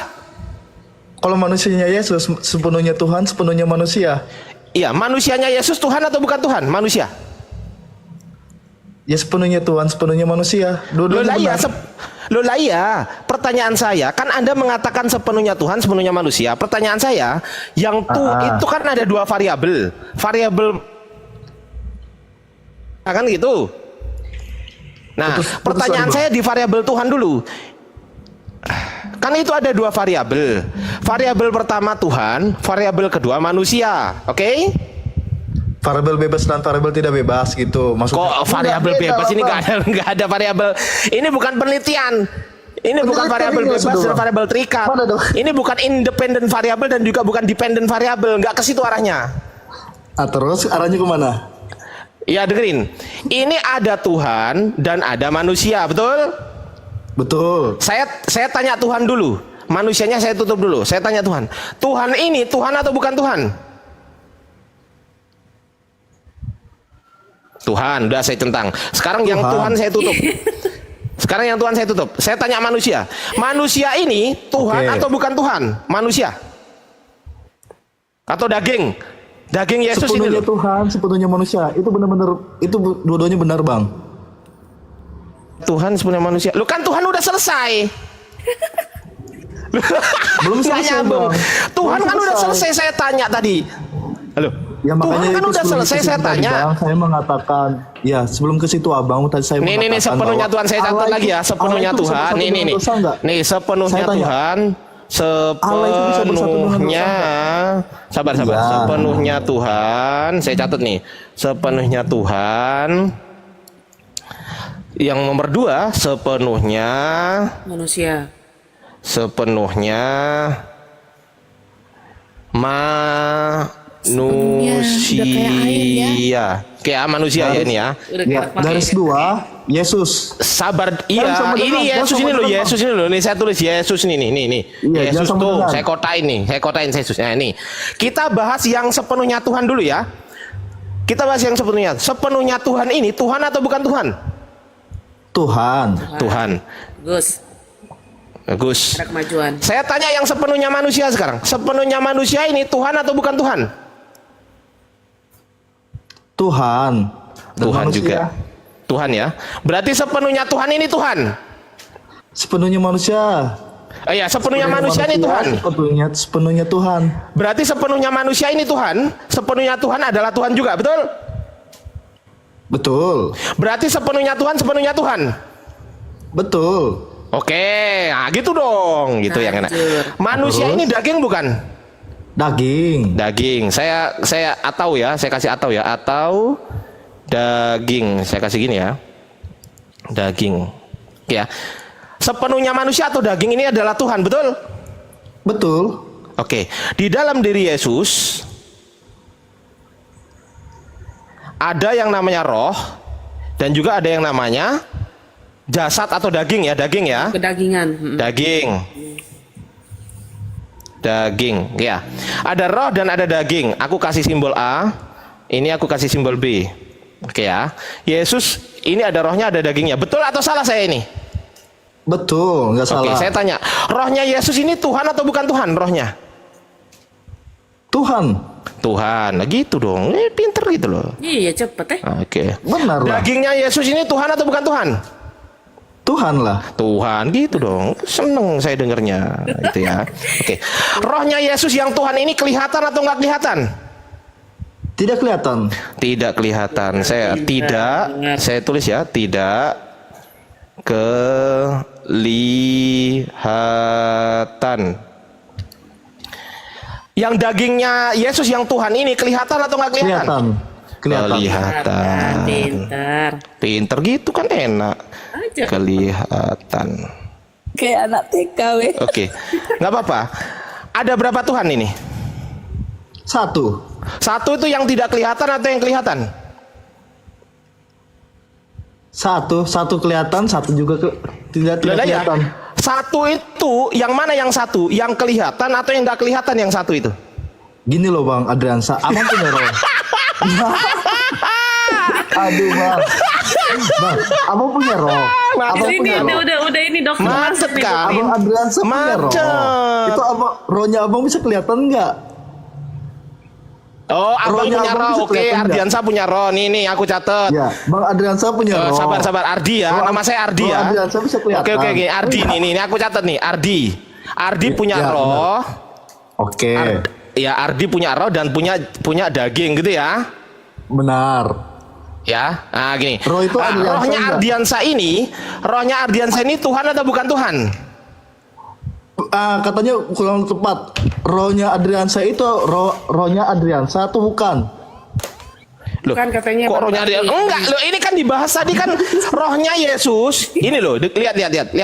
G: Kalau manusianya Yesus, sepenuhnya Tuhan, sepenuhnya manusia.
B: Iya, manusianya Yesus Tuhan atau bukan Tuhan? Manusia.
G: Ya sepenuhnya Tuhan, sepenuhnya manusia.
B: Loh
G: Dua-duanya
B: lah iya,
G: benar.
B: pertanyaan saya kan Anda mengatakan sepenuhnya Tuhan, sepenuhnya manusia. Pertanyaan saya, yang itu kan ada dua variabel. Variabel kan gitu. Nah,
G: Putus
B: pertanyaan
G: lagi, Bang.
B: saya di variabel Tuhan dulu. Kan itu ada dua variabel. Variabel pertama Tuhan, variabel kedua manusia. Oke?
G: Variabel bebas dan variabel tidak bebas gitu. Maksudnya
B: Kok variabel
G: Enggak,
B: bebas ini
G: Bang.
B: nggak ada variabel. Ini bukan penelitian. Ini bukan
G: Penelitian
B: variabel
G: ini
B: bebas
G: sudah,
B: dan
G: Bang.
B: variabel terikat.
G: Mana dong?
B: Ini bukan independent variabel dan juga bukan dependent variabel. Nggak ke situ arahnya.
G: Terus arahnya kemana?
B: Ya dengerin. Ini ada Tuhan dan ada manusia, betul?
G: Betul.
B: Saya tanya Tuhan dulu. Manusianya saya tutup dulu. Saya tanya Tuhan. Tuhan ini Tuhan atau bukan Tuhan? Tuhan, udah saya centang. Sekarang yang Tuhan saya tutup. Sekarang yang Tuhan saya tutup. Saya tanya manusia. Manusia ini Tuhan
G: Oke.
B: atau bukan Tuhan? Manusia. Atau daging? Daging Yesus ini
G: Sepenuhnya
B: loh.
G: Tuhan, sepenuhnya manusia. Itu benar-benar, itu dua-duanya benar, Bang.
B: Tuhan sebenarnya manusia. Lu kan Tuhan udah selesai.
G: Belum
B: Nggak
G: selesai,
B: nyambung.
G: Bang.
B: Tuhan
G: Belum
B: kan udah selesai saya tanya tadi. Halo.
G: Ya
B: Tuhan
G: makanya
B: kan
G: itu
B: udah
G: sebelum
B: selesai
G: ke situ
B: saya
G: tadi,
B: tanya.
G: Bang, saya mengatakan, ya sebelum ke situ Abang tadi saya
B: Nih
G: mengatakan
B: sepenuhnya
G: bahwa
B: Tuhan saya catat
G: Allah
B: lagi ya,
G: itu-
B: sepenuhnya
G: Allah itu bisa
B: Tuhan.
G: bersatu
B: Nih
G: dengan dosa enggak?
B: nih sepenuhnya
G: Saya tanya.
B: Tuhan,
G: Allah itu bisa bersatu dengan dosa
B: sepenuhnya. Sabar.
G: Iya.
B: Sepenuhnya Tuhan, saya catat nih. Sepenuhnya Tuhan. Yang nomor 2 sepenuhnya
H: Manusia.
B: manusia. Kayak manusia ya ini ya.
H: Udah
G: Ya,
H: kayak pakai.
G: garis 2, Yesus.
B: Sabar,
G: Jangan
B: iya,
G: sama
B: ini
G: dengan,
B: Yesus
G: jangan
B: ini
G: sama
B: loh,
G: dengan.
B: Yesus ini loh. Nih saya tulis Yesus nih.
G: Iya,
B: Yesus
G: jangan sama
B: tuh,
G: dengan.
B: saya kotain Yesus. Nah, ini. Kita bahas yang sepenuhnya Tuhan dulu ya. Kita bahas yang sepenuhnya. Sepenuhnya Tuhan ini Tuhan atau bukan Tuhan?
G: Tuhan.
B: Tuhan. Bagus.
H: Ada kemajuan.
B: Saya tanya yang sepenuhnya manusia sekarang. Sepenuhnya manusia ini Tuhan atau bukan Tuhan?
G: Tuhan. Dan
B: Tuhan
G: manusia.
B: juga. Tuhan ya. Berarti sepenuhnya Tuhan ini Tuhan.
G: Sepenuhnya manusia.
B: Iya, sepenuhnya manusia ini Tuhan.
G: Sepenuhnya Tuhan.
B: Berarti sepenuhnya manusia ini Tuhan. Sepenuhnya Tuhan adalah Tuhan juga, betul?
G: Betul.
B: Berarti sepenuhnya Tuhan.
G: Betul.
B: Oke, nah gitu dong, gitu yang enak.
H: Hancur.
B: Manusia ini daging bukan?
G: Daging.
B: Daging. Saya atau ya, saya kasih atau ya, atau daging. Saya kasih gini ya. Daging. Ya. Sepenuhnya manusia atau daging ini adalah Tuhan, betul?
G: Betul.
B: Oke, di dalam diri Yesus ada yang namanya roh dan juga ada yang namanya Jasad atau daging ya? Daging ya?
H: Kedagingan.
B: Daging. Daging, ya. Ada roh dan ada daging. Aku kasih simbol A, ini aku kasih simbol B. Oke ya. Yesus ini ada rohnya, ada dagingnya. Betul atau salah saya ini?
G: Betul, nggak
B: Oke,
G: salah.
B: saya tanya. Rohnya Yesus ini Tuhan atau bukan Tuhan rohnya?
G: Tuhan.
B: Tuhan. Nah gitu dong. Pinter gitu loh.
H: Iya cepet
B: Oke.
G: Benar lah.
B: Dagingnya Yesus ini Tuhan atau bukan Tuhan?
G: Tuhan lah.
B: Tuhan gitu dong. Seneng saya dengernya itu ya. Oke. Rohnya Yesus yang Tuhan ini kelihatan atau nggak kelihatan?
G: Tidak kelihatan.
B: Tidak kelihatan. Saya tulis ya, tidak kelihatan. Yang dagingnya Yesus yang Tuhan ini kelihatan atau nggak kelihatan? Kelihatan.
H: Pintar.
B: Pinter gitu kan enak.
H: Aja.
B: Kelihatan.
I: Kayak anak TK weh.
B: Oke, nggak apa-apa. Ada berapa Tuhan ini?
G: Satu.
B: Satu itu yang tidak kelihatan atau yang kelihatan?
G: Satu kelihatan, satu juga tidak
B: Lah, ya.
G: kelihatan.
B: Satu itu yang mana yang satu? Yang kelihatan atau yang nggak kelihatan yang satu itu?
G: Gini loh Bang Adriansa, abang punya roh. Aduh Bang. Bang, abang punya roh. Abang
H: Ini
G: punya roh.
H: udah ini dokter
B: Macet
H: masuk nih.
B: kan?
G: Abang Adriansa punya roh.
B: Macet.
G: Itu abang, rohnya abang bisa kelihatan nggak?
B: Oh, abang
G: Rohnya
B: punya
G: abang
B: roh.
G: bisa
B: Oke,
G: kelihatan nggak?
B: Ardiansa punya roh. Nih, aku catat.
G: Ya, Bang Adriansa punya roh.
B: Sabar, Ardi ya.
G: Roh-
B: Nama saya Ardi
G: roh
B: ya.
G: Adriansa bisa kelihatan.
B: Oke, Ardi nih, aku catat nih, Ardi. Ardi punya
G: Ya,
B: roh.
G: Oke,
B: Ya, Ardi punya roh dan punya daging gitu ya.
G: benar.
B: Ya, nah gini.
G: Roh itu Ardiansa
B: rohnya
G: enggak?
B: Rohnya Ardiansa ini Tuhan atau bukan Tuhan?
G: Katanya kurang tepat. Rohnya Adriansa itu rohnya Adriansa atau bukan?
B: Loh,
H: Bukan katanya
B: kok
H: Bang
B: rohnya
H: Ardi.
B: enggak, loh ini kan dibahas tadi kan rohnya Yesus. Ini loh, lihat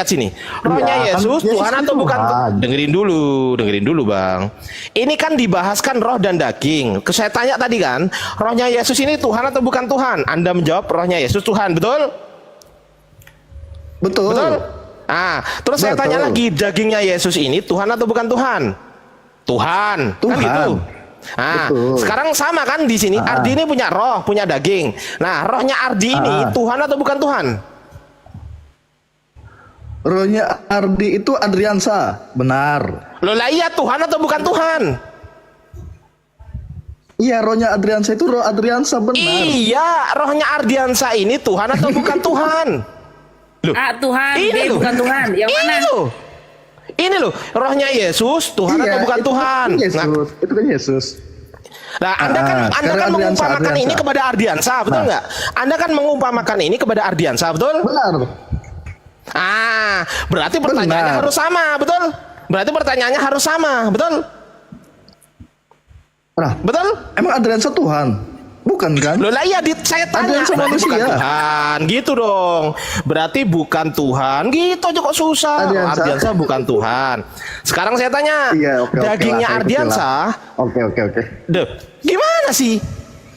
B: sini. Rohnya
G: Iya, kan
B: Yesus
G: Yesus
B: Tuhan
G: kan
B: atau bukan?
G: Tuhan.
B: Dengerin dulu, Bang. Ini kan dibahaskan roh dan daging. Saya tanya tadi kan, rohnya Yesus ini Tuhan atau bukan Tuhan? Anda menjawab rohnya Yesus Tuhan, betul?
G: Betul.
B: Betul? Terus saya
G: Betul.
B: tanya lagi, dagingnya Yesus ini Tuhan atau bukan Tuhan? Tuhan. Kan
G: Tuhan.
B: gitu.
G: Betul.
B: Sekarang sama kan di sini. Ardi ini punya roh, punya daging. Nah, rohnya Ardi ini Tuhan atau bukan Tuhan?
G: Rohnya Ardi itu Adriansa, benar.
B: Loh lah iya, Tuhan atau bukan Tuhan?
G: Iya, rohnya Adriansa itu roh Adriansa, benar.
B: Iya, rohnya Ardiansa ini Tuhan atau bukan Tuhan? Loh,
H: Tuhan,
B: ini
H: B
B: loh.
H: bukan Tuhan. Yang mana?
B: Ini loh, rohnya Yesus Tuhan
G: Iya,
B: atau bukan
G: itu
B: Tuhan?
G: kan Yesus.
B: Nah,
G: Itu kan Yesus.
B: Nah, Anda kan
G: karena Adriansa,
B: mengumpamakan ini
G: Adriansa.
B: kepada Ardiansa, betul
G: Nah.
B: nggak? Anda kan mengumpamakan ini kepada Ardiansa, betul?
G: Benar.
B: Berarti pertanyaannya
G: Benar.
B: harus sama, betul? Berarti pertanyaannya harus sama, betul?
G: Nah,
B: Betul?
G: emang Adriansa Tuhan? Bukan kan?
B: Loh lah iya, saya tanya.
G: Ardiansa
B: Berarti bukan
G: manusia.
B: Tuhan, gitu dong. Berarti bukan Tuhan, gitu aja kok susah. Ardiansa bukan Tuhan. Sekarang saya tanya,
G: Iya, oke,
B: dagingnya
G: lah, saya ikuti
B: Ardiansa,
G: lah. Oke.
B: deh, gimana sih?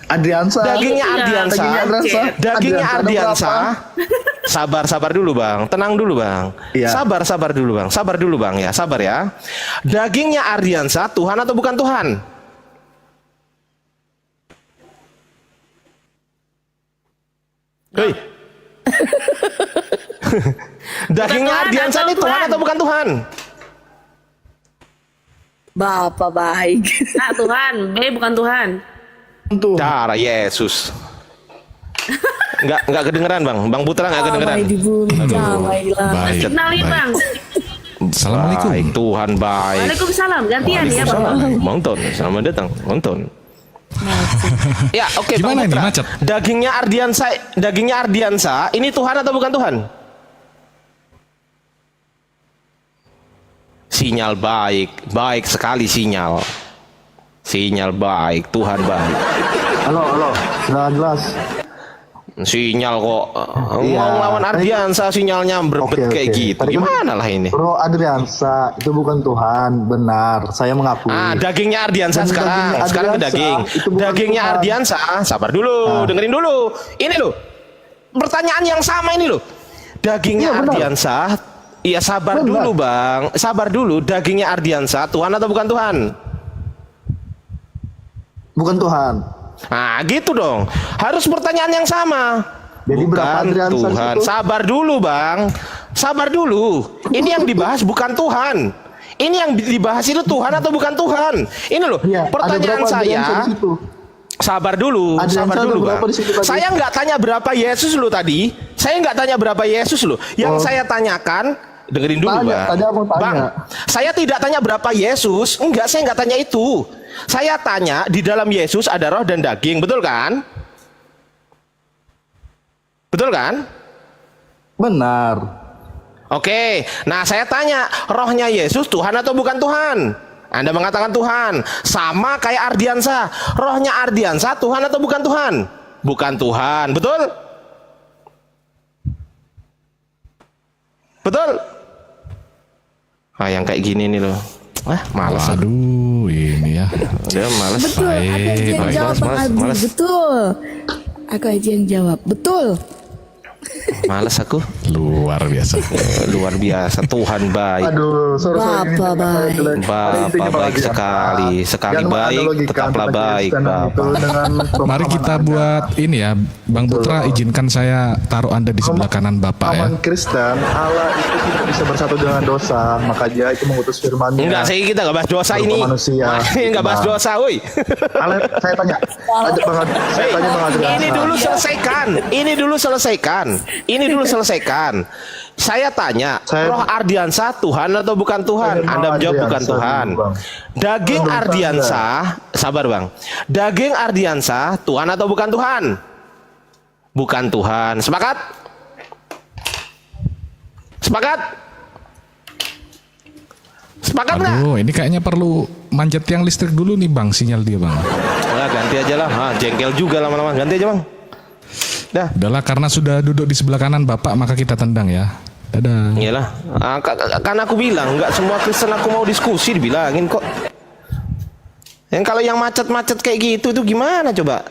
G: Adriansa.
B: Dagingnya Ardiansa, dagingnya Ardiansa.
G: berapa?
B: Sabar dulu bang, tenang dulu bang.
G: Iya.
B: Sabar dulu bang ya, sabar ya. Dagingnya Ardiansa Tuhan atau bukan Tuhan? Hei. Dagingnya
H: Tuhan
B: Ardiansa
H: atau
B: ini Tuhan
H: Tuhan?
B: atau bukan Tuhan?
I: Bapak baik.
H: Tuhan, B bukan Tuhan.
G: Tuh.
B: Cara Yesus. Enggak kedengeran bang, Bang Putra enggak kedengeran.
I: Damai di bumi, damai di langit.
C: Baik.
H: Signalin Bang.
C: Assalamualaikum.
B: Baik, Tuhan baik.
H: Waalaikumsalam. Gantian ya Bang.
B: Waalaikumsalam. Nonton, selamat datang, nonton. Ya, oke, Bang
C: Gimana ini,
B: Putra.
C: macet?
B: Dagingnya Ardiansa, ini Tuhan atau bukan Tuhan? Sinyal baik sekali sinyal. Sinyal baik, Tuhan baik.
G: Halo. Sudah jelas.
B: Sinyal kok
G: Iya.
B: mau lawan Ardiansa sinyalnya berbet
G: Oke,
B: kayak
G: oke.
B: gitu.
G: Tadi kan-
B: Gimana lah ini?
G: Roh Adriansa itu bukan Tuhan, benar. Saya mengakui.
B: Dagingnya Ardiansa
G: Dan
B: sekarang
G: dagingnya
B: ke
G: Ardiansa
B: daging.
G: itu bukan
B: Dagingnya
G: Tuhan.
B: Ardiansa, sabar dulu, dengerin dulu. Ini loh, pertanyaan yang sama ini loh. dagingnya
G: Iya, benar.
B: Ardiansah. Iya, sabar
G: Benar.
B: dulu Bang, sabar dulu. Dagingnya Ardiansah Tuhan atau bukan Tuhan?
G: Bukan Tuhan.
B: Nah gitu dong, harus pertanyaan yang sama.
G: Jadi berapa
B: Bukan
G: Adriansa di
B: Tuhan.
G: situ?
B: Sabar dulu Bang, sabar dulu. Ini yang dibahas bukan Tuhan. Ini yang dibahas itu Tuhan atau bukan Tuhan? Ini loh,
G: Iya, ada
B: pertanyaan
G: berapa Adriansa
B: saya.
G: di situ?
B: Sabar dulu,
G: Adriansa
B: sabar
G: ada
B: dulu
G: berapa
B: Bang.
G: di situ tadi?
B: Saya nggak tanya berapa Yesus lo tadi. Saya nggak tanya berapa Yesus lo. Yang
G: Oh.
B: saya tanyakan, dengerin dulu
G: Tanya,
B: Bang.
G: tadi abang tanya.
B: Bang, saya tidak tanya berapa Yesus. Enggak, saya nggak tanya itu. Saya tanya di dalam Yesus ada roh dan daging, betul kan? Betul kan?
G: Benar.
B: Oke, nah saya tanya, rohnya Yesus Tuhan atau bukan Tuhan? Anda mengatakan Tuhan, sama kayak Ardiansah. Rohnya Ardiansah Tuhan atau bukan Tuhan? Bukan Tuhan, betul? Betul? Ah, yang kayak gini nih loh. Males aku.
C: Aduh, ini ya.
B: Udah males.
I: Betul, aku aja yang
B: baik,
I: jawab
B: males,
I: Bang
B: males,
I: Ardi.
B: males.
I: Betul. Aku aja yang jawab. Betul.
B: Males aku.
C: Luar biasa.
B: Luar biasa, Tuhan baik.
G: Aduh, sorry,
I: Bapak
G: ini
I: baik.
G: jelek. Pada
B: Bapak
G: intinya
B: baik
G: Adriansa,
B: sekali. Sekali
G: jangan
B: baik,
G: menganalogikan
B: tetaplah
G: tentang
B: baik,
G: Kristen itu
B: Bapak.
G: dengan
C: Mari kita
G: pemahaman
C: buat ini ya, Bang Putra, izinkan saya taruh Anda di sebelah kanan Bapak ya.
G: pemahaman Kristen, Allah itu tidak bisa bersatu dengan dosa, maka dia itu mengutus firman-Nya.
B: Enggak, kita nggak bahas dosa
G: Berupa
B: ini.
G: manusia.
B: Ini nggak bahas
G: Nah.
B: dosa, woi.
G: Saya tanya, saya tanya Bang Adriansa.
B: Ini dulu selesaikan. Ini dulu selesaikan. Ini dulu selesaikan. Saya tanya, roh Ardiansah Tuhan atau bukan Tuhan?
G: Saya
B: Anda
G: mau
B: menjawab bukan
G: Ardiansa
B: Tuhan.
G: dulu, Bang.
B: Daging
G: Belum
B: Ardiansah, sabar Bang. Daging Ardiansah Tuhan atau bukan Tuhan? Bukan Tuhan. Sepakat? Sepakat? Sepakat nggak?
C: Aduh, ini kayaknya perlu manjat tiang listrik dulu nih Bang, sinyal dia Bang.
B: Nah, ganti aja lah. Jengkel juga lama-lama. Ganti aja Bang. Dah.
C: Udahlah, karena sudah duduk di sebelah kanan Bapak, maka kita tendang ya. Dadah.
B: Iyalah, kan aku bilang nggak semua Kristen aku mau diskusi dibilangin kok. Yang kalau yang macet-macet kayak gitu itu gimana coba?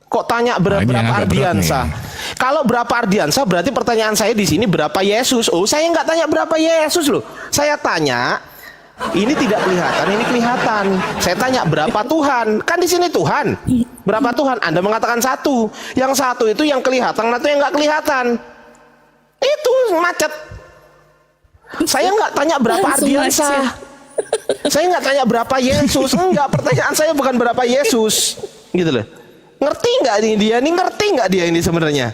B: Kok tanya
C: Nah, ini yang
B: berapa
C: agak berat
B: Ardiansah?
C: nih.
B: Kalau berapa Ardiansah berarti pertanyaan saya di sini berapa Yesus? Oh, saya nggak tanya berapa Yesus loh. Saya tanya ini tidak kelihatan, ini kelihatan. Saya tanya berapa Tuhan? Kan di sini Tuhan. Berapa Tuhan? Anda mengatakan satu. Yang satu itu yang kelihatan atau yang nggak kelihatan? Itu macet. Saya nggak tanya berapa
I: Langsung
B: Ardiansah. Saya nggak tanya berapa Yesus. Enggak, pertanyaan saya bukan berapa Yesus. Gitu loh. Ngerti nggak nih dia? Nih ngerti nggak dia ini sebenarnya?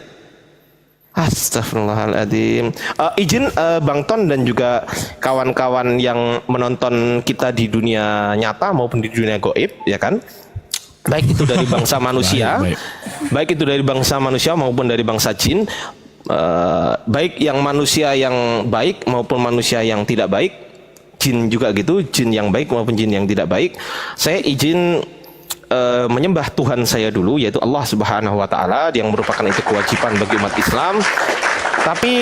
B: Astagfirullahaladzim. Izin Bang Ton dan juga kawan-kawan yang menonton kita di dunia nyata maupun di dunia goib, ya kan? Baik itu dari bangsa manusia, baik itu dari bangsa manusia maupun dari bangsa jin, baik yang manusia yang baik maupun manusia yang tidak baik, jin juga gitu, jin yang baik maupun jin yang tidak baik. Saya izin menyembah Tuhan saya dulu, yaitu Allah Subhanahu wa Ta'ala, yang merupakan itu kewajiban bagi umat Islam. Tapi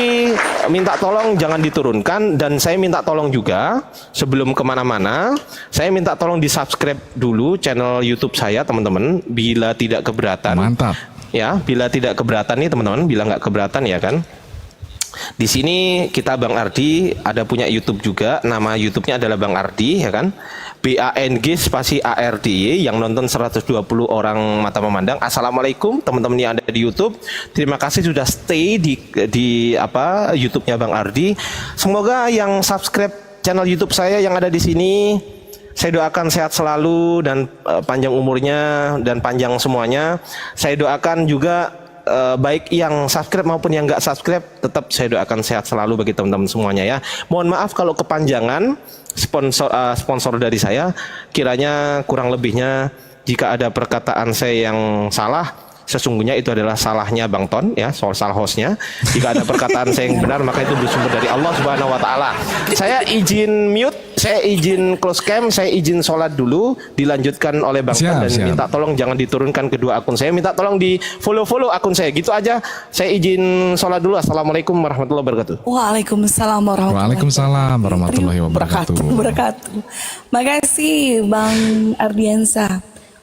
B: minta tolong jangan diturunkan, dan saya minta tolong juga sebelum kemana-mana, saya minta tolong di subscribe dulu channel YouTube saya teman-teman, bila tidak keberatan.
C: Mantap.
B: Ya, bila tidak keberatan nih teman-teman, bila nggak keberatan ya kan. Di sini kita Bang Ardi ada punya YouTube juga, nama YouTube-nya adalah Bang Ardi, ya kan? BANG spasi ARDY, yang nonton 120 orang mata memandang. Assalamualaikum teman-teman yang ada di YouTube. Terima kasih sudah stay di apa YouTube-nya Bang Ardi. Semoga yang subscribe channel YouTube saya yang ada di sini, saya doakan sehat selalu dan panjang umurnya dan panjang semuanya. Saya doakan juga baik yang subscribe maupun yang nggak subscribe, tetap saya doakan sehat selalu bagi teman-teman semuanya ya. Mohon maaf kalau kepanjangan sponsor dari saya, kiranya kurang lebihnya jika ada perkataan saya yang salah, sesungguhnya itu adalah salahnya Bang Ton ya, salah hostnya. Jika ada perkataan saya yang benar, maka itu bersumber dari Allah Subhanahu wa Ta'ala. Saya izin mute, saya izin close cam, saya izin sholat dulu, dilanjutkan oleh Bang Ton, dan minta tolong jangan diturunkan kedua akun saya, minta tolong di follow akun saya, gitu aja. Saya izin sholat dulu. Assalamualaikum warahmatullahi wabarakatuh.
I: Waalaikumsalam
C: warahmatullahi wabarakatuh.
I: Makasih Bang Ardiansa.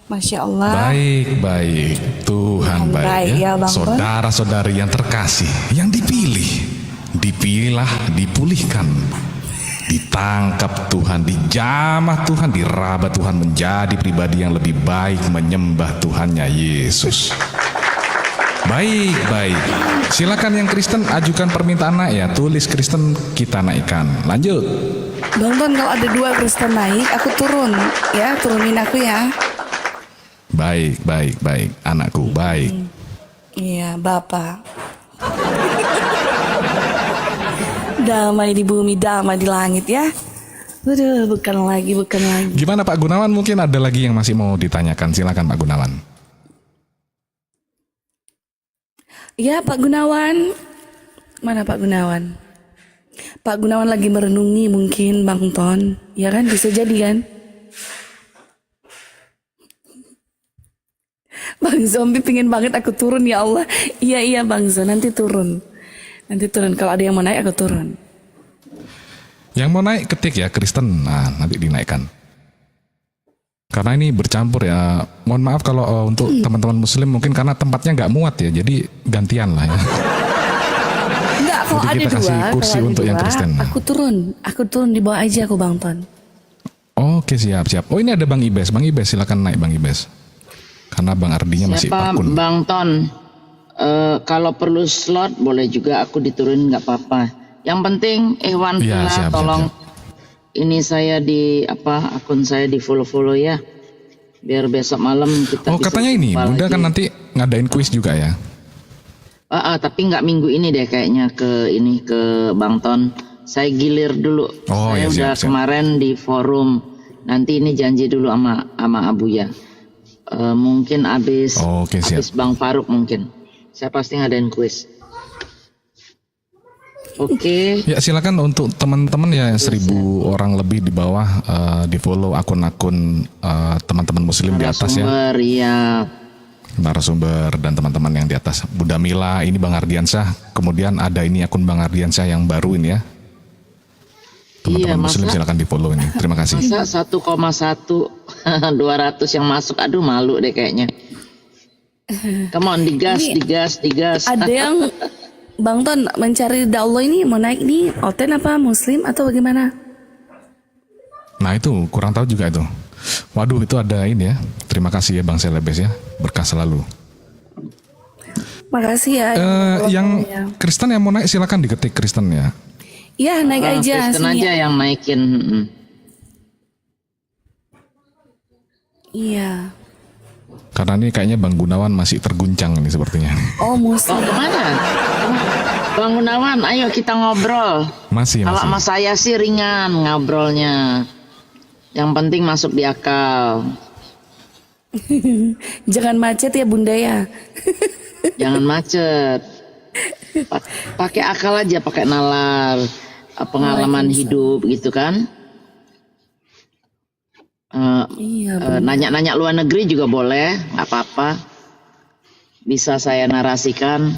I: Masya Allah.
C: Baik. Tuhan Tuhan baik,
I: Baik ya, Bang Ton.
C: Saudara-saudari yang terkasih, yang dipilihlah, dipulihkan, ditangkap Tuhan, dijamah Tuhan, diraba Tuhan menjadi pribadi yang lebih baik, menyembah Tuhannya Yesus. Baik. Silakan yang Kristen ajukan permintaan naik ya, tulis Kristen kita naikkan. Lanjut.
I: Bang Ton, kalau ada 2 Kristen naik, aku turun. Ya, turunin aku ya.
C: Baik, anakku, baik.
I: Iya, Bapak. Damai di bumi, damai di langit ya. Aduh, bukan lagi.
C: Gimana Pak Gunawan? Mungkin ada lagi yang masih mau ditanyakan. Silakan Pak Gunawan.
I: Ya, Pak Gunawan. Mana Pak Gunawan? Pak Gunawan lagi merenungi mungkin Bang Ton. Ya kan, bisa jadi kan? Bang Zombie pingin banget aku turun ya Allah. Iya Bang Zo, nanti turun. Kalau ada yang mau naik aku turun.
C: Yang mau naik ketik ya Kristen. Nah, nanti dinaikkan. Karena ini bercampur ya. Mohon maaf kalau untuk teman-teman Muslim mungkin karena tempatnya nggak muat ya. Jadi gantian lah ya.
I: Enggak, kalau
C: Jadi
I: ada
C: kita kasih
I: 2,
C: kursi untuk yang Kristen.
I: Aku turun di bawah aja aku Bang Ton.
C: Oke, siap. Oh, ini ada Bang Ibes. Bang Ibes, silakan naik Bang Ibes. Karena Bang Ardinya masih
F: Siapa
C: akun.
F: Bang Ton? Kalau perlu slot boleh juga aku diturunin nggak apa-apa. Yang penting Iwan
C: Iya,
F: Villa
C: siap.
F: tolong ini saya di akun saya di follow ya. Biar besok malam kita
C: Oh,
F: bisa
C: katanya ini
F: jumpa
C: Bunda
F: lagi.
C: kan nanti ngadain kuis juga ya.
F: Tapi nggak minggu ini deh kayaknya ke Bang Ton. Saya gilir dulu.
C: Oh,
F: Saya
C: ya,
F: udah
C: siap.
F: kemarin di forum. Nanti ini janji dulu sama Abuya. Mungkin habis
C: Oke, siap.
F: Bang Faruk mungkin. Saya pasti ngadain kuis. Oke.
C: Ya, silakan untuk teman-teman ya 1.000 orang lebih di bawah di follow akun-akun teman-teman Muslim di atas ya.
F: Narasumber, iya.
C: Narasumber dan teman-teman yang di atas. Bunda Mila, ini Bang Ardiansyah. Kemudian ada ini akun Bang Ardiansyah yang baru ini ya. Teman-teman Muslim silakan di follow ini. Terima kasih.
F: Masa 1,1 200 yang masuk, aduh malu deh kayaknya. Come on, digas.
I: Ada yang Bang Ton mencari ridha Allah ini mau naik nih Oten apa Muslim atau bagaimana?
C: Nah itu kurang tahu juga itu. Waduh, itu ada ini ya. Terima kasih ya Bang Selebes ya. Berkah selalu.
I: Makasih ya.
C: Yang
I: Ya.
C: Kristen yang mau naik silakan diketik Kristen ya.
I: Iya, naik aja.
F: Kristen
I: sini.
F: aja yang naikin.
I: Iya.
C: Karena ini kayaknya Bang Gunawan masih terguncang ini sepertinya.
I: Oh, Muslim.
F: Kemana? Bang Gunawan, ayo kita ngobrol.
C: Masih.
F: Kalau sama saya sih ringan ngobrolnya. Yang penting masuk di akal.
I: Jangan macet ya Bunda ya.
F: Jangan macet. Pakai akal aja, pakai nalar. Pengalaman hidup gitu kan.
I: Iya.
F: Nanya-nanya luar negeri juga boleh, nggak apa-apa. Bisa saya narasikan.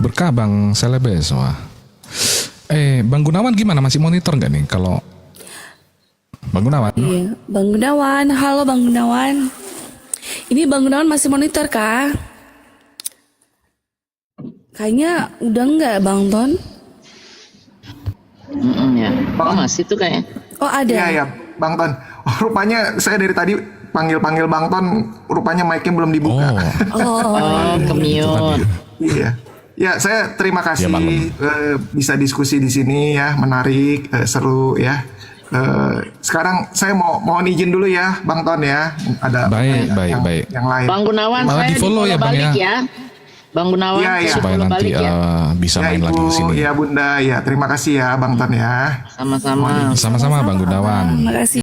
C: Berkah Bang Selebes. Wah. Bang Gunawan gimana? Masih monitor nggak nih? Kalau Bang Gunawan?
I: Iya. Bang Gunawan, halo Bang Gunawan. Ini Bang Gunawan masih monitor kah? Kayaknya udah enggak Bang Ton?
F: Ya. Oh, masih tuh kayaknya.
I: Oh ada.
A: Iya, Bang Ton. Oh, rupanya saya dari tadi panggil-panggil Bang Ton, rupanya mic-nya belum dibuka.
F: Oh, ke-mute.
A: Iya. Ya, saya terima kasih
C: Ya, maklum.
A: bisa diskusi di sini ya, menarik, seru ya. Sekarang saya mohon izin dulu ya, Bang Ton ya. Ada
C: Baik.
A: yang lain.
F: Bang Gunawan,
C: Malah
F: saya
C: di-follow ya, Bang,
F: balik
C: ya.
F: Bang Gunawan,
A: Iya, iya.
F: saya
C: Supaya
F: follow
C: nanti
F: balik ya.
C: bisa
A: Ya
C: main
A: Ibu,
C: lagi di sini.
A: ya Bunda, ya terima kasih ya Bang Ton ya.
F: Sama-sama.
C: Sama-sama Bang Gunawan.
I: Makasih.